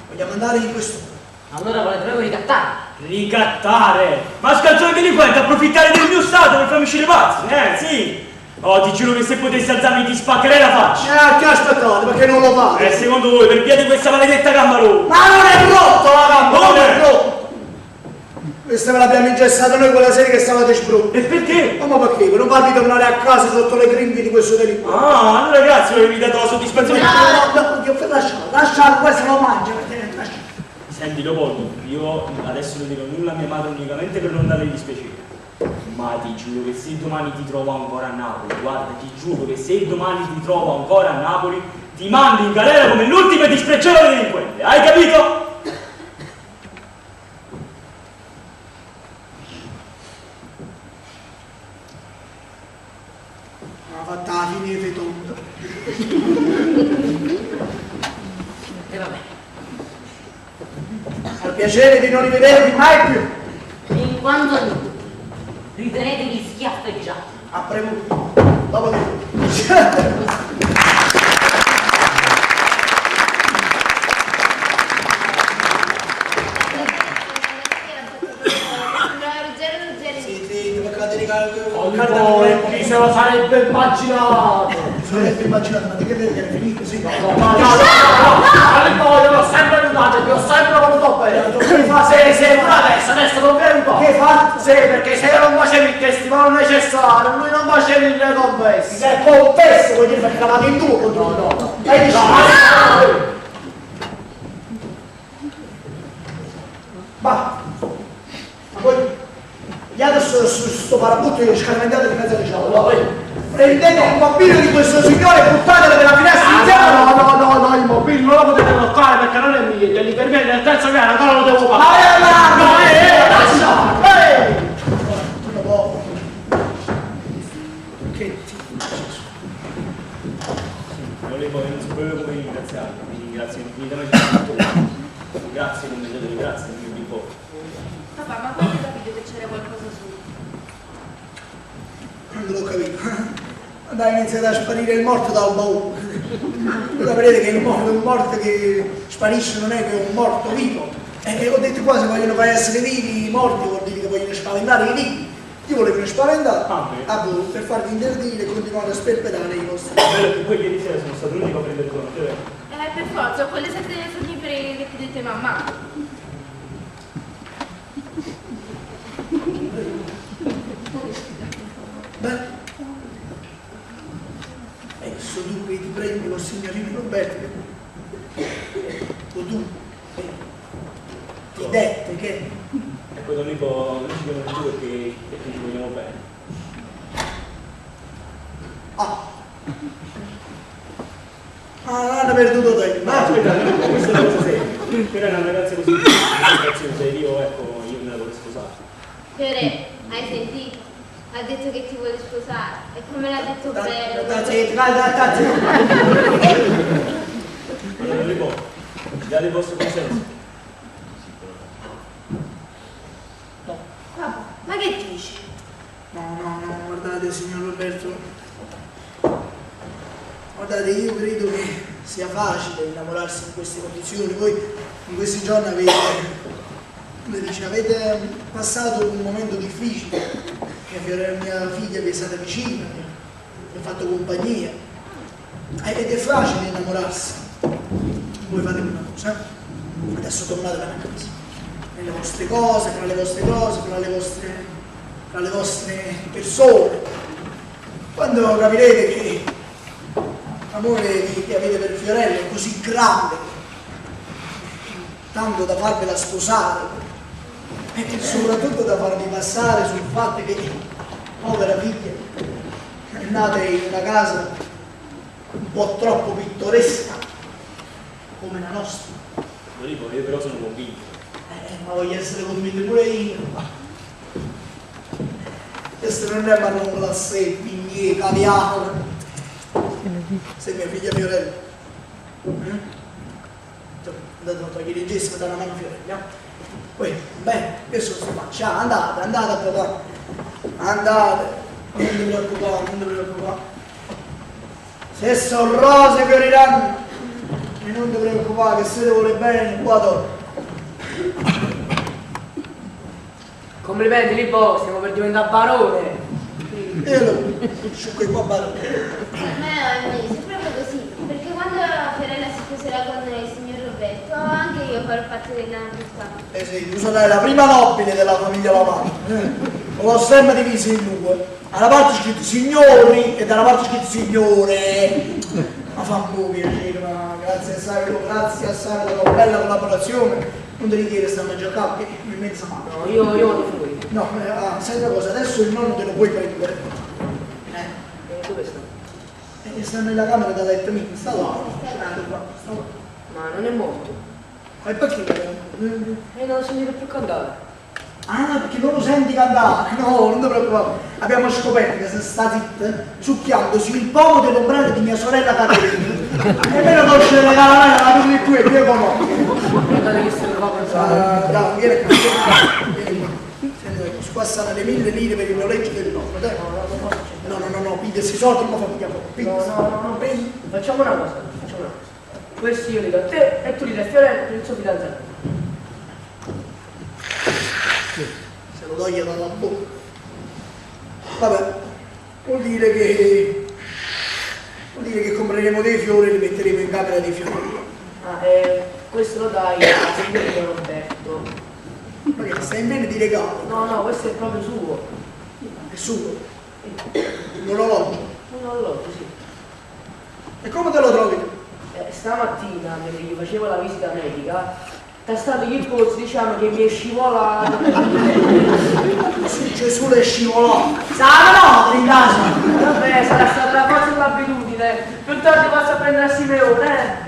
S1: vogliamo andare in questo.
S3: Allora volete proprio ricattare?
S9: Ricattare? Ma scalzone delinquente, approfittare del mio stato per farmi uscire pazzi, sì! Oh, ti giuro che se potessi alzarmi ti spaccherei la faccia!
S1: Che aspettate, perché non lo fate?
S9: Secondo voi, per via di questa maledetta gamba rotta!
S1: Ma non è rotto la gamba, non
S9: Come?
S1: è rotto! Questa ve l'abbiamo ingessata noi quella sera che stavate sbrutto.
S9: E perché?
S1: Ma perché? Per non farvi tornare a casa sotto le grinfie di questo delinquente.
S9: Ah, allora grazie per avermi dato la soddisfazione.
S1: Lascialo, questo lo mangia.
S9: Senti Leopoldo, io adesso non dirò nulla a mia madre unicamente per non darle dispiacere. Ma ti giuro che se domani ti trovo ancora a Napoli, guarda, ti giuro che se domani ti trovo ancora a Napoli, ti mando in galera come l'ultimo e disprezzevole delinquente, hai capito?
S1: ha fatta la fine fetonda.
S3: E vabbè.
S1: Al piacere di non rivedervi mai più.
S3: In quanto ritenetevi schiaffeggiati.
S1: A premuto. Dopo di
S6: Chi se lo sarebbe immaginato?
S1: sarebbe immaginato, ma di che vedi è finito? Sì.
S6: No, io l'ho sempre aiutato, ti ho sempre voluto bene. Sei pure adesso non mi aiutato.
S1: Che fa?
S6: Sì, perché se io non facevi il testimone necessario, lui non faceva il confesso.
S1: Se confesso, vuol dire perché eravate in due contro no. Hai deciso? Ma voi gli adesso su sto parabutto io scarmentate di mezzo alle ciaule. Prendete il mobilio di questo signore e buttatelo per la finestra insieme.
S6: No, il mobilio non lo potete toccare perché non è mio, gli permette nel terzo piano, ancora lo devo pagare.
S1: Lascia! Che ti
S9: Non le voglio, non sapevo come ringraziarvi, vi ringrazio infinitamente per tutto. Grazie, non vedete, grazie, mio nipote.
S8: Papà, ma quando hai capito che c'era qualcosa su?
S1: non l'ho capito. Dai, iniziate a sparire il morto dal baule. Voi capirete che un morto che sparisce non è che un morto vivo. E ho detto qua, se vogliono far essere vivi, i morti vuol dire che vogliono spaventare i vivi. Io volevo spaventare a voi per farvi interdire e continuare a sperperare i vostri.
S9: Quello che poi ieri sera sono stato l'unico a prendere conto, vero?
S8: Per forza, ho quelle 7 sonnifere che ti dite mamma.
S1: Beh, adesso tu che ti prendi con signorino Roberto, o tu ti dette che...
S9: Ecco, Don Nico, noi ci chiamiamo tu perché ci vogliamo bene.
S1: non hanno perduto tempo.
S9: Aspetta, questa è una cosa seria. Però è una ragazza così, io, ecco, io me la vorrei sposare.
S4: Fiore, hai sentito? Ha detto che ti vuole sposare. E come l'ha detto bene.
S9: Allora, Don Nico, date il vostro consenso.
S2: Ma che dici?
S1: No, guardate signor Roberto, guardate, io credo che sia facile innamorarsi in queste condizioni. Voi in questi giorni avete passato un momento difficile, che mia figlia vi è stata vicina, vi ha fatto compagnia, ed è facile innamorarsi. Voi fate una cosa, adesso tornate a casa, nelle vostre cose, fra le vostre cose, fra le vostre persone. Quando capirete che l'amore che avete per Fiorella è così grande, tanto da farvela sposare e soprattutto da farvi passare sul fatto che povera figlia è nata in una casa un po' troppo pittoresca come la nostra.
S9: Lo dico, io però sono convinto.
S1: Ma voglio essere convinto pure io. Questo non è marrone glacé, bignè, caviale. Se mia figlia Fiorella. Andate a togliere il gesso da una mano Fiorella. Poi, bene, questo sto facendo. Andate a papà. Andate. Non vi preoccupare. Se sono rose fioriranno. E non ti preoccupare, che se ti vuole bene, qua dopo.
S10: Complimenti Libo, stiamo per diventare barone.
S1: Sciucco qua barone.
S4: È proprio così, perché quando Fiorella si sposerà con il signor Roberto, anche io farò parte della nobiltà.
S1: Sì, tu sarai la prima nobile della famiglia Lavano. L'ho sempre diviso in due. Alla parte scritto signori e dalla parte scritto signore. Ma fa un po' piacere, ma grazie a Sara per la bella collaborazione. Non devi dire stanno a giocare, che mi mezza mano.
S10: No, io vado fuori.
S1: No, sai una cosa, adesso il nonno te lo puoi prendere.
S10: Dove sta?
S1: Sta nella camera da letto mia, sta là.
S10: Ma non è morto.
S1: Ma perché?
S10: E non lo sentite più cantare.
S1: Ah, perché non lo senti cantare? No, non ti preoccupare. Abbiamo scoperto che se sta zitta, succhiandosi il pomo dell'ombrello di mia sorella Caterina. E me lo conosce le calamelle, la tu e tu, io conosco.
S10: Guardate che se ne va pensare.
S1: Dai, vieni qua. Vieni qua. Senti, qua stanno le 1000 lire per il noleggio del nonno, dai. No, piglia questi soldi, non mi fa pigliare poco.
S10: No, facciamo una cosa. Questi io li do a te e tu li dai a Fiorello per il suo fidanzato.
S1: Se lo toglie dalla bocca. Vabbè, vuol dire che compreremo dei fiori e li metteremo in camera dei fiori.
S10: Ah, questo lo dai a signor Roberto.
S1: Ma che stai in bene di regalo?
S10: No, questo è proprio suo.
S1: È suo? Un orologio?
S10: Un orologio, sì.
S1: E come te lo trovi?
S10: Stamattina, mentre gli facevo la visita medica, tastandogli il polso, diciamo che mi è scivolato.
S1: Su Gesù le scivolato. Sa no, in casa.
S10: Vabbè, sarà stata la forza dell'abitudine. Più tardi passo a prendere a Simeone,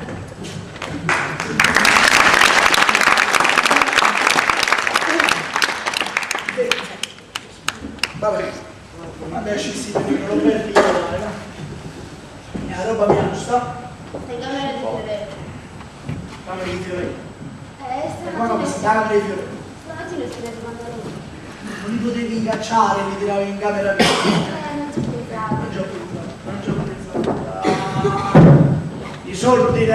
S1: Vabbè, adesso si vede Roberto, è la roba mia, giusto?
S4: Stai in camera di Fiorello.
S1: Camera di fiori. E quando mi si
S4: Stamattina
S1: camera di fiori?
S4: ho studiato pantaloni.
S1: Non li potevi cacciare, li tiravi in camera mia.
S4: Non ci pensavo.
S1: Non ci ho pensato. I soldi,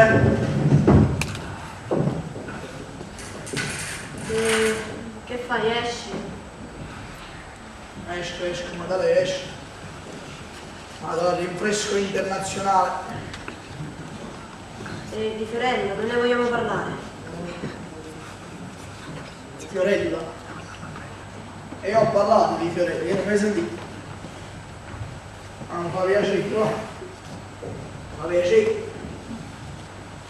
S2: Che fai, esci?
S1: Esco, ma dai, esci. Ma dai, rinfresco internazionale.
S2: Di Fiorello, non ne vogliamo parlare.
S1: Fiorella. E ho parlato di Fiorella, io non mi hai sentito. Non fa piacere, no? Fa piacere.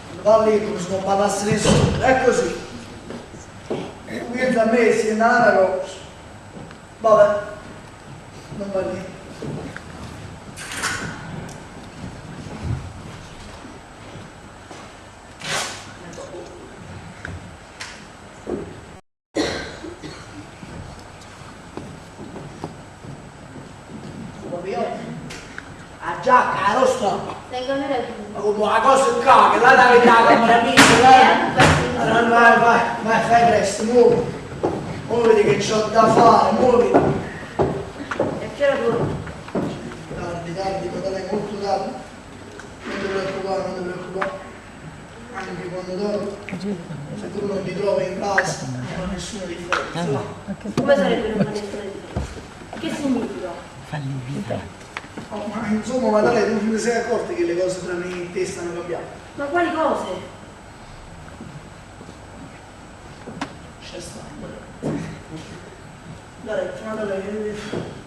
S1: Quando parli come se non parlasse nessuno, è così. Quindi a me si è una cosa. Vabbè, non va niente. La giacca, la rossa.
S4: Stai in camera di
S1: Ma come la cosa in caga, là da vedere la camera mia, vai, fai presto, muovi. Muoviti che c'ho da fare, muoviti.
S2: E che ora tu?
S1: Tardi, ma dai, molto tardi. Non ti preoccupare. Anche quando dormi, se tu non ti trovi in casa, non fa nessuna differenza.
S2: Come sarebbe non fare nessuna differenza? Che significa?
S1: Oh, ma insomma, ma dai, tu ti sei accorto che le cose tra me e te stanno cambiando?
S2: Ma quali cose?
S1: C'è stato. Dai,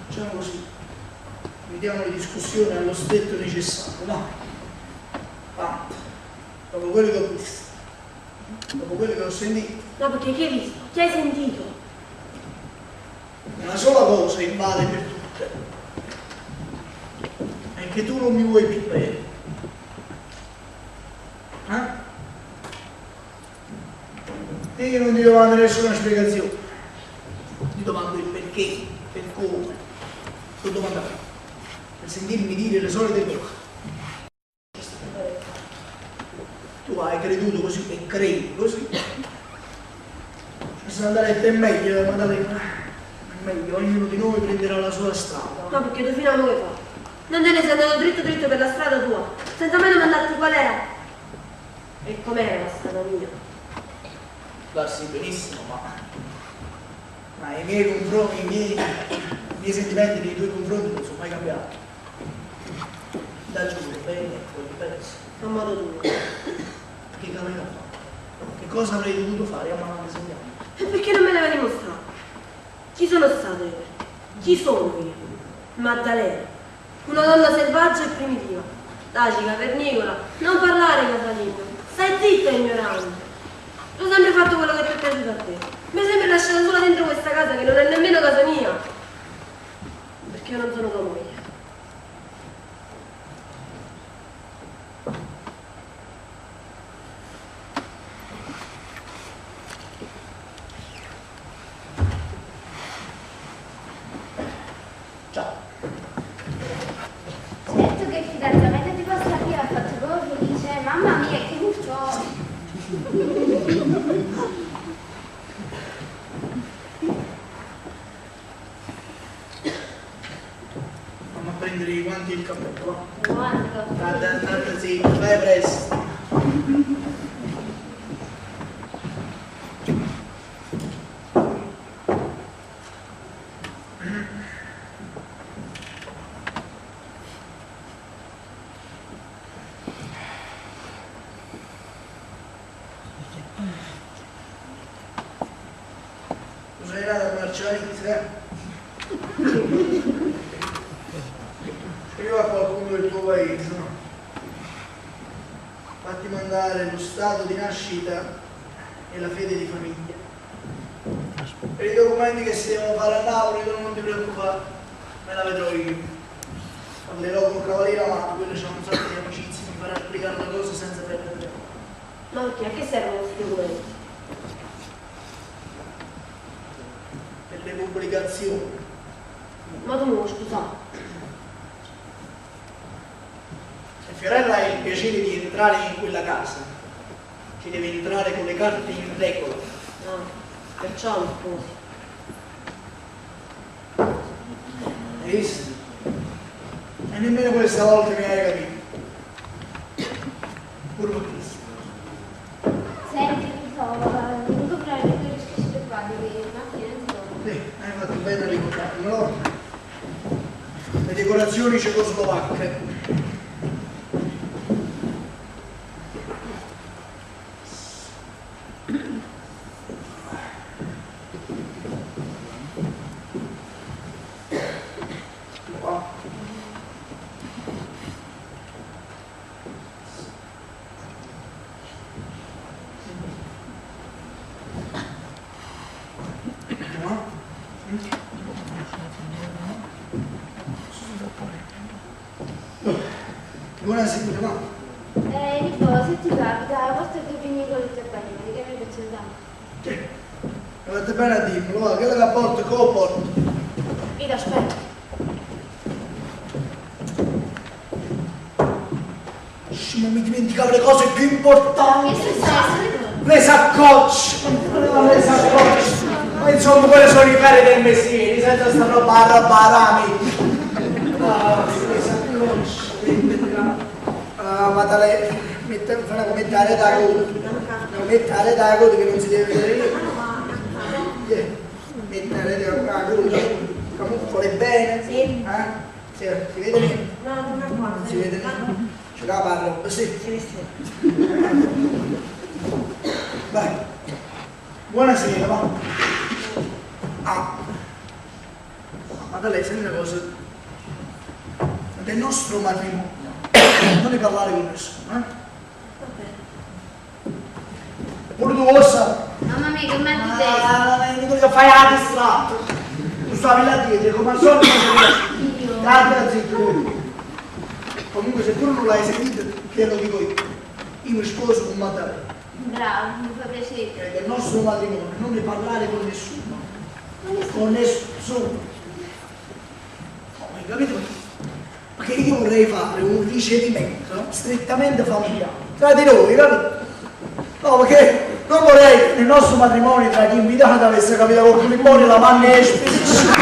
S1: facciamo così. Mettiamo le discussioni allo stretto necessario, no? Tanto. Dopo quello che ho visto. Dopo quello che ho sentito.
S2: No, perché chi hai visto? Chi hai sentito?
S1: Una sola cosa vale per tutte. È che tu non mi vuoi più bene. E io non ti domando nessuna spiegazione. Ti domando il perché, per come. Lo domando per sentirmi dire le solite cose. Tu hai creduto così e credi così. Se andare è meglio, Maddalena. È meglio, ognuno di noi prenderà la sua strada.
S2: No, perché tu fino a noi fa. Non te ne sei andato dritto per la strada tua, senza mai domandarti qual era. E com'era la strada mia?
S1: Darsi benissimo, ma i miei confronti, i miei sentimenti nei tuoi confronti non sono mai cambiati. Da giù, bene, poi penso.
S2: A modo tuo.
S1: Che cammino ho fatto? Che cosa avrei dovuto fare a mamma insegnare?
S2: E perché non me l'aveva dimostrato? Chi sono stato io? Chi sono io? Maddalena. Una donna selvaggia e primitiva. Dacica, vernicola. Non parlare casalino. Stai zitta, ignorante. Ho sempre fatto quello che ti è piaciuto a te. Mi hai sempre lasciato sola dentro questa casa che non è nemmeno casa mia. Perché io non sono tua moglie.
S4: Certo che il fidanzamento di vostra figlia ha fatto proprio felice. Mamma mia, che muccio!
S1: Andiamo a prendere i guanti e il cappello.
S4: Quanto?
S1: Andate zitto, vai presto. Tu sei nato a Marcianizia? Scriva a qualcuno del tuo paese, no? Fatti mandare lo stato di nascita e la fede di famiglia. Per i documenti che si devono fare a Napoli, tu non ti preoccupare, me la vedrò io. Parlerò con Cavaliere Amato, quello c'ha un sacco di amicizie, mi farà applicare la cosa senza perdere tempo.
S2: Ma perché a che servono questi documenti?
S1: Per le pubblicazioni.
S2: Ma tu non lo scusa.
S1: Se Fiorella ha il piacere di entrare in quella casa, ci deve entrare con le carte in regola.
S2: No, perciò mi sposi.
S1: Hai visto? E nemmeno questa volta mi hai capito. Pure per Cristo.
S4: Senti, non comprare le tue risposte qua, che macchina non si trova.
S1: Sì, hai fatto bene a ricordarmelo. Le decorazioni cecoslovacche. Qua. Buonasera, ma
S4: Nico, se ti capita, porta due pigni con le tue bagnole, che mi piace tanto.
S1: che? Mi fate bene a dirmelo, va, che la porto, che lo porto?
S2: Io ti aspetto.
S1: Non mi dimenticavo le cose più importanti.
S4: Che è successo?
S1: Le saccocce. Le saccocce. Ma insomma, quelle sono i ferri del mestiere, senza sta roba arami. Le saccocce. Ma tale, fai una commentare da coda. Mettere da coda che non si deve vedere. Mettere da coda. Camuffole bene.
S2: Sì.
S1: Sì, si vede niente?
S2: No, non è qua.
S1: Non si vede niente? Ce la parlo, sì.
S2: Sì.
S1: Vai. Buonasera, va. Ma da lei senti una cosa del nostro matrimonio. Non ne parlare con nessuno, Pure tu ossa?
S4: Mamma mia, che mal di testa.
S1: Non ti fai la distratta. Tu stavi là dietro, come al solito non guarda zitto. Comunque se tu non l'hai sentito, te lo dico io. Io mi sposo con Maddalena.
S4: Bravo, mi fa piacere.
S1: Del nostro matrimonio, non ne parlare con nessuno. Con nessuno. Hai capito? Perché io vorrei fare un ricevimento strettamente familiare tra di noi, capito? No, perché non vorrei che nel nostro matrimonio tra gli invitati avesse capito qualcuno in modo la manna e spedizione.